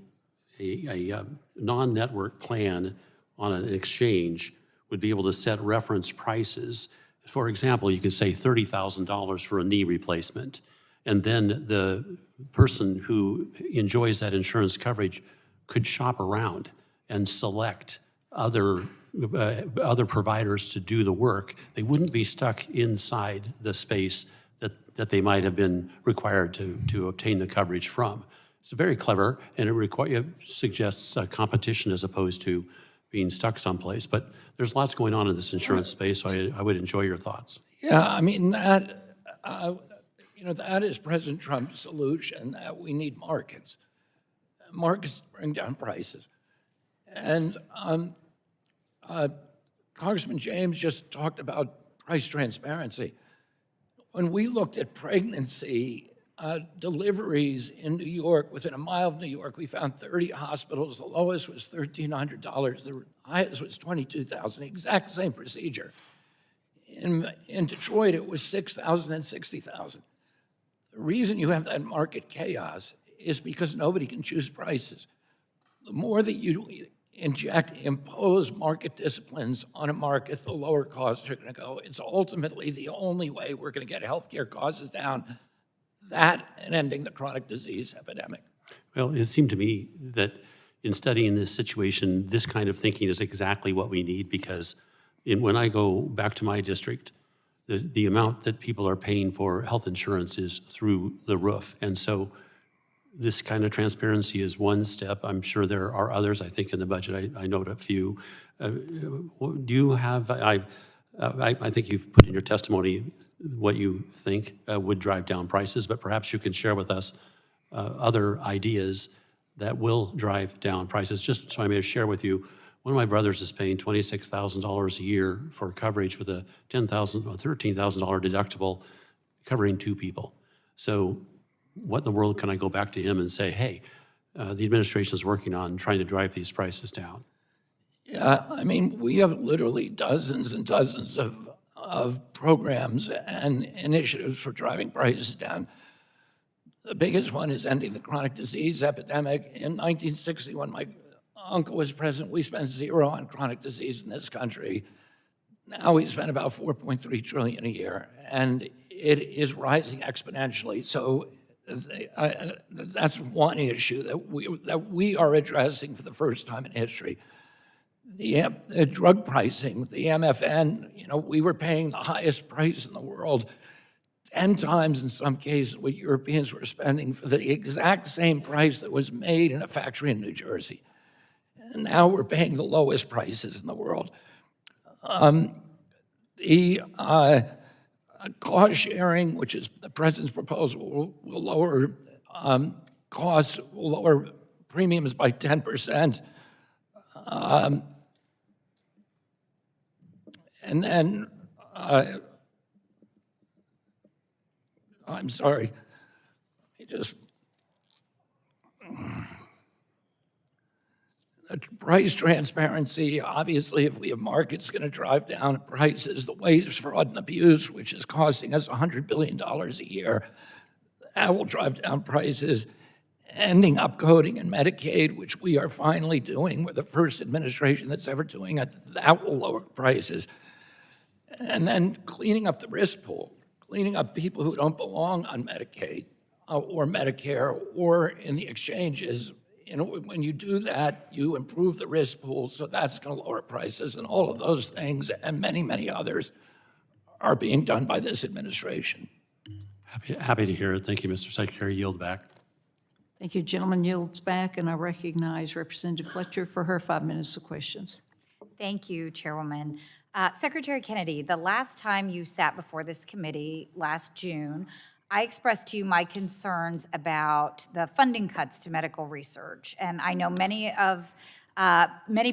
non-network plan on an exchange would be able to set reference prices. For example, you could say $30,000 for a knee replacement, and then the person who enjoys that insurance coverage could shop around and select other providers to do the work. They wouldn't be stuck inside the space that they might have been required to obtain the coverage from. It's very clever, and it suggests competition as opposed to being stuck someplace. But there's lots going on in this insurance space, so I would enjoy your thoughts. Yeah, I mean, that is President Trump's solution, that we need markets. Markets bring down prices. And Congressman James just talked about price transparency. When we looked at pregnancy deliveries in New York, within a mile of New York, we found 30 hospitals. The lowest was $1,300. The highest was $22,000, exact same procedure. In Detroit, it was $6,000 and $60,000. The reason you have that market chaos is because nobody can choose prices. The more that you impose market disciplines on a market, the lower costs are going to go. It's ultimately the only way we're going to get healthcare costs down, that and ending the chronic disease epidemic. Well, it seemed to me that in studying this situation, this kind of thinking is exactly what we need, because when I go back to my district, the amount that people are paying for health insurance is through the roof. And so this kind of transparency is one step. I'm sure there are others. I think in the budget, I note a few. Do you have, I think you've put in your testimony what you think would drive down prices, but perhaps you can share with us other ideas that will drive down prices. Just so I may share with you, one of my brothers is paying $26,000 a year for coverage with a $10,000 or $13,000 deductible covering 2 people. So what in the world can I go back to him and say, hey, the administration is working on trying to drive these prices down? Yeah, I mean, we have literally dozens and dozens of programs and initiatives for driving prices down. The biggest one is ending the chronic disease epidemic. In 1960, when my uncle was president, we spent 0 on chronic disease in this country. Now we spend about $4.3 trillion a year, and it is rising exponentially. So that's one issue that we are addressing for the first time in history. The drug pricing, the MFN, we were paying the highest price in the world, 10 times in some cases what Europeans were spending for the exact same price that was made in a factory in New Jersey. And now we're paying the lowest prices in the world. The cost sharing, which is the president's proposal, will lower costs, will lower premiums by 10%. And then, I'm sorry, price transparency. Obviously, if we have markets going to drive down prices, the wage, fraud, and abuse, which is costing us $100 billion a year, that will drive down prices. Ending upcoding in Medicaid, which we are finally doing. We're the first administration that's ever doing it. That will lower prices. And then cleaning up the risk pool, cleaning up people who don't belong on Medicaid or Medicare or in the exchanges. When you do that, you improve the risk pool, so that's going to lower prices, and all of those things and many, many others are being done by this administration. Happy to hear it. Thank you, Mr. Secretary. Yield back. Thank you. Gentleman yields back, and I recognize Representative Fletcher for her 5 minutes of questions. Thank you, Chairwoman. Secretary Kennedy, the last time you sat before this committee, last June, I expressed to you my concerns about the funding cuts to medical research. And I know many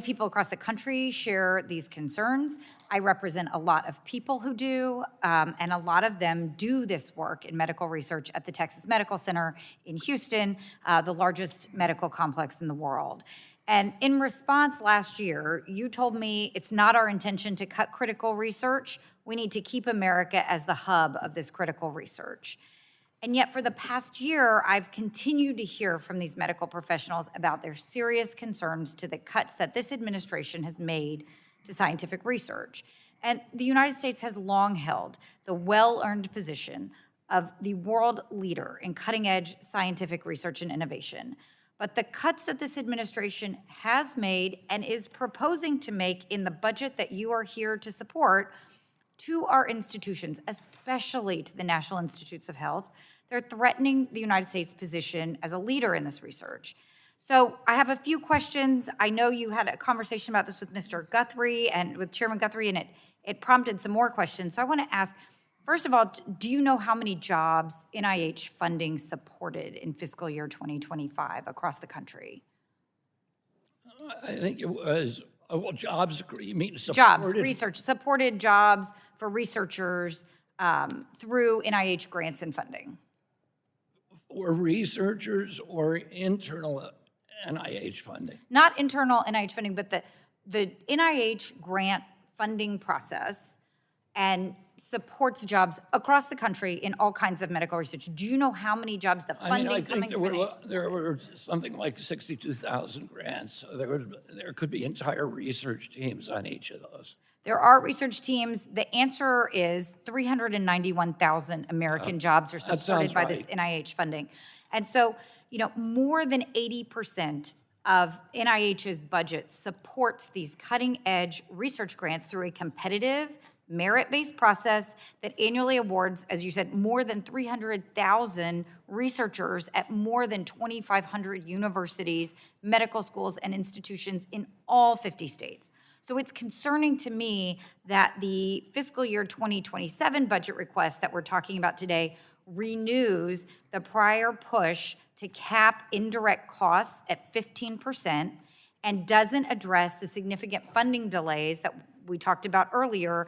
people across the country share these concerns. I represent a lot of people who do, and a lot of them do this work in medical research at the Texas Medical Center in Houston, the largest medical complex in the world. And in response last year, you told me it's not our intention to cut critical research. We need to keep America as the hub of this critical research. And yet for the past year, I've continued to hear from these medical professionals about their serious concerns to the cuts that this administration has made to scientific research. And the United States has long held the well-earned position of the world leader in cutting-edge scientific research and innovation. But the cuts that this administration has made and is proposing to make in the budget that you are here to support to our institutions, especially to the National Institutes of Health, they're threatening the United States' position as a leader in this research. So I have a few questions. I know you had a conversation about this with Mr. Guthrie and with Chairman Guthrie, and it prompted some more questions. So I want to ask, first of all, do you know how many jobs NIH funding supported in fiscal year 2025 across the country? I think it was, jobs, you mean supported? Jobs, research, supported jobs for researchers through NIH grants and funding. or researchers or internal NIH funding? Not internal NIH funding, but the NIH grant funding process and supports jobs across the country in all kinds of medical research. Do you know how many jobs the I funding mean, I think coming there were something like 62,000 grants. So there could be entire research teams on each of those. There are research teams. The answer is 391,000 American jobs are that supported sounds by this right. NIH funding. And so, more than 80% of NIH's budget supports these cutting-edge research grants through a competitive, merit-based process that annually awards, as you said, more than 300,000 researchers at more than 2,500 universities, medical schools, and institutions in all 50 states. So it's concerning to me that the fiscal year 2027 budget request that we're talking about today renews the prior push to cap indirect costs at 15% and doesn't address the significant funding delays that we talked about earlier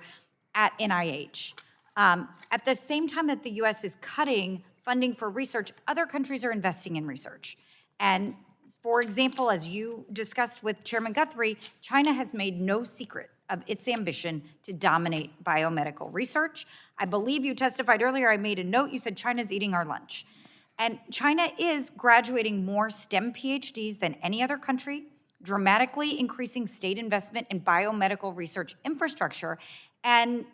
at NIH. At the same time that the US is cutting funding for research, other countries are investing in research. And for example, as you discussed with Chairman Guthrie, China has made no secret of its ambition to dominate biomedical research. I believe you testified earlier, I made a note, you said China's eating our lunch. And China is graduating more STEM PhDs than any other country, dramatically increasing state investment in biomedical research infrastructure. And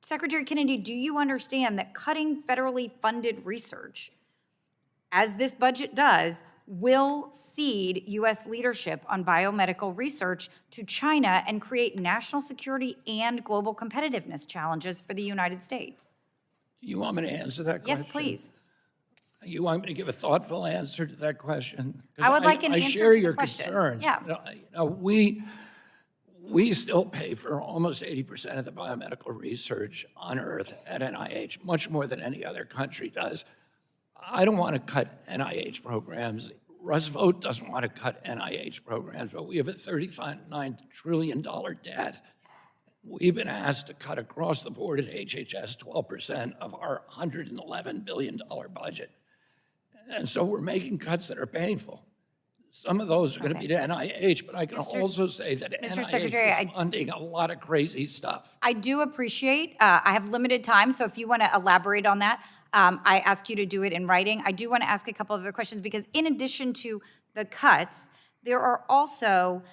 Secretary Kennedy, do you understand that cutting federally funded research, as this budget does, will cede U.S. leadership on biomedical research to China and create national security and global competitiveness challenges for the United States? You want me to answer that question? Yes, please. You want me to give a thoughtful answer to that question? 'Cause I would like an answer share to the your question. concerns. Yeah. We still pay for almost 80% of the biomedical research on Earth at NIH, much more than any other country does. I don't want to cut NIH programs. Russ Vought doesn't want to cut NIH programs, but we have a $39 trillion debt. We've been asked to cut across the board at HHS 12% of our $111 billion budget. And so we're making cuts that are painful. Some of those are going to be to NIH, but I can also say that Mr. NIH Secretary, is funding a lot of crazy stuff. I do appreciate, I have limited time, so if you want to elaborate on that, I ask you to do it in writing. I do want to ask a couple of other questions because in addition to the cuts, there are also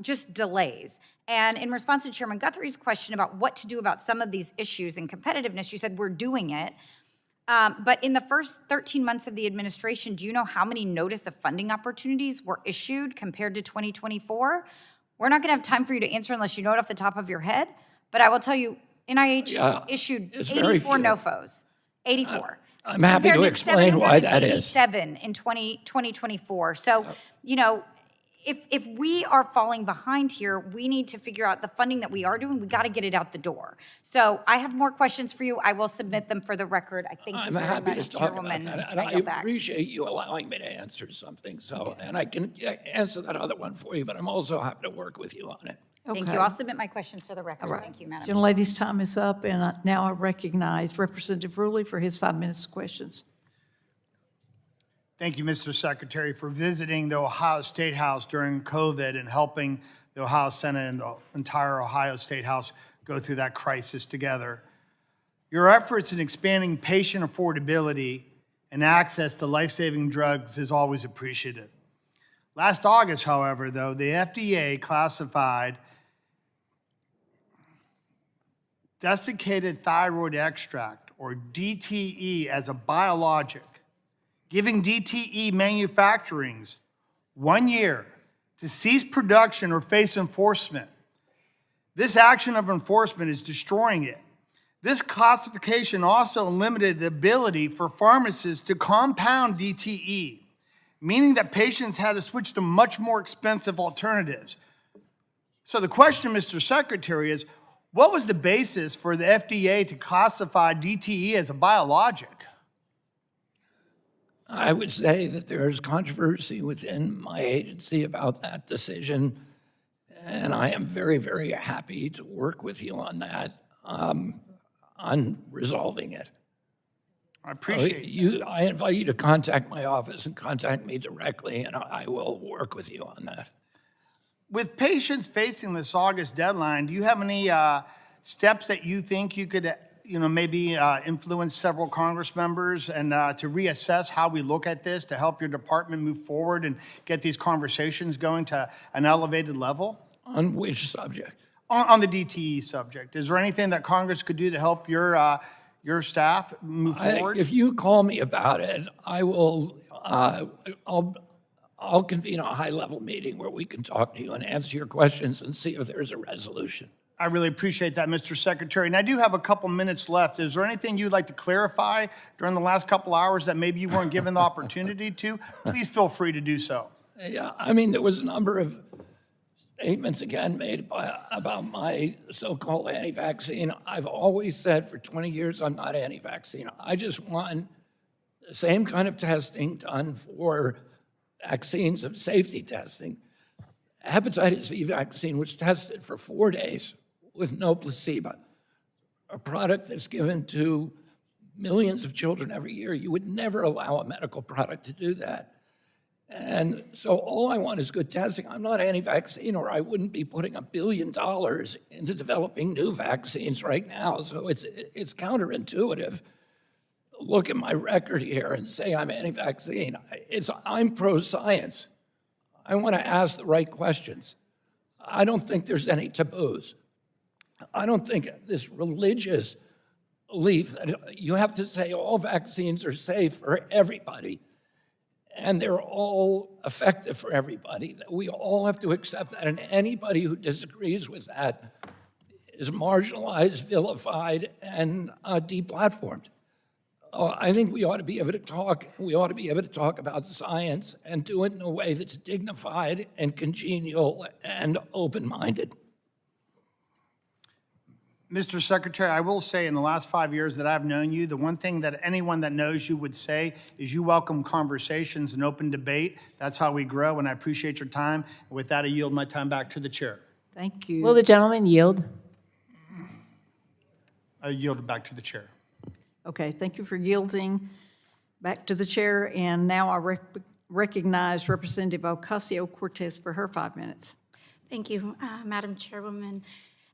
just delays. And in response to Chairman Guthrie's question about what to do about some of these issues and competitiveness, you said we're doing it. But in the first 13 months of the administration, do you know how many notice of funding opportunities were issued compared to 2024? We're not going to have time for you to answer unless you know it off the top of your head. But I will tell you, NIH issued 84 NOFOs. 84. I'm happy to explain why that is. 787 in 2024. So, if we are falling behind here, we need to figure out the funding that we are doing. We got to get it out the door. So I have more questions for you. I will submit them for the record. I thank you very happy much, to talk Chairwoman. about that, and I appreciate you allowing me to answer something. So, and I can answer that other one for you, but I'm also happy to work with you on it. Thank you. I'll submit my questions for the record. Thank you, Madam Chair. Gentlelady's time is up, and now I recognize Representative Ruley for his 5 minutes of questions. Thank you, Mr. Secretary, for visiting the Ohio State House during COVID and helping the Ohio Senate and the entire Ohio State House go through that crisis together. Your efforts in expanding patient affordability and access to life-saving drugs is always appreciated. Last August, however, though, the FDA classified desiccated thyroid extract, or DTE, as a biologic, giving DTE manufacturings 1 year to cease production or face enforcement. This action of enforcement is destroying it. This classification also limited the ability for pharmacists to compound DTE, meaning that patients had to switch to much more expensive alternatives. So the question, Mr. Secretary, is what was the basis for the FDA to classify DTE as a biologic? I would say that there is controversy within my agency about that decision, and I am very, very happy to work with you on that, on resolving it. I appreciate you. I invite you to contact my office and contact me directly, and I will work with you on that. With patients facing this August deadline, do you have any steps that you think you could, maybe influence several Congress members and to reassess how we look at this to help your department move forward and get these conversations going to an elevated level? On which subject? On the DTE subject. Is there anything that Congress could do to help your staff move forward? If you call me about it, I will. I'll convene a high-level meeting where we can talk to you and answer your questions and see if there's a resolution. I really appreciate that, Mr. Secretary. And I do have a couple minutes left. Is there anything you'd like to clarify during the last couple hours that maybe you weren't given the opportunity to? Please feel free to do so. Yeah, I mean, there was a number of statements again made about my so-called anti-vaccine. I've always said for 20 years I'm not anti-vaccine. I just want the same kind of testing done for vaccines of safety testing. Hepatitis V vaccine was tested for 4 days with no placebo, a product that's given to millions of children every year. You would never allow a medical product to do that. And so all I want is good testing. I'm not anti-vaccine, or I wouldn't be putting $1 billion into developing new vaccines right now. So it's counterintuitive. Look at my record here and say I'm anti-vaccine. I'm pro-science. I want to ask the right questions. I don't think there's any taboos. I don't think this religious belief that you have to say all vaccines are safe for everybody and they're all effective for everybody, that we all have to accept that, and anybody who disagrees with that is marginalized, vilified, and deplatformed. I think we ought to be able to talk. We ought to be able to talk about science and do it in a way that's dignified and congenial and open-minded. Mr. Secretary, I will say in the last 5 years that I've known you, the one thing that anyone that knows you would say is you welcome conversations and open debate. That's how we grow, and I appreciate your time. And with that, I yield my time back to the chair. Thank you. Will the gentleman yield? I yield it back to the chair. Okay, thank you for yielding back to the chair. And now I recognize Representative Ocasio-Cortez for her 5 minutes. Thank you, Madam Chairwoman.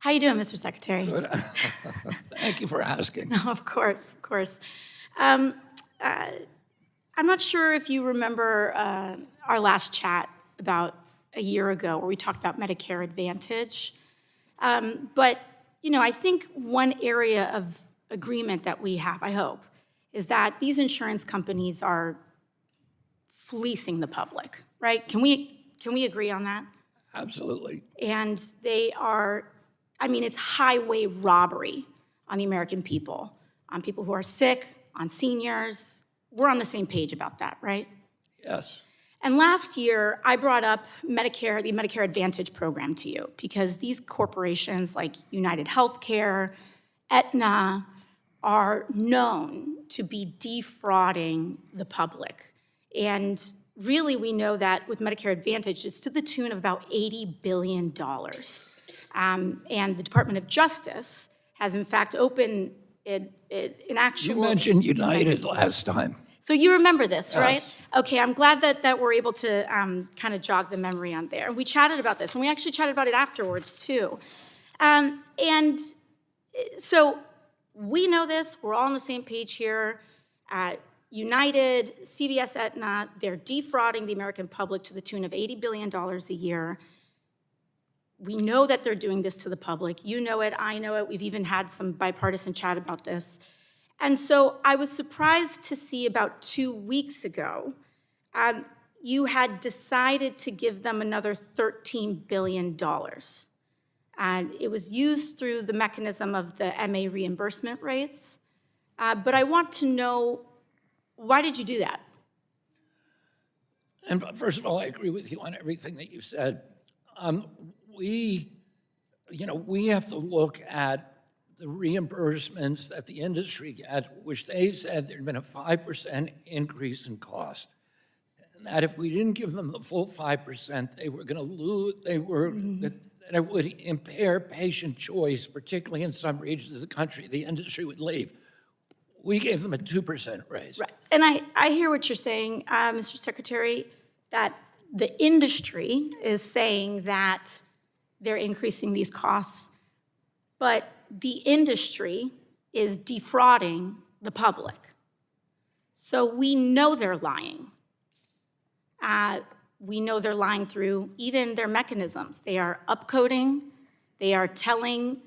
How you doing, Mr. Secretary? Good. Thank you for asking. No, of course, of course. I'm not sure if you remember our last chat about a year ago where we talked about Medicare Advantage. But, I think one area of agreement that we have, I hope, is that these insurance companies are fleecing the public, right? Can we agree on that? Absolutely. And they are, it's highway robbery on the American people, on people who are sick, on seniors. We're on the same page about that, right? Yes. And last year, I brought up Medicare, the Medicare Advantage program to you, because these corporations like United Healthcare, Aetna, are known to be defrauding the public. And really, we know that with Medicare Advantage, it's to the tune of about $80 billion. And the Department of Justice has, in fact, opened an actual... You mentioned United last time. So you remember this, right? Yes. Okay, I'm glad that we're able to kind of jog the memory on there. We chatted about this, and we actually chatted about it afterwards, too. And so we know this. We're all on the same page here. United, CVS, Aetna, they're defrauding the American public to the tune of $80 billion a year. We know that they're doing this to the public. You know it, I know it. We've even had some bipartisan chat about this. And so I was surprised to see about 2 weeks ago, you had decided to give them another $13 billion. And it was used through the mechanism of the MA reimbursement rates. But I want to know, why did you do that? And first of all, I agree with you on everything that you said. We have to look at the reimbursements that the industry get, which they said there'd been a 5% increase in cost. And that if we didn't give them the full 5%, they were going to lose, that it would impair patient choice, particularly in some regions of the country. The industry would leave. We gave them a 2% raise. Right. And I hear what you're saying, Mr. Secretary, that the industry is saying that they're increasing these costs, but the industry is defrauding the public. So we know they're lying. We know they're lying through even their mechanisms. They are upcoding. They are telling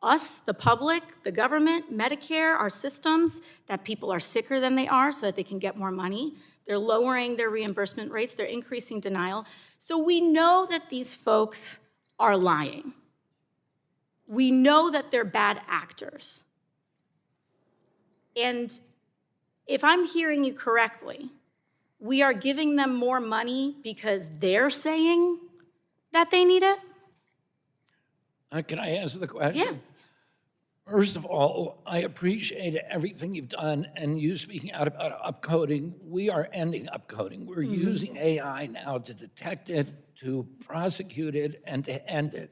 us, the public, the government, Medicare, our systems, that people are sicker than they are so that they can get more money. They're lowering their reimbursement rates. They're increasing denial. So we know that these folks are lying. We know that they're bad actors. And if I'm hearing you correctly, we are giving them more money because they're saying that they need it? Can I answer the question? Yeah. First of all, I appreciate everything you've done, and you speaking out about upcoding. We are ending upcoding. We're using AI now to detect it, to prosecute it, and to end it.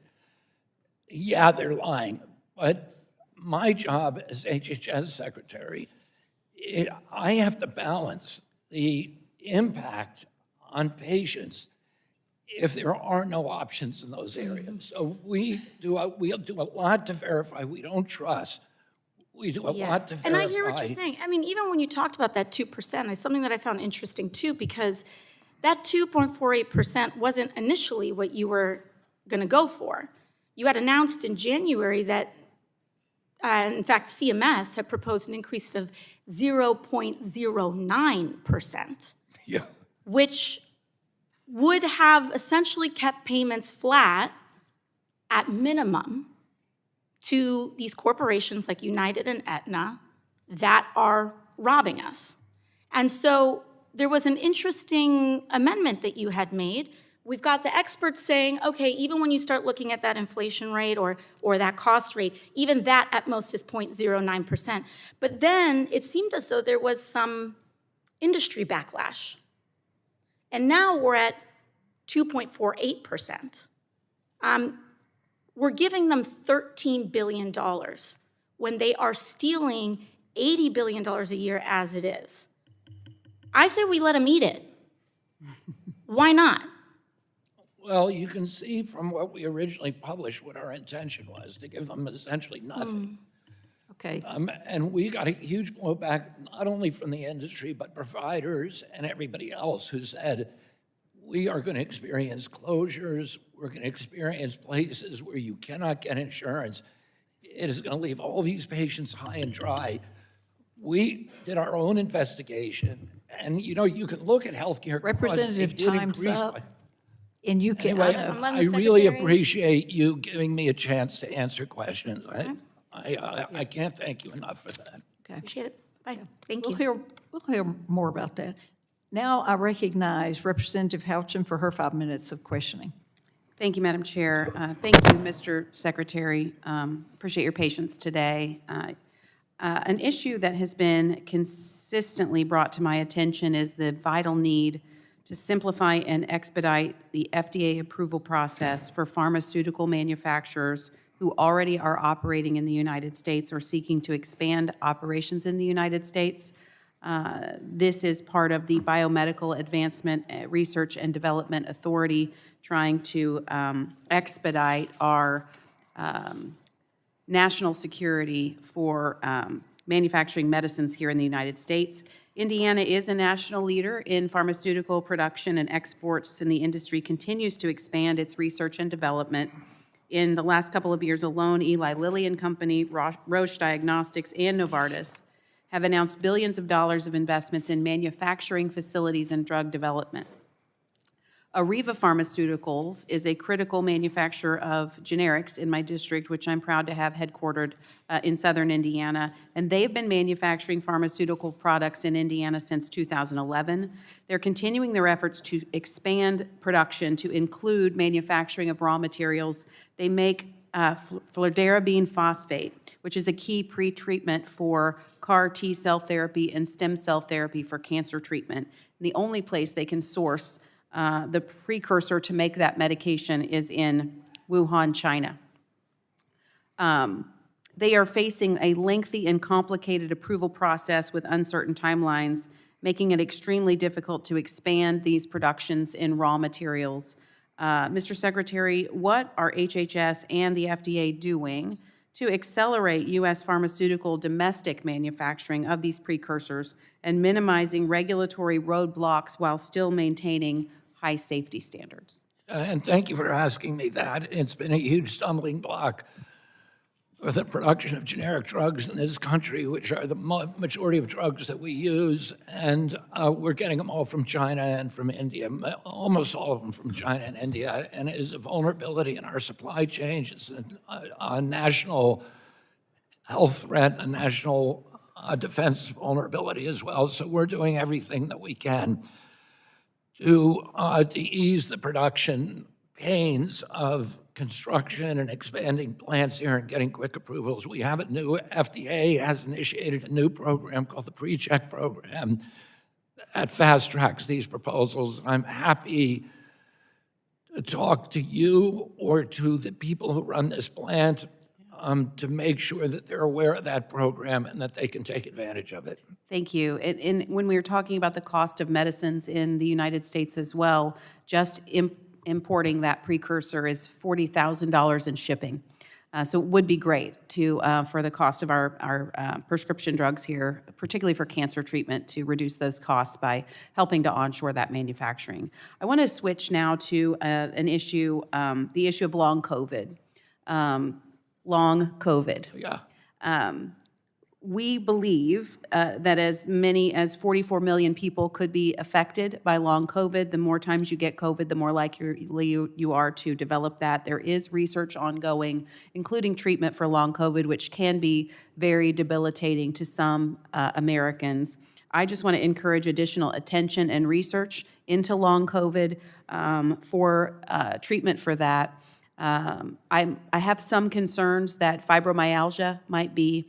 Yeah, they're lying, but my job as HHS Secretary, I have to balance the impact on patients if there are no options in those areas. So we'll do a lot to verify we don't trust. We do a lot to verify. And I hear what you're saying. I mean, even when you talked about that 2%, it's something that I found interesting too, because that 2.48% wasn't initially what you were going to go for. You had announced in January that, in fact, CMS had proposed an increase of 0.09%, Yeah. which would have essentially kept payments flat at minimum to these corporations like United and Aetna that are robbing us. And so there was an interesting amendment that you had made. We've got the experts saying, okay, even when you start looking at that inflation rate or that cost rate, even that at most is 0.09%. But then it seemed as though there was some industry backlash. And now we're at 2.48%. We're giving them $13 billion when they are stealing $80 billion a year as it is. I say we let them eat it. Why not? Well, you can see from what we originally published what our intention was, to give them essentially nothing. Okay. And we got a huge blowback, not only from the industry, but providers and everybody else who said, we are going to experience closures. We're going to experience places where you cannot get insurance. It is going to leave all these patients high and dry. We did our own investigation, and you can look at healthcare costs. Representative, It did time's increase up. by- And you can, Anyway, I'm letting I the really secretary- appreciate you giving me a chance to answer questions. I can't thank you enough for that. Appreciate it. Bye. Thank we'll you. hear more about that. Now I recognize Representative Houchin for her 5 minutes of questioning. Thank you, Madam Chair. Thank you, Mr. Secretary. Appreciate your patience today. An issue that has been consistently brought to my attention is the vital need to simplify and expedite the FDA approval process for pharmaceutical manufacturers who already are operating in the United States or seeking to expand operations in the United States. This is part of the Biomedical Advancement Research and Development Authority trying to expedite our national security for manufacturing medicines here in the United States. Indiana is a national leader in pharmaceutical production and exports, and the industry continues to expand its research and development. In the last couple of years alone, Eli Lilly and Company, Roche Diagnostics, and Novartis have announced billions of dollars of investments in manufacturing facilities and drug development. Areva Pharmaceuticals is a critical manufacturer of generics in my district, which I'm proud to have headquartered in southern Indiana, and they've been manufacturing pharmaceutical products in Indiana since 2011. They're continuing their efforts to expand production to include manufacturing of raw materials. They make fludarabine phosphate, which is a key pretreatment for CAR T-cell therapy and stem cell therapy for cancer treatment. And the only place they can source the precursor to make that medication is in Wuhan, China. They are facing a lengthy and complicated approval process with uncertain timelines, making it extremely difficult to expand these productions in raw materials. Mr. Secretary, what are HHS and the FDA doing to accelerate U.S. pharmaceutical domestic manufacturing of these precursors and minimizing regulatory roadblocks while still maintaining high safety standards? And thank you for asking me that. It's been a huge stumbling block for the production of generic drugs in this country, which are the majority of drugs that we use. And we're getting them all from China and from India, almost all of them from China and India. And it is a vulnerability in our supply chain. It's a national health threat, a national defense vulnerability as well. So we're doing everything that we can to ease the production pains of construction and expanding plants here and getting quick approvals. We have a new, FDA has initiated a new program called the Pre-Check Program that fast tracks these proposals. I'm happy to talk to you or to the people who run this plant to make sure that they're aware of that program and that they can take advantage of it. Thank you. And when we were talking about the cost of medicines in the United States as well, just importing that precursor is $40,000 in shipping. So it would be great to, for the cost of our prescription drugs here, particularly for cancer treatment, to reduce those costs by helping to onshore that manufacturing. I want to switch now to an issue, the issue of long COVID. Long COVID. Yeah. We believe that as many as 44 million people could be affected by long COVID. The more times you get COVID, the more likely you are to develop that. There is research ongoing, including treatment for long COVID, which can be very debilitating to some Americans. I just want to encourage additional attention and research into long COVID for treatment for that. I have some concerns that fibromyalgia might be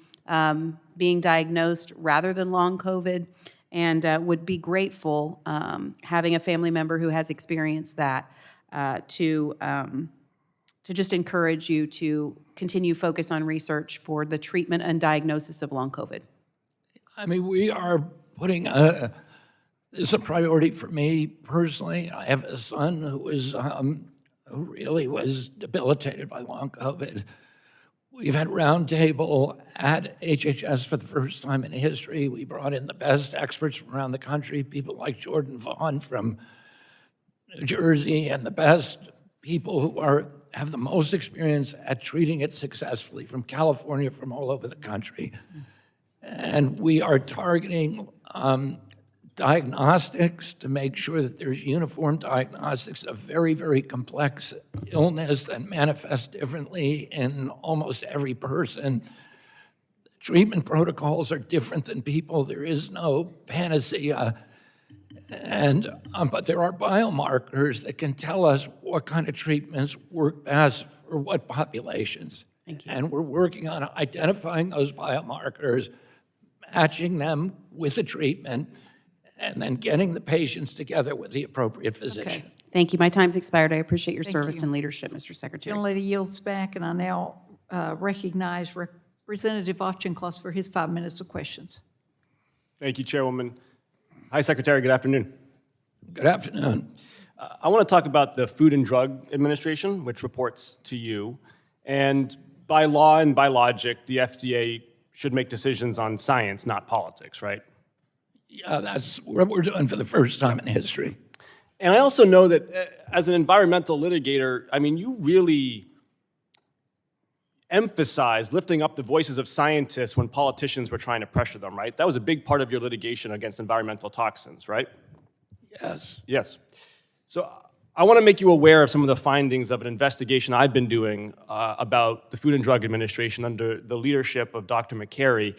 being diagnosed rather than long COVID, and would be grateful having a family member who has experienced that to just encourage you to continue focus on research for the treatment and diagnosis of long COVID. I mean, we are putting this is a priority for me personally. I have a son who really was debilitated by long COVID. We've had roundtable at HHS for the first time in history. We brought in the best experts from around the country, people like Jordan Vaughn from New Jersey, and the best people who have the most experience at treating it successfully from California, from all over the country. And we are targeting diagnostics to make sure that there's uniform diagnostics of very, very complex illness that manifests differently in almost every person. Treatment protocols are different than people. There is no panacea. And, but there are biomarkers that can tell us what kind of treatments work best for what populations. Thank you. And we're working on identifying those biomarkers, matching them with the treatment, and then getting the patients together with the appropriate physician. Okay. Thank you. My time's expired. I appreciate your service and leadership, Mr. Secretary. Gentlelady yields back, and I now recognize Representative Auchincloss for his 5 minutes of questions. Thank you, Chairwoman. Hi, Secretary. Good afternoon. Good afternoon. I want to talk about the Food and Drug Administration, which reports to you. And by law and by logic, the FDA should make decisions on science, not politics, right? Yeah, that's what we're doing for the first time in history. And I also know that as an environmental litigator, I mean, you really emphasize lifting up the voices of scientists when politicians were trying to pressure them, right? That was a big part of your litigation against environmental toxins, right? Yes. Yes. So I want to make you aware of some of the findings of an investigation I've been doing about the Food and Drug Administration under the leadership of Dr. McCary.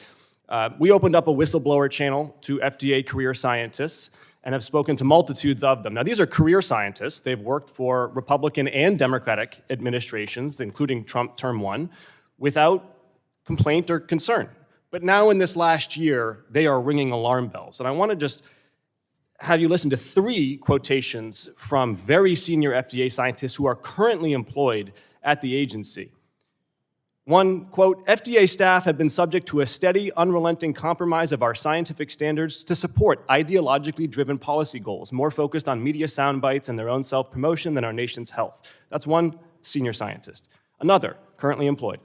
We opened up a whistleblower channel to FDA career scientists and have spoken to multitudes of them. Now, these are career scientists. They've worked for Republican and Democratic administrations, including Trump term 1, without complaint or concern. But now in this last year, they are ringing alarm bells. And I want to just have you listen to 3 quotations from very senior FDA scientists who are currently employed at the agency. One, quote, FDA staff have been subject to a steady, unrelenting compromise of our scientific standards to support ideologically driven policy goals, more focused on media sound bites and their own self-promotion than our nation's health. That's one senior scientist. Another, currently employed.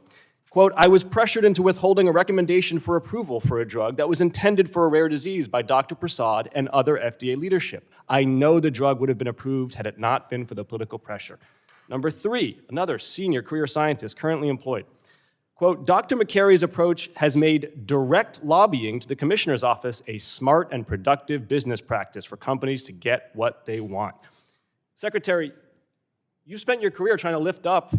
Quote, I was pressured into withholding a recommendation for approval for a drug that was intended for a rare disease by Dr. Prasad and other FDA leadership. I know the drug would have been approved had it not been for the political pressure. Number three, another senior career scientist currently employed. Quote, Dr. McCarry's approach has made direct lobbying to the commissioner's office a smart and productive business practice for companies to get what they want. Secretary, you spent your career trying to lift up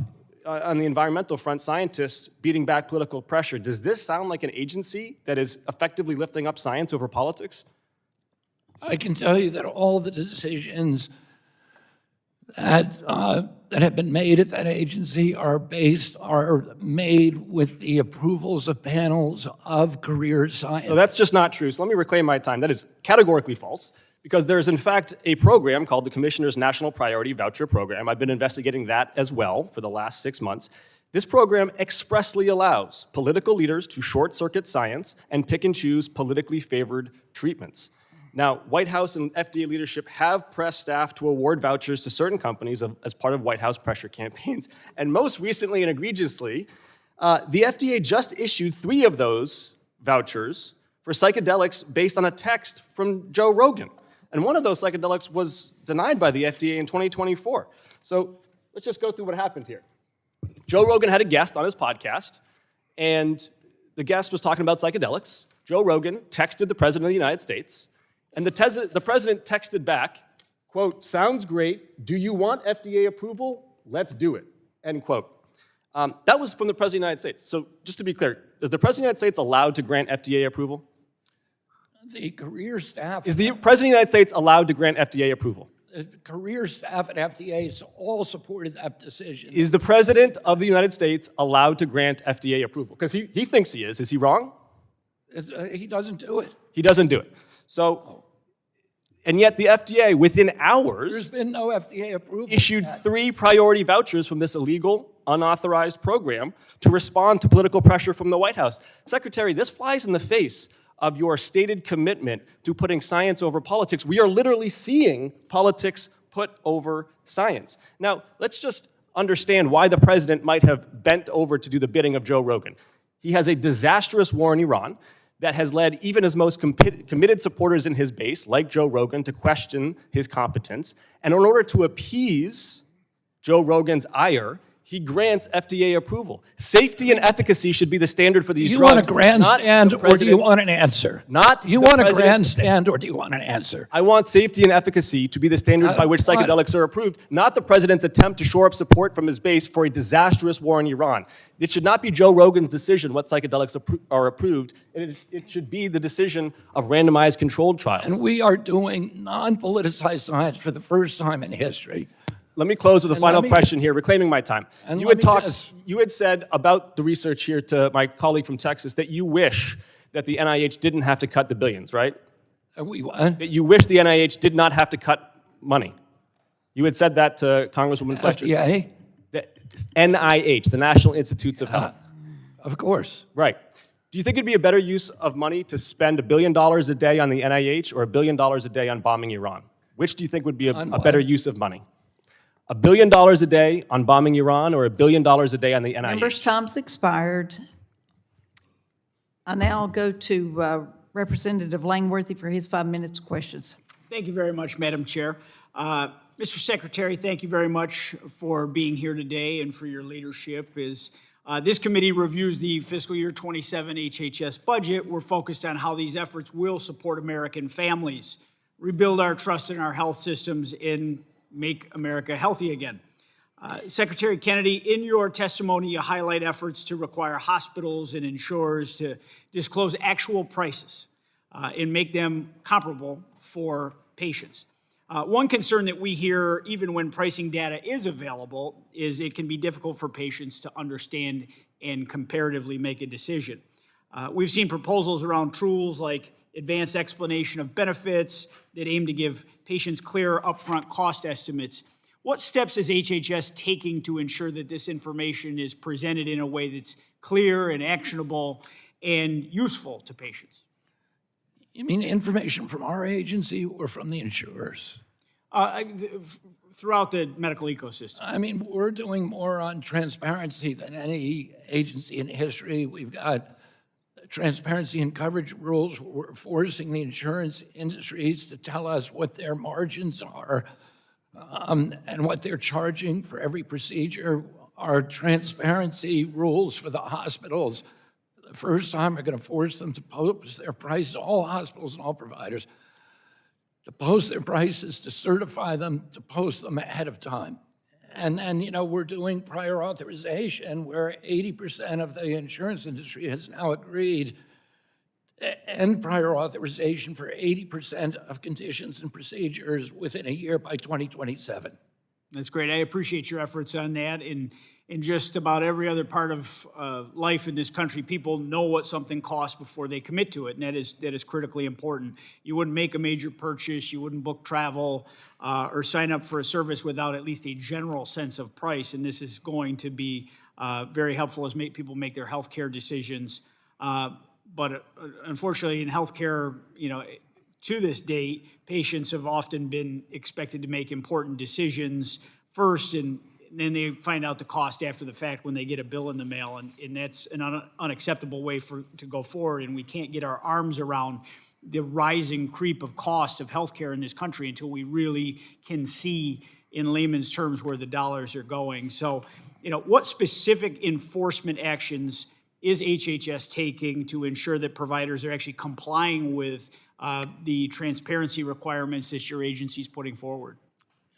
on the environmental front scientists beating back political pressure. Does this sound like an agency that is effectively lifting up science over politics? I can tell you that all the decisions that have been made at that agency are made with the approvals of panels of career science. So that's just not true. So let me reclaim my time. That is categorically false, because there's in fact a program called the Commissioner's National Priority Voucher Program. I've been investigating that as well for the last 6 months. This program expressly allows political leaders to short-circuit science and pick and choose politically favored treatments. Now, White House and FDA leadership have pressed staff to award vouchers to certain companies as part of White House pressure campaigns. And most recently and egregiously, the FDA just issued 3 of those vouchers for psychedelics based on a text from Joe Rogan. And one of those psychedelics was denied by the FDA in 2024. So let's just go through what happened here. Joe Rogan had a guest on his podcast, and the guest was talking about psychedelics. Joe Rogan texted the President of the United States, and the President texted back, quote, sounds great. Do you want FDA approval? Let's do it, end quote. That was from the President of the United States. So just to be clear, is the President of the United States allowed to grant FDA approval? The career staff... Is the President of the United States allowed to grant FDA approval? The career staff at FDA all supported that decision. Is the President of the United States allowed to grant FDA approval? Because he thinks he is. Is he wrong? He doesn't do it. He doesn't do it. So, and yet the FDA, within hours... There's been no FDA approval. ...issued 3 priority vouchers from this illegal, unauthorized program to respond to political pressure from the White House. Secretary, this flies in the face of your stated commitment to putting science over politics. We are literally seeing politics put over science. Now, let's just understand why the president might have bent over to do the bidding of Joe Rogan. He has a disastrous war in Iran that has led even his most committed supporters in his base, like Joe Rogan, to question his competence. And in order to appease Joe Rogan's ire, he grants FDA approval. Safety and efficacy should be the standard for these drugs. Do you want a grandstand or do you want an answer? Do you want a grandstand or do you want an answer? I want safety and efficacy to be the standards by which psychedelics are approved, not the president's attempt to shore up support from his base for a disastrous war in Iran. It should not be Joe Rogan's decision what psychedelics are approved. It should be the decision of randomized controlled trials. And we are doing non-politicized science for the first time in history. Let me close with a final question here, reclaiming my time. And You had said about the research here to my colleague from Texas that you wish that the NIH didn't have to cut the billions, right? What? That you wish the NIH did not have to cut money. You had said that to Congresswoman Fletcher. FDA? The NIH, the National Institutes of Health. Of course. Right. Do you think it'd be a better use of money to spend $1 billion a day on the NIH or $1 billion a day on bombing Iran? Which do you think would be a better use of money? $1 billion a day on bombing Iran or $1 billion a day on the NIH? Members' time's expired. I now go to Representative Langworthy for his 5 minutes questions. Thank you very much, Madam Chair. Mr. Secretary, thank you very much for being here today and for your leadership. As this committee reviews the fiscal year 27 HHS budget, we're focused on how these efforts will support American families, rebuild our trust in our health systems, and make America healthy again. Secretary Kennedy, in your testimony, you highlight efforts to require hospitals and insurers to disclose actual prices and make them comparable for patients. One concern that we hear, even when pricing data is available, is it can be difficult for patients to understand and comparatively make a decision. We've seen proposals around tools like advanced explanation of benefits that aim to give patients clear upfront cost estimates. What steps is HHS taking to ensure that this information is presented in a way that's clear and actionable and useful to patients. You mean information from our agency or from the insurers? Throughout the medical ecosystem. I mean, we're doing more on transparency than any agency in history. We've got transparency and coverage rules. We're forcing the insurance industries to tell us what their margins are and what they're charging for every procedure. Our transparency rules for the hospitals, the first time are going to force them to post their prices, all hospitals and all providers, to post their prices, to certify them, to post them ahead of time. And then, we're doing prior authorization where 80% of the insurance industry has now agreed to end prior authorization for 80% of conditions and procedures within a year by 2027. That's great. I appreciate your efforts on that. In just about every other part of life in this country, people know what something costs before they commit to it, and that is critically important. You wouldn't make a major purchase, you wouldn't book travel or sign up for a service without at least a general sense of price, and this is going to be very helpful as people make their healthcare decisions. But unfortunately, in healthcare, to this date, patients have often been expected to make important decisions first, and then they find out the cost after the fact when they get a bill in the mail, and that's an unacceptable way to go forward, and we can't get our arms around the rising creep of cost of healthcare in this country until we really can see in layman's terms where the dollars are going. So, what specific enforcement actions is HHS taking to ensure that providers are actually complying with the transparency requirements that your agency is putting forward?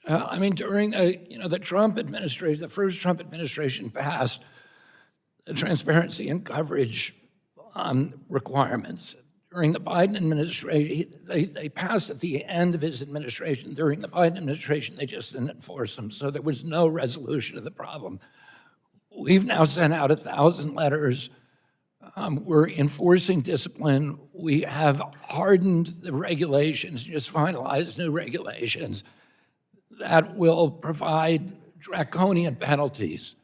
During the Trump administration, the first Trump administration passed the transparency and coverage requirements. During the Biden administration, they passed at the end of his administration. During the Biden administration, they just didn't enforce them, so there was no resolution of the problem. We've now sent out 1,000 letters. We're enforcing discipline. We have hardened the regulations, just finalized new regulations that will provide draconian penalties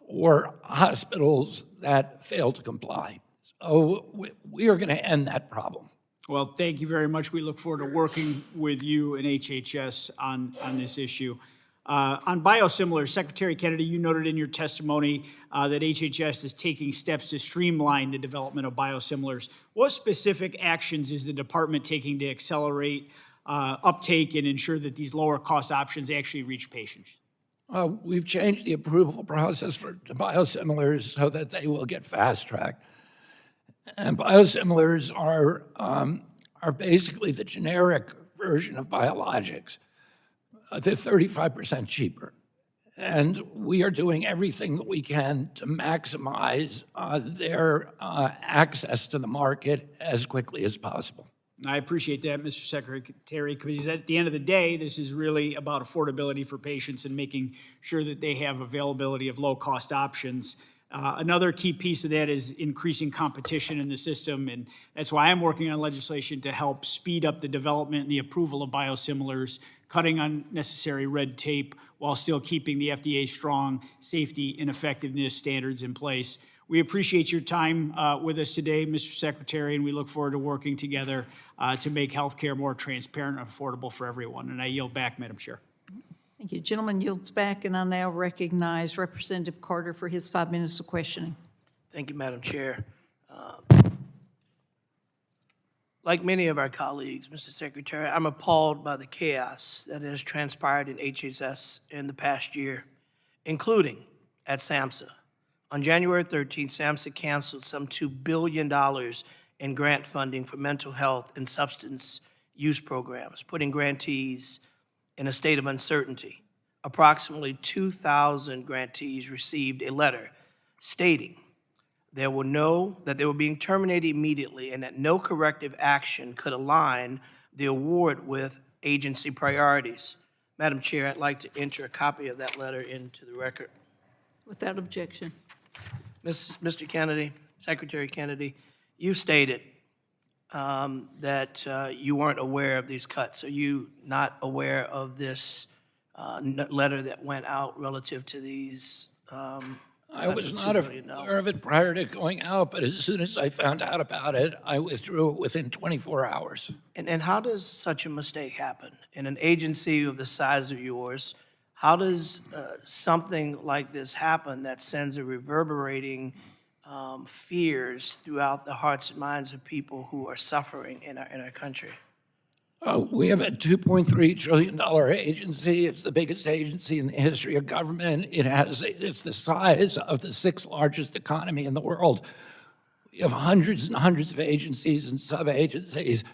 for hospitals that fail to comply. So we are going to end that problem. Well, thank you very much. We look forward to working with you and HHS on this issue. On biosimilars, Secretary Kennedy, you noted in your testimony that HHS is taking steps to streamline the development of biosimilars. What specific actions is the department taking to accelerate uptake and ensure that these lower cost options actually reach patients? We've changed the approval process for biosimilars so that they will get fast-tracked. And biosimilars are basically the generic version of biologics. They're 35% cheaper. And we are doing everything that we can to maximize their access to the market as quickly as possible. I appreciate that, Mr. Secretary, because at the end of the day, this is really about affordability for patients and making sure that they have availability of low-cost options. Another key piece of that is increasing competition in the system, and that's why I'm working on legislation to help speed up the development and the approval of biosimilars, cutting unnecessary red tape while still keeping the FDA's strong safety and effectiveness standards in place. We appreciate your time with us today, Mr. Secretary, and we look forward to working together to make healthcare more transparent and affordable for everyone. And I yield back, Madam Chair. Thank you. Gentleman yields back, and I now recognize Representative Carter for his 5 minutes of questioning. Thank you, Madam Chair. Like many of our colleagues, Mr. Secretary, I'm appalled by the chaos that has transpired in HHS in the past year, including at SAMHSA. On January 13th, SAMHSA canceled some $2 billion in grant funding for mental health and substance use programs, putting grantees in a state of uncertainty. Approximately 2,000 grantees received a letter stating that they were being terminated immediately and that no corrective action could align the award with agency priorities. Madam Chair, I'd like to enter a copy of that letter into the record. Without objection. Mr. Kennedy, Secretary Kennedy, you stated that you weren't aware of these cuts. Are you not aware of this letter that went out relative to these I was not aware of it prior to going out, but as soon as I found out about it, I withdrew it within 24 hours. And how does such a mistake happen? In an agency of the size of yours, how does something like this happen that sends a reverberating fears throughout the hearts and minds of people who are suffering in our country? We have a $2.3 trillion agency. It's the biggest agency in the history of government. It's the size of the 6th largest economy in the world. We have hundreds and hundreds of agencies and sub-agencies.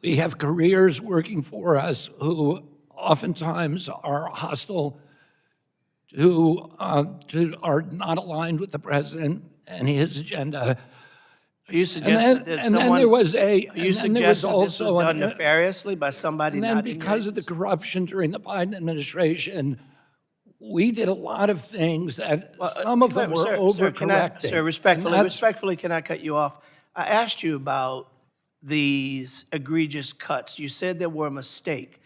We have careers working for us who oftentimes are hostile, who are not aligned with the president and his agenda. Are you suggesting that there's someone? Are you suggesting this was done nefariously by somebody not in your And then because of the corruption during the Biden administration, we did a lot of things that some of them were overcorrecting. Sir, respectfully, can I cut you off? I asked you about these egregious cuts. You said there were a mistake.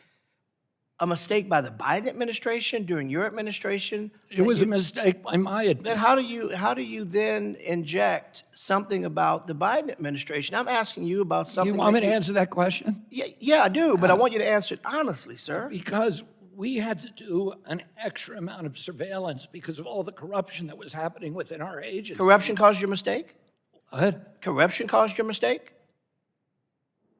A mistake by the Biden administration during your administration? It was a mistake by my administration. Then how do you then inject something about the Biden administration? I'm asking you about something. You want me to answer that question? Yeah, I do, but I want you to answer it honestly, sir. Because we had to do an extra amount of surveillance because of all the corruption that was happening within our agency. Corruption caused your mistake? What? Corruption caused your mistake?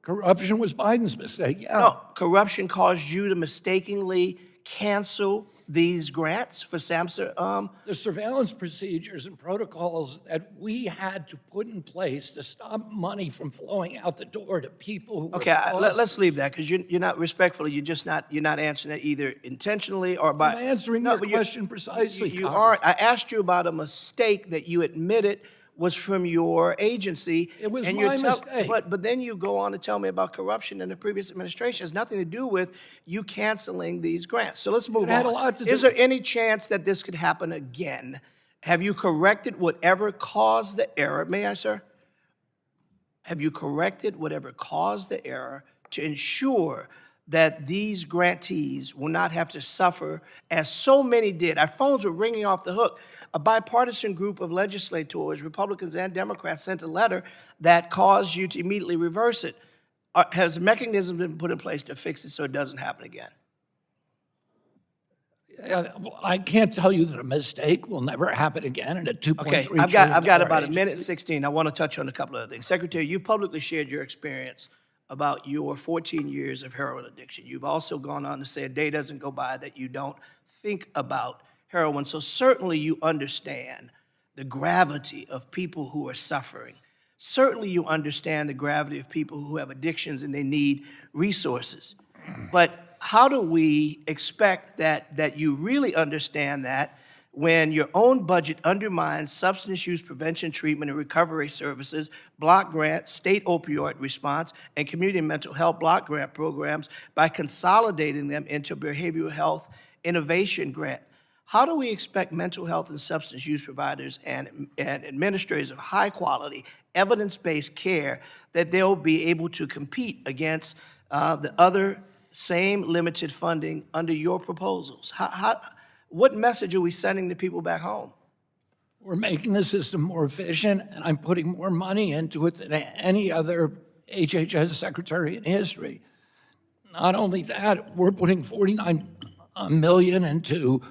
Corruption was Biden's mistake, yeah. No, corruption caused you to mistakenly cancel these grants for SAMHSA? The surveillance procedures and protocols that we had to put in place to stop money from flowing out the door to people who Okay, were let's leave that, because you're not respectfully, you're not answering that either intentionally or by. I'm answering your question precisely, You aren't. I asked you about a mistake that you admitted was from your agency. It was and my mistake. But then you go on to tell me about corruption in the previous administration. It has nothing to do with you canceling these grants. So let's move on. It had a lot to do. Is there any chance that this could happen again? Have you corrected whatever caused the error? May I, sir? Have you corrected whatever caused the error to ensure that these grantees will not have to suffer as so many did? Our phones were ringing off the hook. A bipartisan group of legislators, Republicans and Democrats, sent a letter that caused you to immediately reverse it. Has a mechanism been put in place to fix it so it doesn't happen again? I can't tell you that a mistake will never happen again in a $2.3 Okay, trillion I've got about a agency. minute and 16. I want to touch on a couple of other things. Secretary, you've publicly shared your experience about your 14 years of heroin addiction. You've also gone on to say a day doesn't go by that you don't think about heroin. So certainly you understand the gravity of people who are suffering. Certainly you understand the gravity of people who have addictions and they need resources. But how do we expect that you really understand that when your own budget undermines substance use prevention, treatment, and recovery services, block grant, state opioid response, and community mental health block grant programs by consolidating them into behavioral health innovation grant? How do we expect mental health and substance use providers and administrators of high quality, evidence-based care that they'll be able to compete against the other same limited funding under your proposals? What message are we sending to people back home? We're making the system more efficient, and I'm putting more money into it than any other HHS secretary in history. Not only that, we're putting $49 million into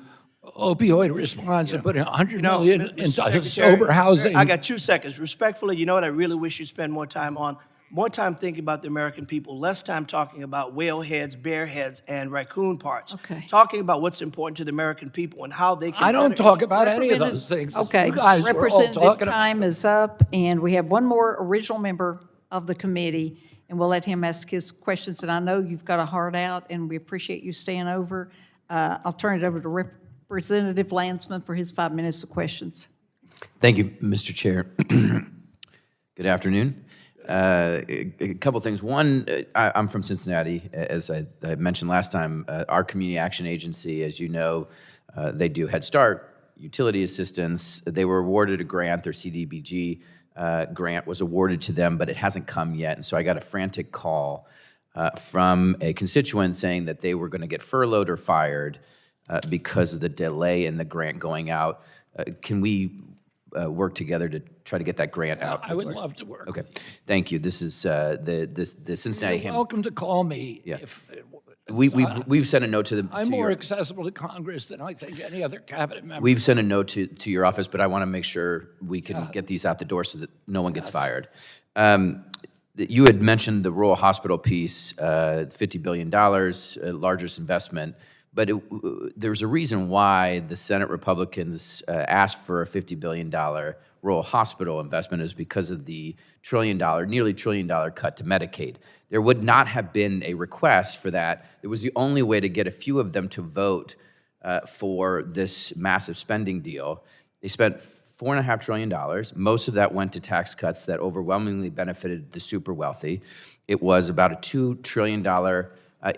opioid response and putting $100 million into sober housing. I got 2 seconds. Respectfully, you know what I really wish you'd spend more time on? More time thinking about the American people, less time talking about whale heads, bear heads, and raccoon parts. Okay. Talking about what's important to the American people and how they can. I don't talk about any of those things. Okay, You guys were all Representative talking time is up, and we have one more original member of the committee, and we'll let him ask his questions. And I know you've got a heart out, and we appreciate you staying over. I'll turn it over to Representative Landsman for his 5 minutes of questions. Thank you, Mr. Chair. Good afternoon. A couple things. One, I'm from Cincinnati. As I mentioned last time, our community action agency, as you know, they do Head Start, utility assistance. They were awarded a grant. Their CDBG grant was awarded to them, but it hasn't come yet. And so I got a frantic call from a constituent saying that they were going to get furloughed or fired because of the delay in the grant going out. Can we work together to try to get that grant out? I would love to work. Okay, thank you. This is the Cincinnati. You're welcome to call me if. We've sent a note to the. I'm to more your, accessible to Congress than I think any other cabinet member. We've sent a note to your office, but I want to make sure we can get these out the door so that no one gets fired. You had mentioned the rural hospital piece, $50 billion, largest investment, but there's a reason why the Senate Republicans asked for a $50 billion rural hospital investment is because of the nearly $1 trillion cut to Medicaid. There would not have been a request for that. It was the only way to get a few of them to vote for this massive spending deal. They spent $4.5 trillion. Most of that went to tax cuts that overwhelmingly benefited the super wealthy. It was about a $2 trillion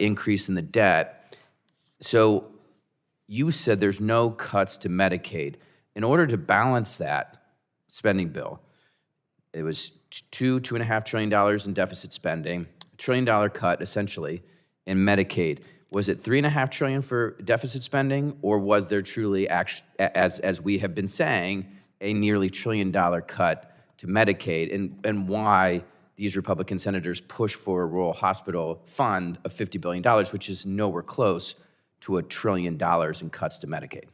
increase in the debt. So you said there's no cuts to Medicaid. In order to balance that spending bill, it was $2.5 trillion in deficit spending, $1 trillion cut essentially in Medicaid. Was it $3.5 trillion for deficit spending, or was there truly, as we have been saying, a nearly $1 trillion cut to Medicaid, and why these Republican senators push for a rural hospital fund of $50 billion, which is nowhere close to $1 trillion in cuts to Medicaid?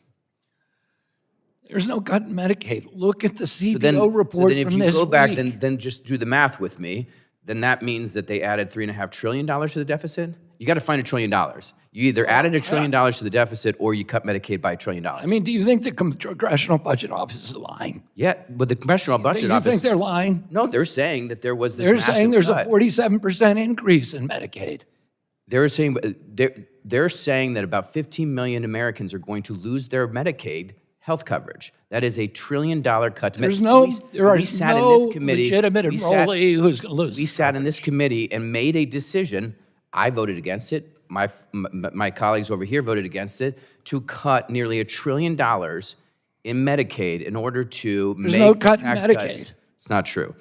There's no cut in Medicaid. Look at the CBO report from this week. If you go back, then just do the math with me. Then that means that they added $3.5 trillion to the deficit. You got to find $1 trillion. You either added $1 trillion to the deficit or you cut Medicaid by $1 trillion. I mean, do you think the Congressional Budget Office is lying? Yeah, but the Congressional Budget You Office. think they're lying? No, they're saying that there was this They're massive saying there's cut. a 47% increase in Medicaid. They're saying that about 15 million Americans are going to lose their Medicaid health coverage. That is a $1 trillion cut to Medicaid. There is no legitimate enrollee who's going to lose. We sat in this committee and made a decision. I voted against it. My colleagues over here voted against it, to cut nearly $1 trillion in Medicaid in order to There's make no cut in tax Medicaid. cuts. It's not true.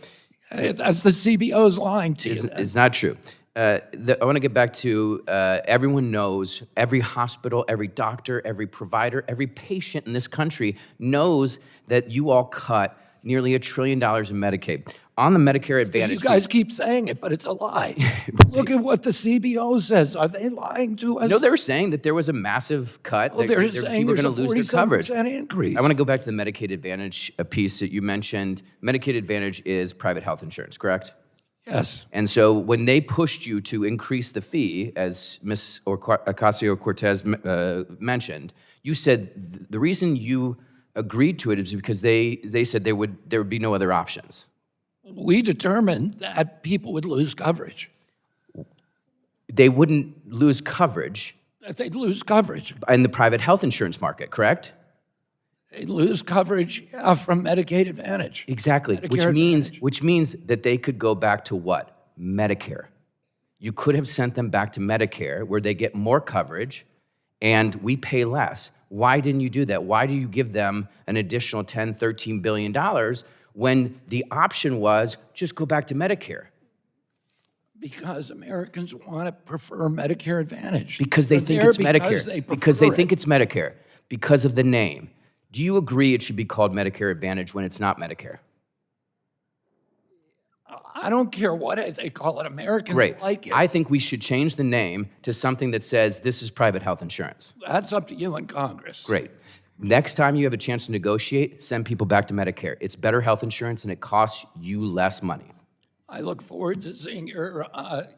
That's the CBO's lying to you. It's not true. I want to get back to everyone knows, every hospital, every doctor, every provider, every patient in this country knows that you all cut nearly $1 trillion in Medicaid. On the Medicare Advantage. You guys keep saying it, but it's a lie. Look at what the CBO says. Are they lying to us? No, they're saying that there was a massive cut. Well, they're saying people are there's going a to lose their coverage. 47% increase. I want to go back to the Medicaid Advantage piece that you mentioned. Medicaid Advantage is private health insurance, correct? Yes. And so when they pushed you to increase the fee, as Ms. Ocasio-Cortez mentioned, you said the reason you agreed to it is because they said there would be no other options. We determined that people would lose coverage. They wouldn't lose coverage. That they'd lose coverage. In the private health insurance market, correct? They'd lose coverage from Medicaid Advantage. Exactly, which means that they could go back to what? Medicare. You could have sent them back to Medicare, where they get more coverage, and we pay less. Why didn't you do that? Why do you give them an additional $10, $13 billion when the option was just go back to Medicare? Because Americans want to prefer Medicare Advantage. Because they think it's Medicare. Because they think it's it's Medicare. Because of the name. Do you agree it should be called Medicare Advantage when it's not Medicare? I don't care what they call it. Americans Great. like it. I think we should change the name to something that says this is private health insurance. That's up to you in Congress. Great. Next time you have a chance to negotiate, send people back to Medicare. It's better health insurance and it costs you less money. I look forward to seeing your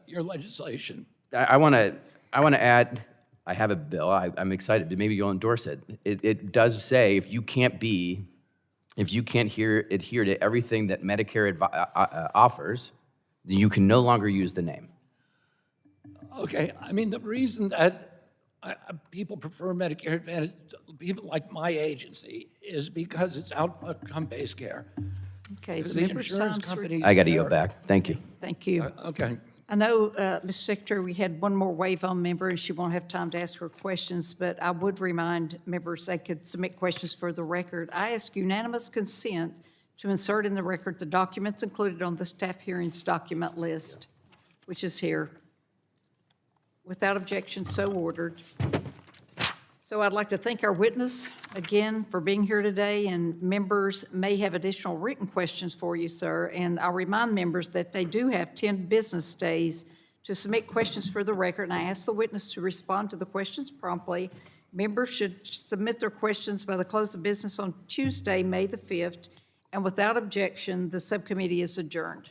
legislation. I want to add, I have a bill. I'm excited, but maybe you'll endorse it. It does say if you can't adhere to everything that Medicare offers, then you can no longer use the name. Okay, I mean, the reason that people prefer Medicare Advantage, people like my agency, is because it's outcome-based care. Okay, Because the the member's insurance time's companies. I got to yield back. Thank you. Thank you. Okay. I know, Mr. Secretary, we had one more wave-on member, and she won't have time to ask her questions, but I would remind members they could submit questions for the record. I ask unanimous consent to insert in the record the documents included on the staff hearings document list, which is here. Without objection, so ordered. So I'd like to thank our witness again for being here today, and members may have additional written questions for you, sir. And I'll remind members that they do have 10 business days to submit questions for the record, and I ask the witness to respond to the questions promptly. Members should submit their questions by the close of business on Tuesday, May the 5th, and without objection, the subcommittee is adjourned.